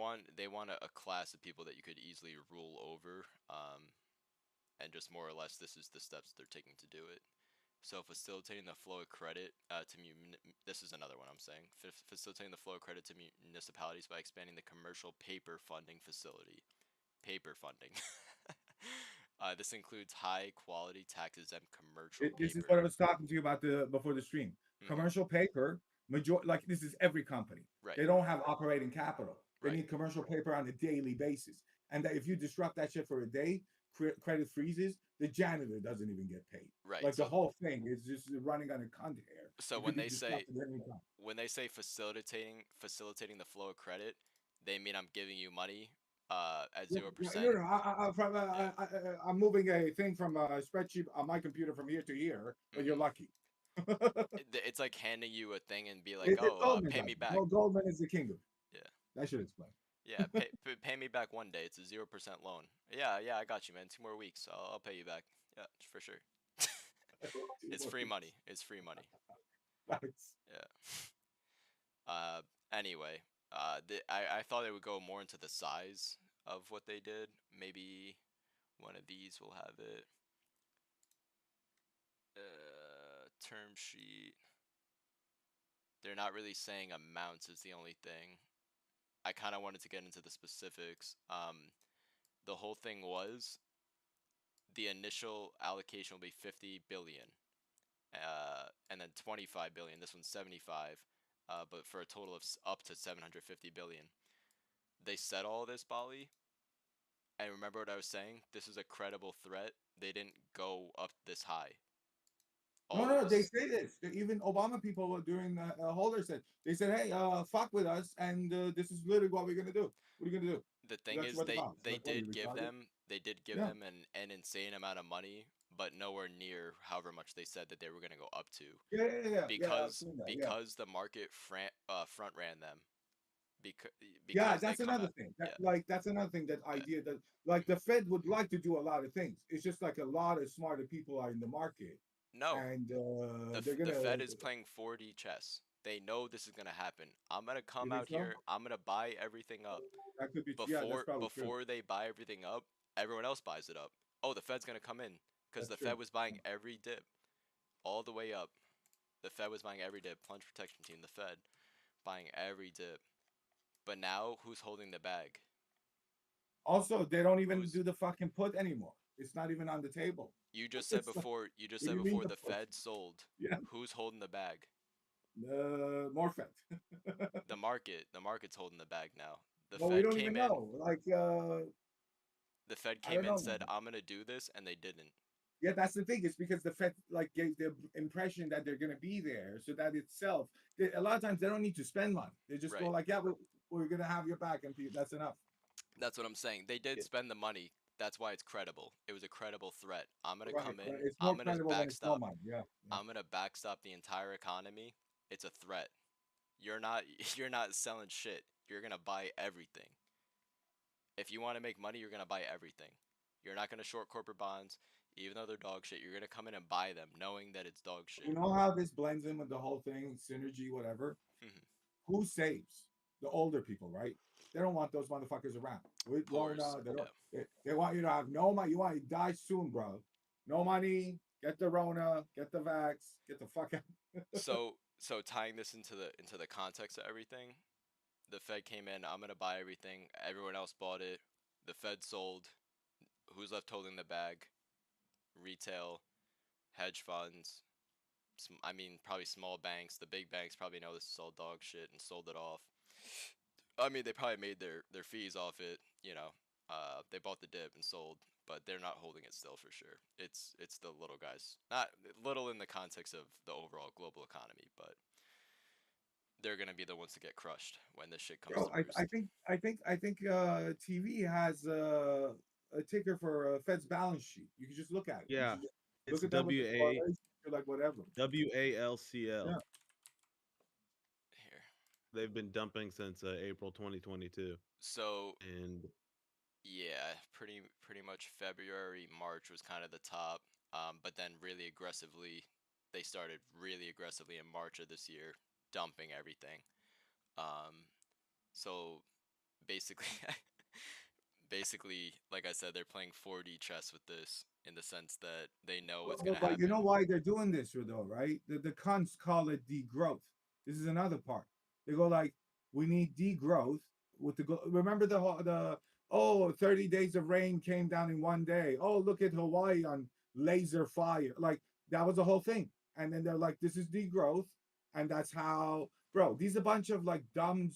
want a class of people that you could easily rule over, and just more or less, this is the steps they're taking to do it. So facilitating the flow of credit this is another one I'm saying. Facilitating the flow of credit to municipalities by expanding the commercial paper funding facility. Paper funding. This includes high quality tax exempt commercial
This is
paper.
what I was talking to you about before the stream.
Hmm.
Commercial paper, like this is every company.
Right.
They don't have operating capital. They
Right.
need commercial paper on a daily basis, and that if you disrupt that shit for a day, credit freezes. The janitor doesn't even get paid.
Right.
Like the whole thing is just running on a conveyor.
So
It could be disrupted at any time.
when they say facilitating the flow of credit, they mean I'm giving you money at
Yeah,
zero
no,
percent.
no.
Yeah.
I'm moving a thing from a spreadsheet on my computer from here to here, but you're
Hmm.
lucky.
It's like handing you a thing and be like,
It's
oh,
Goldman's
pay
like
me
it.
back.
Goldman is the king of it.
Yeah.
That should explain.
Yeah, pay me back one day. It's a 0% loan. Yeah, I got you, man. 2 more weeks. I'll pay you back. Yeah, for sure. It's free money. It's free money.
Nice.
Yeah. Anyway, I thought it would go more into the size of what they did. Maybe one of these will have it. Term sheet. They're not really saying amounts is the only thing. I kind of wanted to get into the specifics. The whole thing was the initial allocation will be 50 billion, and then 25 billion. This one's 75, but for a total of up to 750 billion. They said all this, Bali, and remember what I was saying? This is a credible threat. They didn't go up this high.
No,
All
no, they
this.
say this. Even Obama people during Holder said, they said, hey, fuck with us, and this is literally what we're gonna do. What are you gonna do?
The thing
That's
is,
what the bombs.
they
Like, what are you
did give
retarded?
them
Yeah,
an insane amount of money, but nowhere near however much they said that they were gonna go up to,
I've seen that. Yeah,
because the market front ran them. Because
yeah,
they
that's
come
another
out.
thing.
Yeah.
That's another thing. That
Yeah.
idea that like the Fed would like to do a lot of things. It's just like a lot of smarter people are in the market,
No,
and they're
the
gonna.
Fed is playing 4D chess. They know this is gonna happen. I'm gonna
You
come
think
out
so?
here. I'm gonna buy everything up.
That could be. Yeah, that's probably true.
Before they buy everything up, everyone else buys it up. Oh, the Fed's gonna come in because
That's
the
true.
Fed was buying every dip all the way up. The Fed was buying every dip. Plunge protection team, the Fed, buying every dip. But now, who's holding the bag?
Also, they don't even
Who's
do the fucking put anymore. It's not even on the table.
you just said
It's like,
before? You just
what
said
do you mean
before
the
the
put?
Fed sold.
Yeah,
Who's holding the bag?
more Fed.
The market. The market's holding the bag now. The
Well, we
Fed
don't even
came in.
know. Like,
The Fed
I
came
don't
in,
know,
said,
man.
"I'm gonna do this," and they didn't.
Yeah, that's the thing. It's because the Fed like gave the impression that they're gonna be there, so that itself, a lot of times they don't need to spend money. They just go
Right.
like, yeah, we're gonna have your back, and that's enough.
That's what I'm saying. They did
Yeah,
spend the money. That's why it's credible. It was a credible threat. I'm gonna
right,
come
right.
in.
It's more
I'm gonna
credible than it's no
backstop.
money. Yeah, yeah.
I'm gonna backstop the entire economy. It's a threat. You're not. You're not selling shit. You're gonna buy everything. If you want to make money, you're gonna buy everything. You're not gonna short corporate bonds, even though they're dog shit. You're gonna come in and buy them, knowing that it's dog
You
shit.
know how this blends in with the whole thing, synergy, whatever. Who saves? The older people, right? They don't want those motherfuckers around. With
Pores.
Rona, they
Yeah.
don't. They want you to have no money. You want to die soon, bro. No money. Get the Rona. Get the vax. Get the fuck out.
So tying this into the context of everything, the Fed came in. I'm gonna buy everything. Everyone else bought it. The Fed sold. Who's left holding the bag? Retail, hedge funds. I mean, probably small banks. The big banks probably know this is all dog shit and sold it off. I mean, they probably made their fees off it. They bought the dip and sold, but they're not holding it still for sure. It's the little guys, not little in the context of the overall global economy, but they're gonna be the ones to get crushed when this shit comes
Bro,
to
I
roost.
think TV has a ticker for Fed's balance sheet. You can just look at it. You
Yeah,
should just
it's
look at that with the correlation. You're like whatever.
WALCL.
Yeah.
Here.
They've been dumping since April 2022,
So
and
yeah, pretty much February, March was kind of the top, but then really aggressively, they started really aggressively in March of this year, dumping everything. Um, so basically, basically, like I said, they're playing 4D chess with this in the sense that they know what's gonna
But you know
happen.
why they're doing this, though, right? The cunts call it degrowth. This is another part. They go like, we need degrowth with the remember the oh 30 days of rain came down in one day. Oh, look at Hawaii on laser fire. Like that was the whole thing. And then they're like, this is degrowth, and that's how, bro. These a bunch of like dumb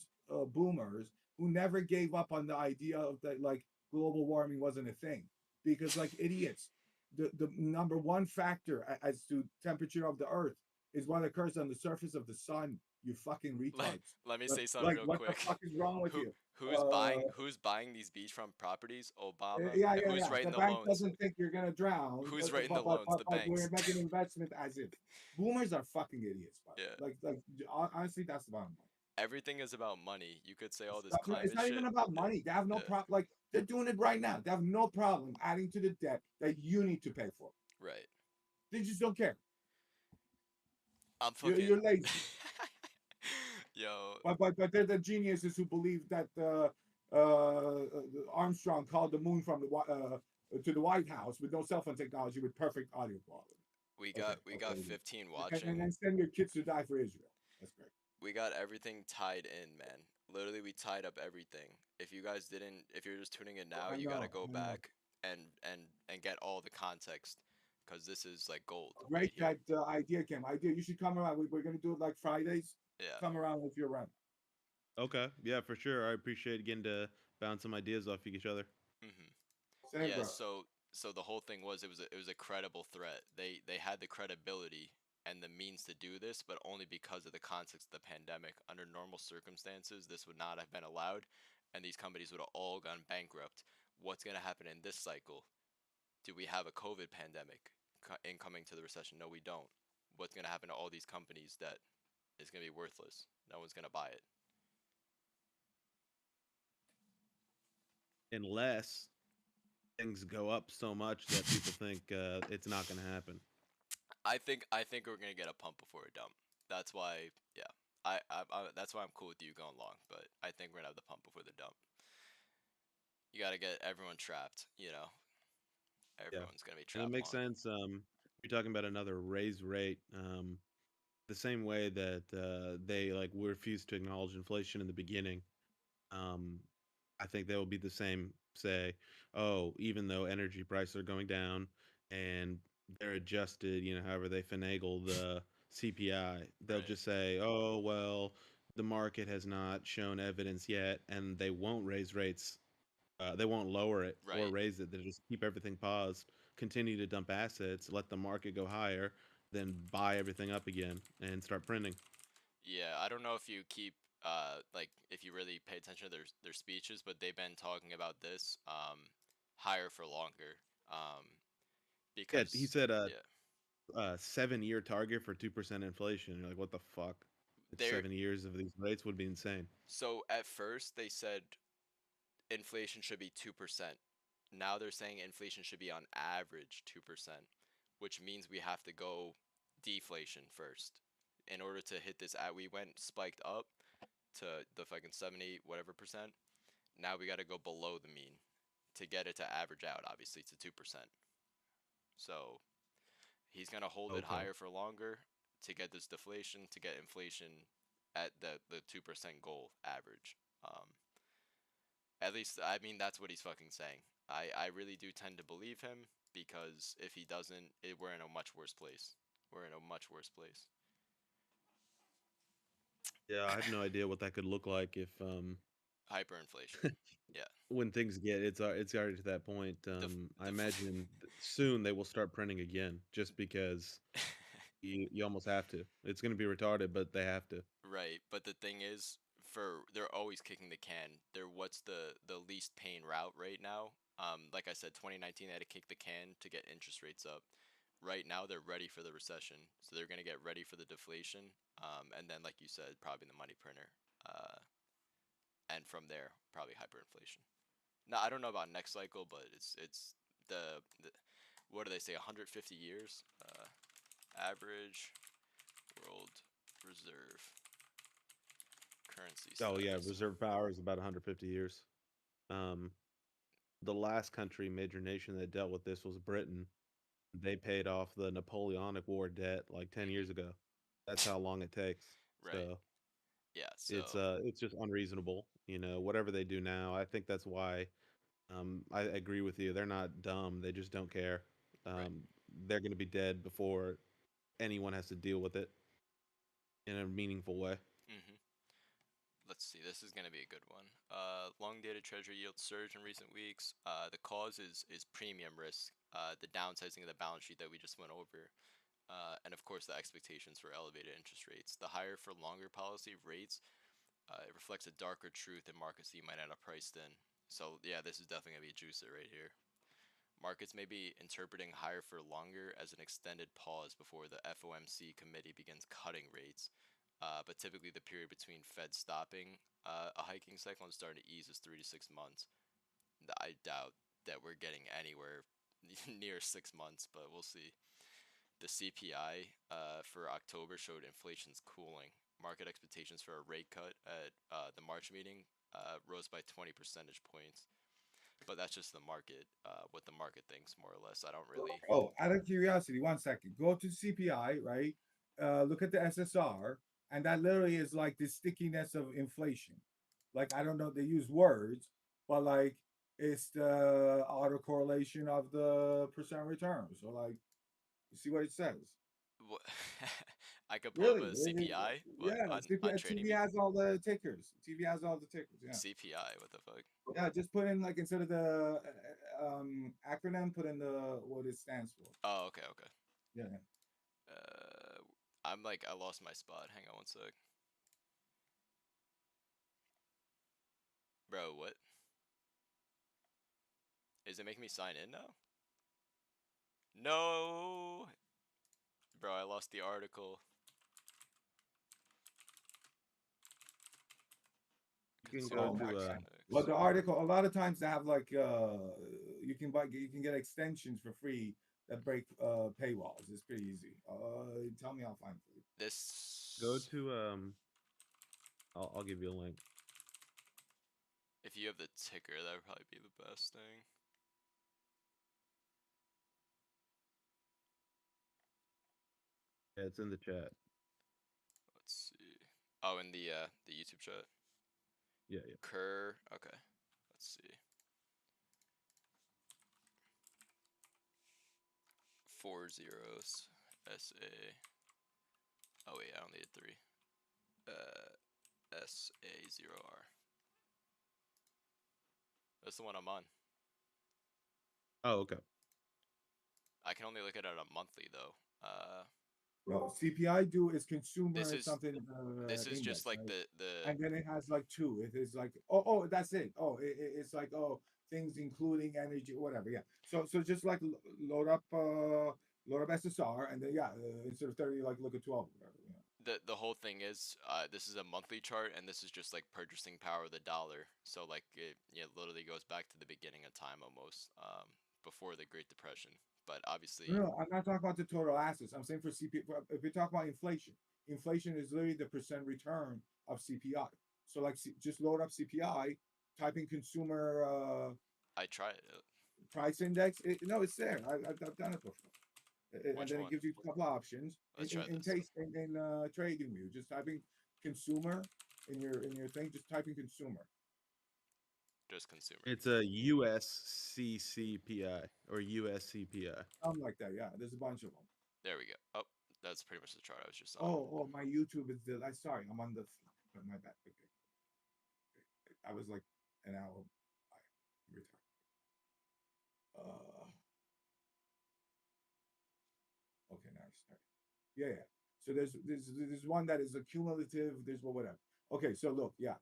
boomers who never gave up on the idea of that like global warming wasn't a thing because like idiots the number one factor as to temperature of the earth is what occurs on the surface of the sun. You fucking
let,
retards.
let me
Like,
say something real
what the
quick.
fuck is wrong with
Who
you?
who's
Uh,
buying these beachfront properties? Obama.
yeah,
And
yeah,
who's
yeah. The
writing the
bank
loans?
doesn't think you're gonna drown,
Who's writing the loans? The
but we're
banks.
making investment as if boomers are fucking idiots. By
Yeah.
the way. Honestly, that's the bottom line.
Everything is about money. You could say all
It's
this
not, it's
climate
not even
shit.
about
Yeah.
money. They have no
Yeah.
problem. Like they're doing it right now. They have no problem adding to the debt that you need to pay for.
Right.
They just don't care.
I'm fucking.
You're lazy.
Yo,
But they're the geniuses who believe that Armstrong called the moon from the to the White House with no cell phone technology with perfect audio quality. Okay,
we got
okay,
15
and
watching.
then send your kids to die for Israel. That's great.
We got everything tied in, man. Literally, we tied up everything. If you guys didn't, if you're just tuning in now,
I
you gotta
know,
go
I know.
back and get all the context, because this is like gold right
Great
here.
that idea came. Idea. You should come around. We're gonna do it like Fridays.
Yeah.
Come around if you're around.
okay, yeah, for sure. I appreciate getting to bounce some ideas off each other.
Mhm.
Same,
Yeah,
bro.
so the whole thing was it was a credible threat. They had the credibility and the means to do this, but only because of the context of the pandemic. Under normal circumstances, this would not have been allowed, and these companies would have all gone bankrupt. What's gonna happen in this cycle? Do we have a COVID pandemic incoming to the recession? No, we don't. What's gonna happen to all these companies that is gonna be worthless? No one's gonna buy it.
Unless things go up so much that people think it's not going to happen.
I think we're gonna get a pump before a dump. That's why, yeah. That's why I'm cool with you going long, but I think we're gonna have the pump before the dump. You gotta get everyone trapped.
Yeah,
Everyone's gonna be
and it
trapped
makes
long.
sense. You're talking about another raise rate. the same way that they like refused to acknowledge inflation in the beginning. Um, I think they will be the same. Say, oh, even though energy prices are going down and they're adjusted, however they finagle the CPI, they'll
Right.
just say, oh, well, the market has not shown evidence yet, and they won't raise rates. They won't lower it or
Right.
raise it. They just keep everything paused, continue to dump assets, let the market go higher, then buy everything up again and start printing.
Yeah, I don't know if you keep like if you really pay attention to their speeches, but they've been talking about this higher for longer.
Yeah, he
Because
said
yeah,
7-year target for 2% inflation. You're like, what the fuck? It's
they're
7 years of these rates would be insane.
so at first they said inflation should be 2%. Now they're saying inflation should be on average 2%, which means we have to go deflation first in order to hit this at we went spiked up to the fucking 70 whatever percent. Now we got to go below the mean to get it to average out, obviously, to 2%. So he's going to hold it
Okay.
higher for longer to get this deflation, to get inflation at the 2% goal average. Um, at least, I mean, that's what he's fucking saying. I really do tend to believe him because if he doesn't, we're in a much worse place. We're in a much worse place.
Yeah, I have no idea what that could look like if
Hyperinflation. Yeah.
when things get it's already to that point.
The,
I
the,
imagine soon they will start printing again, just because you almost have to. It's going to be retarded, but they have to.
Right, but the thing is, for they're always kicking the can. They're what's the least pain route right now. Like I said, 2019 they had to kick the can to get interest rates up. Right now they're ready for the recession, so they're gonna get ready for the deflation. And then like you said, probably the money printer. And from there, probably hyperinflation. Now I don't know about next cycle, but it's the what do they say? 150 years average world reserve currency
Oh yeah,
status.
reserve power is about 150 years. Um, the last country, major nation that dealt with this was Britain. They paid off the Napoleonic War debt like 10 years
Hmm.
ago. That's how long it takes.
Right.
So
Yeah. So
it's just unreasonable. Whatever they do now, I think that's why I agree with you. They're not dumb. They just don't care.
right.
Um, they're going to be dead before anyone has to deal with it in a meaningful way.
Hmm. Let's see. This is gonna be a good one. Long dated treasury yields surge in recent weeks. The cause is premium risk. The downsizing of the balance sheet that we just went over. And of course the expectations for elevated interest rates. The higher for longer policy rates, it reflects a darker truth in markets that you might not have priced in. So yeah, this is definitely gonna be a juicer right here. Markets may be interpreting higher for longer as an extended pause before the FOMC committee begins cutting rates. But typically, the period between Fed stopping a hiking cycle and starting to ease is 3 to 6 months. I doubt that we're getting anywhere near 6 months, but we'll see. The CPI for October showed inflation's cooling. Market expectations for a rate cut at the March meeting rose by 20 percentage points, but that's just the market, what the market thinks more or less. I don't really.
Oh, out of curiosity, 1 second. Go to CPI, right? Look at the SSR, and that literally is like the stickiness of inflation. Like I don't know, they use words, but like it's the autocorrelation of the percent return. So like, you see what it says.
I could pull up
Really?
a CPI. What
Yeah,
on trading
TV
view?
has all the tickers. TV has all the tickers. Yeah.
CPI. What the fuck?
Yeah, just put in like instead of the acronym, put in the what it stands for.
Oh, okay, okay.
Yeah.
Uh, I'm like I lost my spot. Hang on 1 sec, bro. What is it making me sign in now? No, bro. I lost the article.
You can go
Oh
Consumer
my
to
price
god. Well,
index.
the article, a lot of times they have like you can get extensions for free that break paywalls. It's pretty easy. Tell me, I'll find it for you.
go
This,
to I'll give you a link.
if you have the ticker, that would probably be the best thing.
Yeah, it's in the chat.
Oh, in the YouTube chat.
Yeah, yeah.
Kerr. Okay. Let's see. 4 zeros. SA. Oh wait, I only need 3. SA0R. That's the one I'm on.
Oh, okay.
I can only look at it on a monthly though.
Well, CPI do is consumer
This is
something
just
index,
like
right?
the
And then it has like two. It is like that's it. It's like things including energy, whatever. Yeah. So just like load up SSR, and then instead of 30, like look at 12, whatever. Yeah.
the whole thing is this is a monthly chart and this is just like purchasing power of the dollar. So like it literally goes back to the beginning of time almost before the Great Depression. But obviously
No, I'm not talking about the total assets. I'm saying for CPI. If we talk about inflation, inflation is literally the percent return of CPI. So like, just load up CPI, type in consumer
I try it.
price index. No, it's there. I've done it before. And
Which
then it
one?
gives you a couple of options
Let's try this.
in trading view. Just typing consumer in your thing. Just typing consumer.
Just consumer.
It's a USCCPI or USCPI.
Something like that. Yeah, there's a bunch of them.
There we go. Oh, that's pretty much the chart I was just on.
Oh, my YouTube is the. Sorry, I'm on the. My bad. Okay. I was like an hour. Okay, nice. Yeah. So there's one that is a cumulative. There's whatever. Okay, so look, yeah.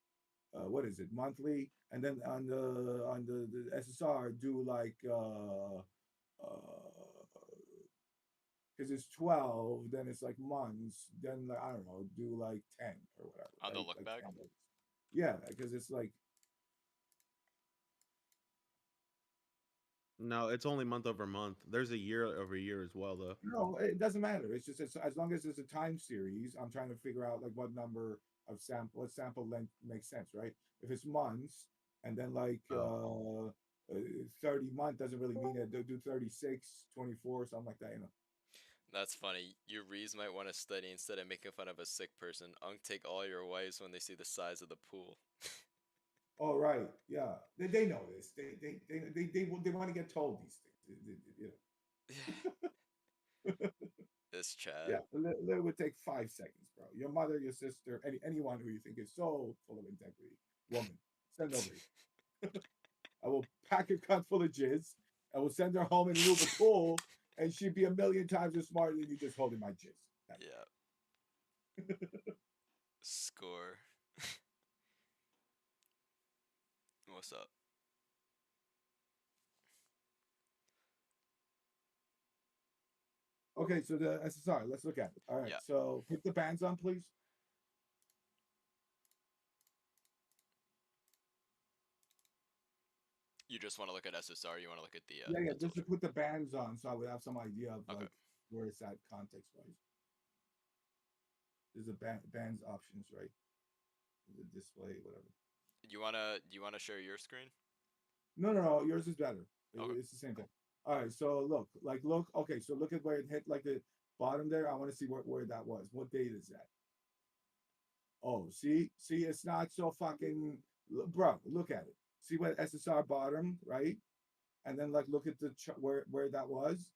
What is it? Monthly, and then on the SSR do like because it's 12, then it's like months, then like I don't know, do like 10 or whatever.
On the
Right?
look
Like
back?
10 days. Yeah, because it's like
No, it's only month over month. There's a year over year as well, though.
no, it doesn't matter. It's just as long as it's a time series, I'm trying to figure out like what number of sample, what sample length makes sense, right? If it's months and then like 30 month doesn't really mean it. They'll do 36, 24, something like that,
That's funny. You Rees might want to study instead of making fun of a sick person. Unk take all your wives when they see the size of the pool.
Oh, right. Yeah. They know this. They want to get told these things.
This chat.
Yeah. It would take 5 seconds, bro. Your mother, your sister, anyone who you think is so full of integrity, woman, send over here. I will pack a cunt full of jizz. I will send her home in an Uber pool, and she'd be a million times as smart than you just holding my jizz.
Yeah. Score. What's up?
Okay, so the SSR, let's look at it. All right,
Yeah.
so put the bands on, please.
You just want to look at SSR. You want to look at the
Yeah,
mental
just to put the bands on, so I would have some idea of
Okay.
like where it's at context wise. There's a bands options, right? The display, whatever.
You wanna share your screen?
No. Yours is better.
Okay.
It's the same thing. All right. So look. Okay. So look at where it hit, like the bottom there. I want to see where that was. What date is that? Oh, see, it's not so fucking, bro. Look at it. See what SSR bottom, right? And then like look at the where that was.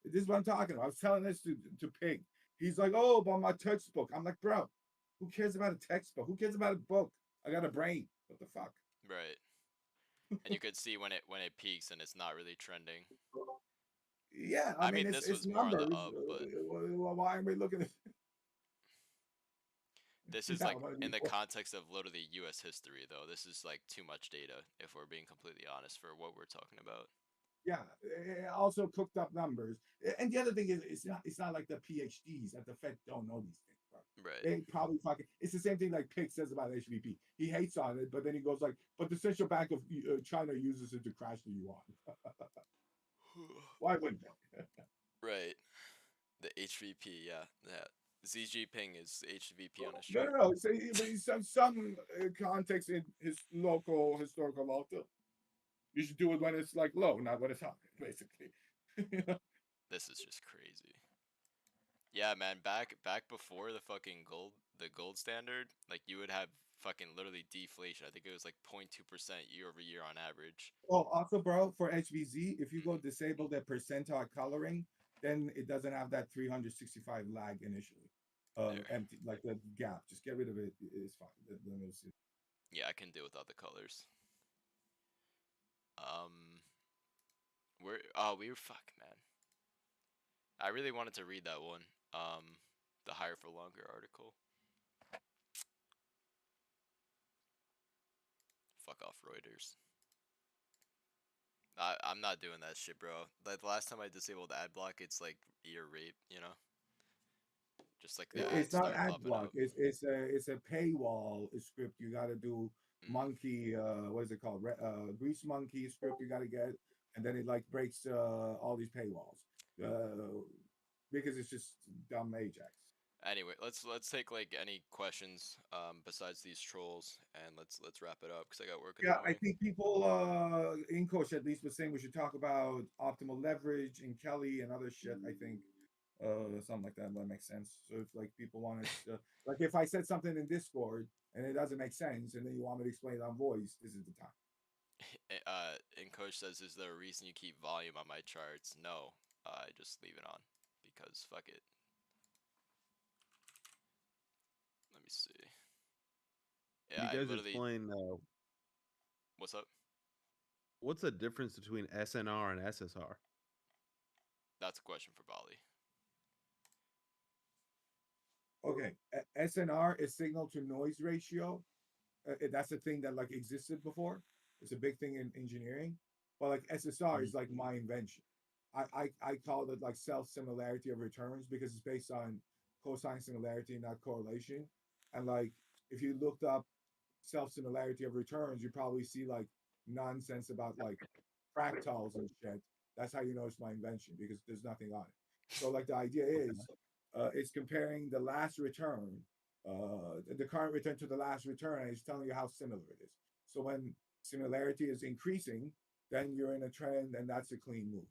This is what I'm talking about. I was telling this to Pig. He's like, oh, but my textbook. I'm like, bro, who cares about a textbook? Who cares about a book? I got a brain. What the fuck?
Right. And you could see when it peaks and it's not really trending.
Yeah,
I
mean
mean,
it's
this was more on the
numbers.
up, but
Why are we looking at?
this is
Yeah,
like in the context of literally U.S. history, though. This is like too much data, if we're being completely honest, for what we're talking about.
Yeah, also cooked up numbers. And the other thing is, it's not like the PhDs at the Fed don't know these things, bro.
Right.
They probably fucking. It's the same thing like Pick says about HVP. He hates on it, but then he goes like, "But the central bank of China uses it to crash the yuan." Why wouldn't they?
Right. The HVP, yeah. Xi Jinping is HVP on his
No,
chart.
no. So some context in his local historical altar. You should do it when it's like low, not when it's high, basically.
This is just crazy. Yeah, man. Back before the fucking the gold standard, like you would have fucking literally deflation. I think it was like 0.2% year over year on average.
Oh, also, bro, for HVZ, if you go
Mhm.
disable the percentile coloring, then it doesn't have that 365 lag initially.
There.
Empty, like the gap. Just get rid of it. It's fine. Then you'll see.
Yeah, I can deal without the colors. We were fuck, man. I really wanted to read that one. The higher for longer article. Fuck off, Reuters. I'm not doing that shit, bro. Like the last time I disabled ad block, it's like ear rape, you know? Just like the
It's
ads
not
start
ad
popping
block.
up.
It's a paywall script. You got to do
Mm.
monkey. What is it called? Grease monkey script. You got to get, and then it like breaks all these paywalls. Because it's just dumb Ajax.
Anyway, let's take like any questions besides these trolls, and let's wrap it up because I got work in the
Yeah, I
morning.
think people in coach at least was saying we should talk about optimal leverage and Kelly and other shit. I think something like that might make sense. So if like people want us like if I said something in Discord and it doesn't make sense and then you want me to explain it on voice, this is the time.
And coach says, "Is there a reason you keep volume on my charts?" No, I just leave it on because fuck it. Let me see.
Can
Yeah,
you
I
guys
literally.
explain
What's up?
what's the difference between SNR and SSR?
That's a question for Bali.
Okay, SNR is signal to noise ratio. That's a thing that like existed before. It's a big thing in engineering, but like SSR
Mhm.
is like my invention. I call it like self similarity of returns because it's based on cosine similarity, not correlation. And like if you looked up self similarity of returns, you probably see like nonsense about like fractals and shit. That's how you know it's my invention because there's nothing on it. So like the idea is, it's comparing the last return, the current return to the last return, and it's telling you how similar it is. So when similarity is increasing, then you're in a trend, and that's a clean move.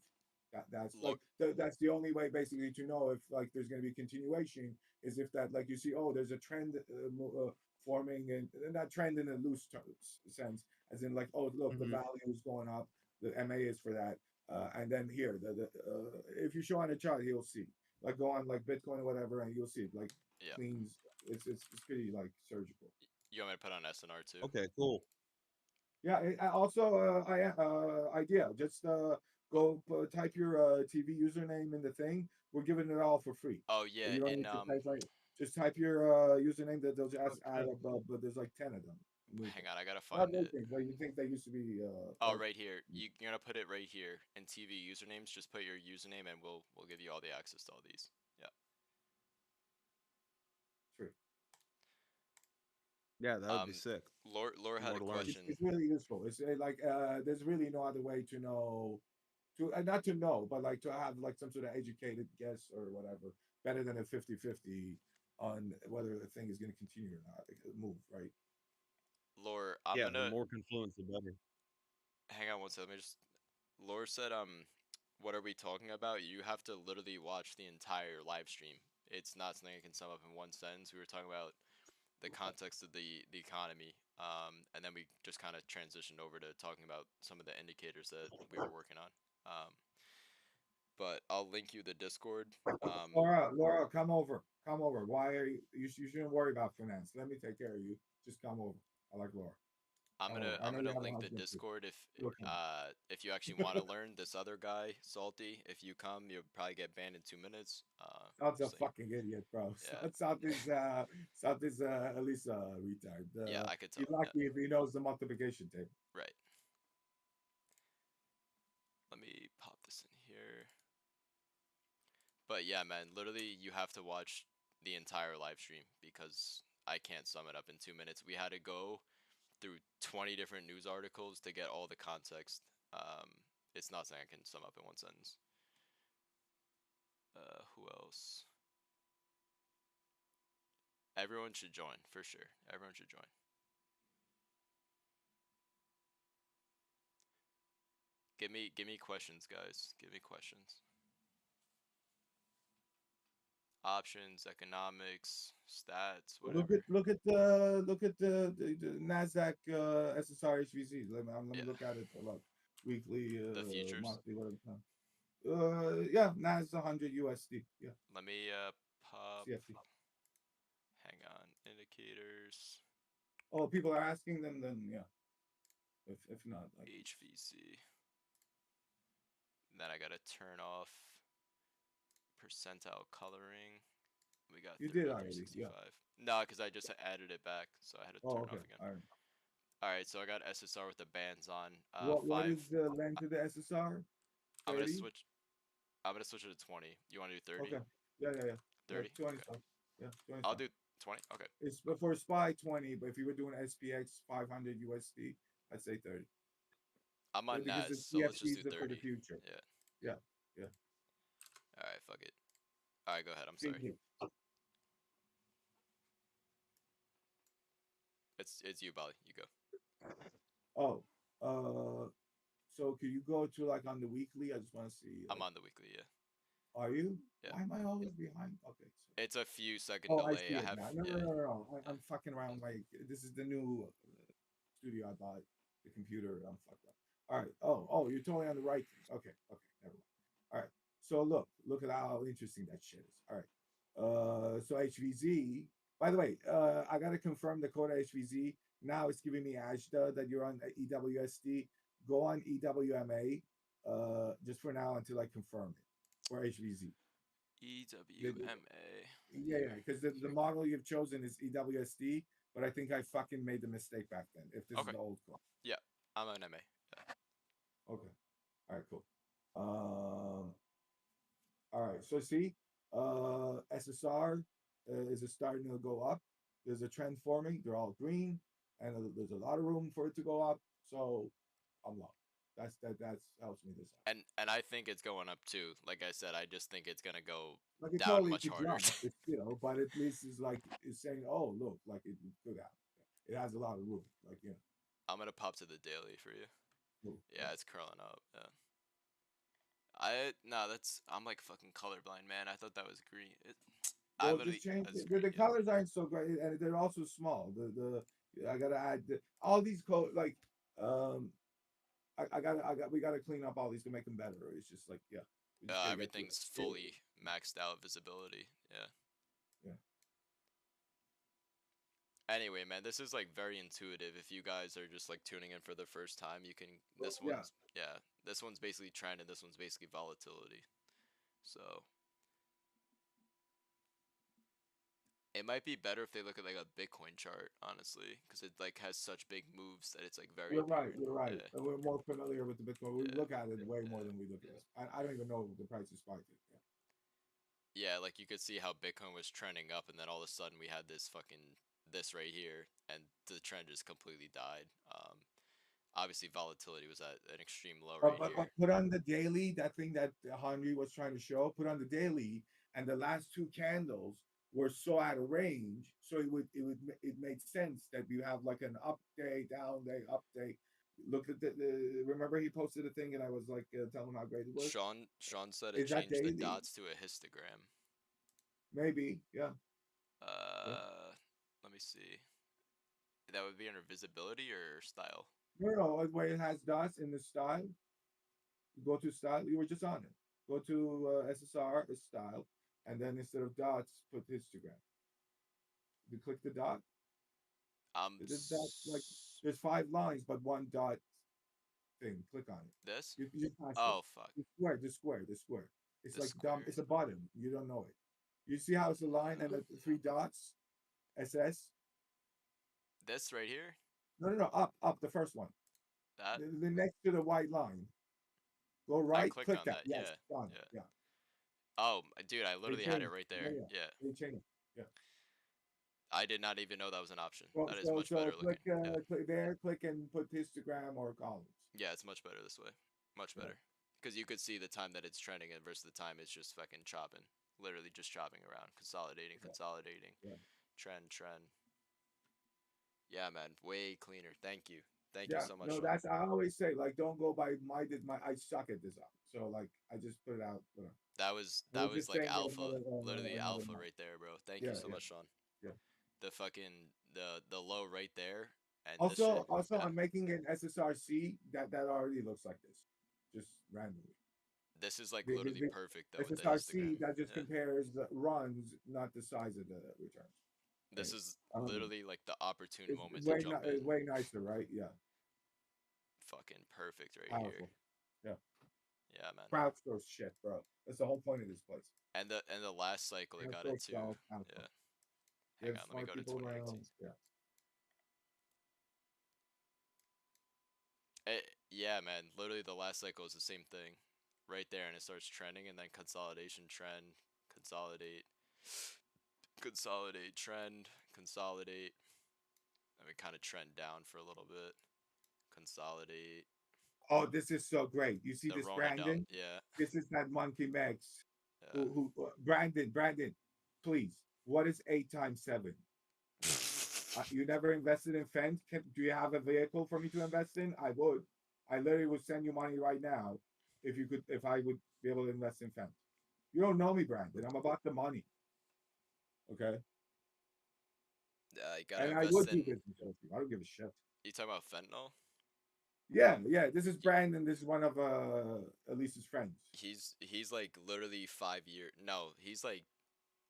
That's
Lord,
like that's the only way basically to know if like there's going to be continuation is if that like you see there's a trend forming and that trend in a loose sense as in like look the
Mhm.
value is going up the MA is for that and then here if you show on a chart you'll see like go on like Bitcoin or whatever and you'll see it like
yeah.
cleans it's pretty like surgical.
You want me to put on SNR too?
Okay, cool.
Yeah, also idea. Just go type your TV username in the thing. We're giving it all for free.
Oh yeah,
You don't
and
need to type like just type your username that they'll just add
Okay.
up, but there's like 10 of them. New
hang
things.
on, I gotta
Not
find
new
it.
things, but you think they used to be
Oh,
like
right here. You're gonna put it right here in TV usernames. Just put your username, and we'll give you all the access to all these. Yeah.
free.
Yeah, that would be sick.
Laura had
More
a
to learn.
question.
It's really useful. It's like there's really no other way to know to not to know, but like to have like some sort of educated guess or whatever, better than a 50-50 on whether the thing is going to continue or not. Like, move, right?
Laura, I'm
Yeah, the
gonna
more confluence, the better.
hang on one second. Let me just. Laura said, what are we talking about? You have to literally watch the entire live stream. It's not something I can sum up in one sentence. We were talking about the context of the economy, and then we just kind of transitioned over to talking about some of the indicators that we were working on. Um, but I'll link you the Discord.
Laura, come over. Come over. Why are you shouldn't worry about finance. Let me take care of you. Just come over. I like Laura.
I'm
Come
gonna
over. I
I'm
know you
gonna
have a
link the
husband too.
Discord
Look him.
if you actually want to learn this other guy, Salty. If you come, you'll probably get banned in 2 minutes.
South's a
Just saying.
fucking idiot, bro.
Yeah,
South is at least a retard.
yeah, I could tell.
He's
Yeah,
lucky if he knows the multiplication table.
right. Let me pop this in here. But yeah, man, literally you have to watch the entire live stream because I can't sum it up in 2 minutes. We had to go through 20 different news articles to get all the context. It's not something I can sum up in one sentence. Who else? Everyone should join for sure. Everyone should join. Give me questions, guys. Give me questions. Options, economics, stats,
Look
whatever.
at the Nasdaq SSR HVC. Let me
Yeah,
look at it like weekly,
the futures.
monthly, whatever. Yeah, Nas 100 USD. Yeah,
Let me pop.
CFD.
Hang on, indicators.
Oh, people are asking them. Then yeah, if not, like
HVC. Then I gotta turn off percentile coloring. We got
you did already. Yeah.
3365. No, because I just added it back, so I had to
Oh,
turn it
okay.
off again.
All right.
All right, so I got SSR with the bands on.
What
Five.
is the length of the SSR?
I'm gonna
30.
switch. I'm gonna switch it to 20. You want to do 30?
Okay. Yeah.
30.
20
Okay.
fine. Yeah, 20
I'll
fine.
do 20. Okay.
It's for SPY 20, but if you were doing SPX 500 USD, I'd say 30.
I'm on
Because the
NAS, so let's just do
CFDs are for the
30.
future.
Yeah.
Yeah, yeah.
All right. Fuck it. All right. Go ahead. I'm sorry.
Thank you.
It's you, Bali. You go.
Oh, so could you go to like on the weekly? I just want to see.
I'm
Like,
on the weekly. Yeah.
are you?
Yeah.
Why am I always behind? Okay. So.
It's a few second
Oh, I
delay.
see
I
it
have.
now.
Yeah.
No.
Yeah.
I'm fucking around. Like this is the new studio I bought. The computer. I'm fucked up. All right. Oh, you're totally on the right thing. Okay. Never mind. All right. So look at how interesting that shit is. All right. So HVZ. By the way, I gotta confirm the code HVZ. Now it's giving me AJDA that you're on EWSD. Go on EWMA. Just for now until I confirm it for HVZ.
EWMA.
Yeah, because the model you've chosen is EWSD, but I think I fucking made the mistake back then. If this is
Okay.
the old code.
Yeah. I'm on MA. Yeah.
Okay. All right, cool. All right. So see, SSR is starting to go up. There's a trend forming. They're all green, and there's a lot of room for it to go up. So I'm long. That's helps me this out.
And I think it's going up too. Like I said, I just think it's gonna go
Like it
down
totally
much
could
harder.
jump, it's, but at least it's like it's saying, oh look, like it could happen. It has a lot of room. Like
I'm gonna pop to the daily for you.
Cool.
Yeah, it's curling up. Yeah. I'm like fucking colorblind, man. I thought that was green. I
Well,
literally
just change
it's
the
green. Yeah.
colors aren't so great, and they're also small. I gotta add all these like um we gotta clean up all these to make them better. It's just like we just gotta get to
Everything's fully maxed out visibility. Yeah.
yeah.
Anyway, man, this is like very intuitive. If you guys are just like tuning in for the first time, you can.
Well,
This one's yeah. This one's basically trend, and this one's basically volatility. So it might be better if they look at like a Bitcoin chart, honestly, because it like has such big moves that it's like very apparent.
You're right.
Yeah.
And we're more familiar with the Bitcoin. We
Yeah.
look at it way more
Yeah.
than we look at this. I don't even know the price is spiked.
Yeah, like you could see how Bitcoin was trending up, and then all of a sudden we had this right here, and the trend just completely died. Obviously volatility was at an extreme low right
But
here.
put on the daily, that thing that Henry was trying to show, put on the daily, and the last two candles were so out of range, so it made sense that you have like an up day, down day, up day. Look at remember he posted a thing and I was like telling him how great it was.
Sean said it
Is that
changed the
daily?
dots to a histogram.
Maybe, yeah.
Let me see. That would be under visibility or style.
No, where it has dots in the style. Go to style. You were just on it. Go to SSR style, and then instead of dots, put histogram. You click the dot. Like there's 5 lines, but one dot thing. Click on it.
This?
You just pass it.
Oh fuck.
The square. It's
The
like dumb.
square.
It's a button. You don't know it. You see how it's a line and the 3 dots? SS.
This right here?
No. Up. The first one.
That?
The next to the white line. Go
I
right.
clicked
Click
on
that.
that.
Yes.
Yeah.
Done.
Yeah.
Yeah.
Oh, dude, I
They
literally had it
changed.
right there. Yeah.
They changed. Yeah.
I did not even know that was an option.
Well,
That is much better
click
looking. Yeah.
click there. Click and put histogram or columns.
Yeah, it's much better this way. Much
Yeah.
better. Because you could see the time that it's trending and versus the time it's just fucking chopping. Literally just chopping around. Consolidating.
Yeah.
Trend. Yeah, man. Way cleaner. Thank you. Thank you
Yeah,
so much,
no,
Sean.
that's I always say like don't go by my I suck at this up. So like I just put it out. Whatever.
That
We're
was
just
like
saying it
alpha, literally
another
alpha
month.
right there, bro. Thank you
Yeah,
so
yeah,
much, Sean.
yeah.
The fucking the low right there and this shit.
Also,
Yeah,
I'm making an SSRC that already looks like this, just randomly.
this is like
The
literally perfect though with the
SSRC
histogram.
that just
Yeah,
compares the runs, not the size of the returns.
this
Right.
is
Um,
literally like the opportune
it's
moment to jump in.
way nicer, right? Yeah,
Fucking perfect right here.
powerful. Yeah,
Yeah, man.
crowdsource shit, bro. That's the whole point of this place.
And the last cycle it got it
Crowdsource
too.
style alpha.
Yeah.
You
Hang
have
on, let me
smart
go to
people
2018.
around. Yeah.
Yeah, man. Literally the last cycle is the same thing. Right there and it starts trending and then consolidation trend, consolidate, consolidate, trend, consolidate. Then we kind of trend down for a little bit. Consolidate.
Oh, this is so great. You see
The
this,
Rona down.
Brandon?
Yeah.
This is that monkey Mex.
Yeah.
Brandon, please. What is 8 times 7? You never invested in Fent? Do you have a vehicle for me to invest in? I would. I literally would send you money right now if you could, if I would be able to invest in Fent. You don't know me, Brandon. I'm about the money. Okay.
You gotta
And I
invest
would do
in.
business with you. I don't give a shit.
You talking about fentanyl?
Yeah, yeah. This is Brandon. This is one of Elise's friends.
He's like literally 5 years. No, he's like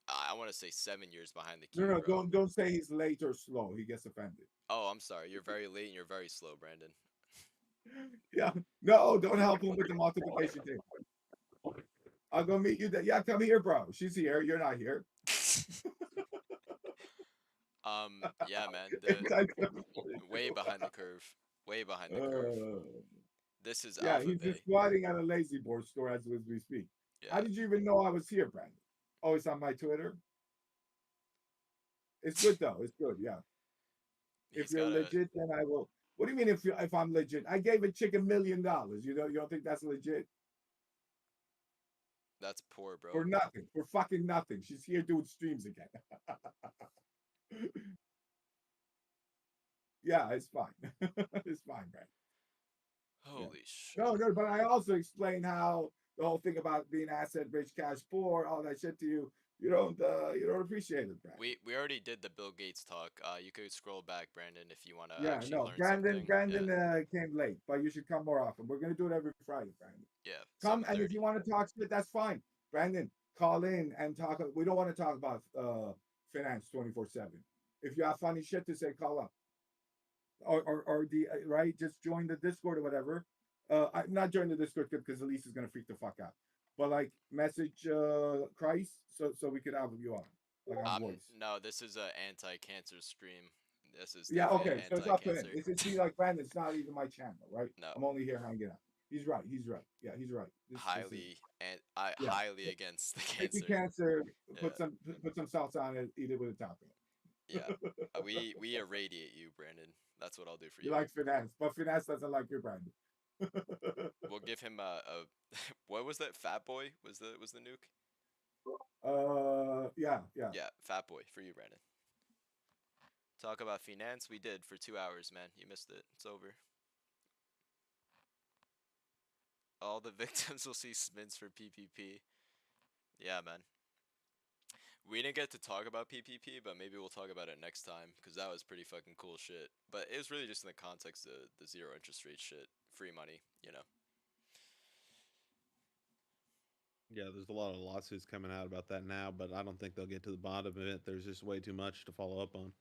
I want to say 7 years behind the
No,
queue,
no,
bro.
don't say he's late or slow. He gets offended.
Oh, I'm sorry. You're very late and you're very slow, Brandon.
Yeah. No, don't help him with the multiplication table. I'll go meet you there. Yeah, come here, bro. She's here. You're not here.
Yeah, man. The
It's like,
way behind the curve. Way behind the curve.
uh,
This is
yeah,
Alpha
he's just
Bay.
squatting at a lazy board store as we speak. How
Yeah.
did you even know I was here, Brandon? Oh, it's on my Twitter. It's good though. It's good. Yeah. If
He's
you're
got a.
legit, then I will. What do you mean if I'm legit? I gave a chick $1 million. You don't think that's legit?
That's poor,
For
bro.
nothing. For fucking nothing. She's here doing streams again. Yeah, it's fine. It's fine, man. Yeah.
Holy shit.
No, no, but I also explain how the whole thing about being asset rich, cash poor, all that shit to you. You don't appreciate it, Brandon.
We already did the Bill Gates talk. You could scroll back, Brandon, if you want to
Yeah,
actually
no,
learn something. Yeah.
Brandon came late, but you should come more often. We're gonna do it every Friday, Brandon.
Yeah.
Come, and if
7:30.
you want to talk shit, that's fine. Brandon, call in and talk. We don't want to talk about finance 24/7. If you have funny shit to say, call up. Or the right, just join the Discord or whatever. I'm not join the Discord because Elise is gonna freak the fuck out. But like message Christ so we could have you on like on voice.
No, this is a anti-cancer stream. This is
Yeah,
definitely
okay.
an
So it's up to him.
anti-cancer.
It's see like Brandon, it's not even my channel, right?
No,
I'm only here hanging out. He's right. He's right. Yeah, he's right. This is
highly and I
yeah.
highly against the
Sticky
cancer.
cancer.
Yeah,
Put some salsa on it. Eat it with a taco.
yeah. We irradiate you, Brandon. That's what I'll do for
You
you.
like finance, but finance doesn't like your Brandon.
We'll give him a what was that? Fat Boy was the nuke?
Yeah, yeah.
Yeah, Fat Boy for you, Brandon. Talk about finance. We did for 2 hours, man. You missed it. It's over. All the victims will see Smins for PPP. Yeah, man. We didn't get to talk about PPP, but maybe we'll talk about it next time because that was pretty fucking cool shit. But it was really just in the context of the zero interest rate shit, free money, you know.
Yeah, there's a lot of lawsuits coming out about that now, but I don't think they'll get to the bottom of it. There's just way too much to follow up on.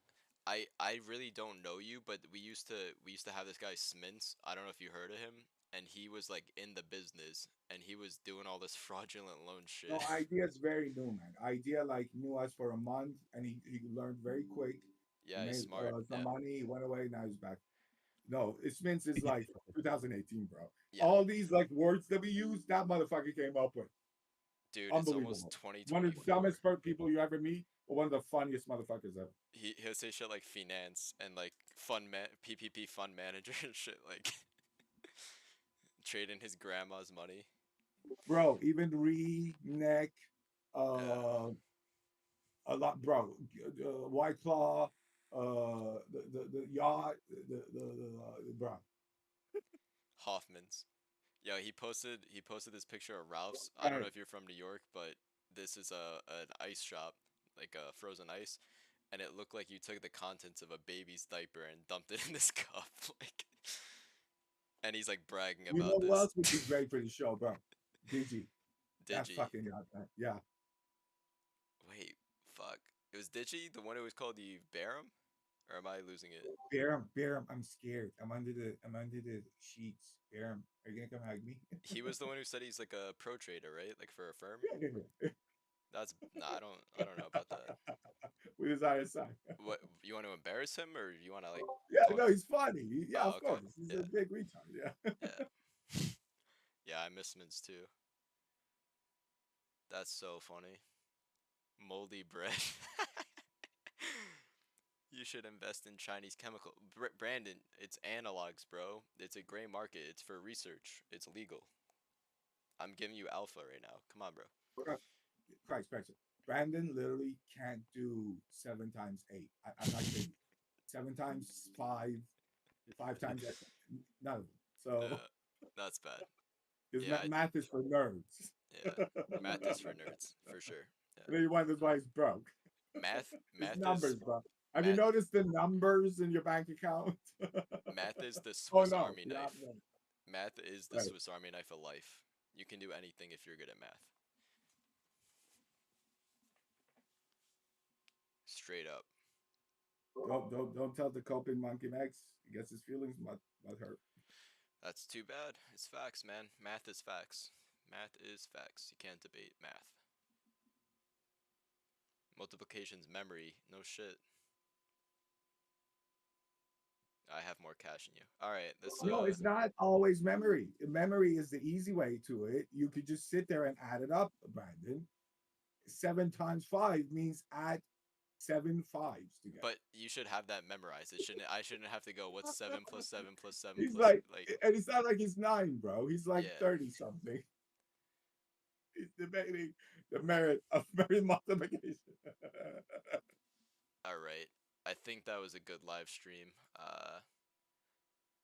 I really don't know you, but we used to have this guy Smintz. I don't know if you heard of him, and he was like in the business, and he was doing all this fraudulent loan
No,
shit.
idea is very new, man. Idea like knew us for a month, and he learned very quick. He
Yeah, he's
made
smart.
some
Yeah,
money. He went away. Now he's back. No, it's Mintz is like 2018, bro.
yeah,
All these like words that we use, that motherfucker came up with.
dude, it's almost
Unbelievable. One of the
2024.
dumbest people you ever meet, or one of the funniest motherfuckers ever.
He'll say shit like finance and like PPP fund manager and shit like trading his grandma's money.
Bro, even
Yeah,
uh, a lot, bro. White Claw, the yacht, bro.
Hoffman's. Yo, he posted this picture of Ralph's. I don't know
Right.
if you're from New York, but this is a an ice shop, like a frozen ice, and it looked like you took the contents of a baby's diaper and dumped it in this cup, like, and he's like bragging
You
about
know who
this.
else would be great for the show, bro? Digi. That
Digi.
fucking yacht, man. Yeah.
Wait, fuck. It was Digi, the one who was called the Barum, or am I losing it?
Bear 'em. I'm scared. I'm under the sheets. Bear 'em. Are you gonna come hug me?
He was the one who said he's like a pro trader, right? Like for a firm.
Yeah.
That's nah. I don't know about that.
With his ISI.
What, you want to embarrass him, or you want to like
Yeah,
talk?
no, he's funny. Yeah,
Oh,
of
okay.
course. He's
Yeah,
a big retard. Yeah.
yeah, yeah. I miss Mints too. That's so funny. Moldy bread. You should invest in Chinese chemical. Brandon, it's analogs, bro. It's a gray market. It's for research. It's legal. I'm giving you alpha right now. Come on, bro.
Christ. Brandon literally can't do 7 times 8. I'm not kidding. 7 times 5, 5 times 8. None of them. So
That's bad.
his
Yeah,
math is for nerds.
yeah. Math is for nerds, for sure. Yeah.
And then you wonder why he's broke.
Math,
His
math is
numbers, bro. Have you
math.
noticed the numbers in your bank account?
Math is the
Oh
Swiss
no,
Army
yeah,
knife. Math is the
right.
Swiss Army knife of life. You can do anything if you're good at math. Straight up.
Don't tell the coping monkey Max. He gets his feelings might hurt.
That's too bad. It's facts, man. Math is facts. Math is facts. You can't debate math. Multiplication's memory. No shit. I have more cash than you. All right, this
No, it's not always memory. Memory is the easy way to it. You could just sit there and add it up, Brandon. 7 times 5 means add 7 5s together.
But you should have that memorized. I shouldn't have to go what's 7 plus 7 plus 7
He's
plus, like,
and it's not like he's 9, bro. He's like
yeah.
30 something. He's debating the merit of memory multiplication.
All right. I think that was a good live stream.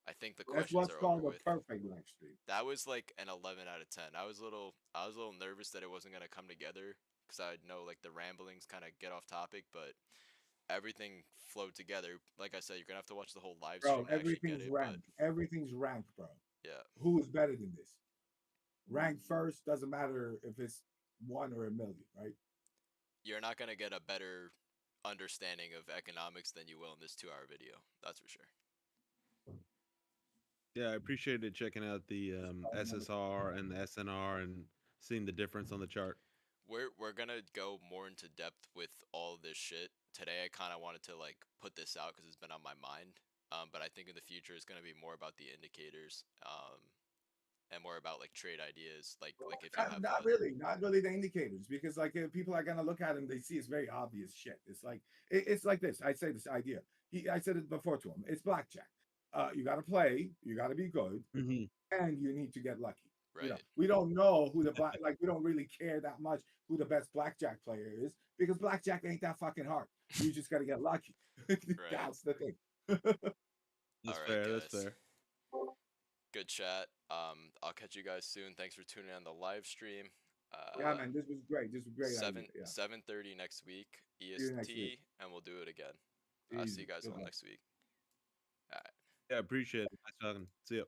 I think the
That's
questions
what's
are over
called a
with.
perfect live stream.
That was like an 11 out of 10. I was a little nervous that it wasn't going to come together cuz I know like the ramblings kind of get off topic, but everything flowed together. Like I said, you're going to have to watch the whole live
Bro,
stream to actually get
everything's
it, but
ranked. Everything's ranked, bro.
yeah.
Who is better than this? Ranked first doesn't matter if it's 1 or a million, right?
You're not going to get a better understanding of economics than you will in this 2-hour video. That's for sure.
Yeah, I appreciated checking out the SSR and the SNR and seeing the difference on the chart.
We're gonna go more into depth with all of this shit today. I kind of wanted to like put this out because it's been on my mind. But I think in the future it's gonna be more about the indicators, and more about like trade ideas. Like if you have
Not really the indicators, because like if people are gonna look at him, they see it's very obvious shit. It's like it's like this. I say this idea. I said it before to him. It's blackjack. You got to play. You got to be good,
Mm-hmm.
and you need to get lucky.
right,
We don't know who the black like. We don't really care that much who the best blackjack player is, because blackjack ain't that fucking hard. You just got to get lucky.
right.
That's the thing.
All
That's
right,
fair. That's
guys.
fair.
Good chat. I'll catch you guys soon. Thanks for tuning in on the live stream.
Yeah, man, this was great. This was a great idea. Yeah.
7:30 next week
See you next week.
EST, and we'll do it again. See
Easy.
you guys all
Goodbye.
next week. All right.
Yeah, appreciate it. Nice talking. See ya.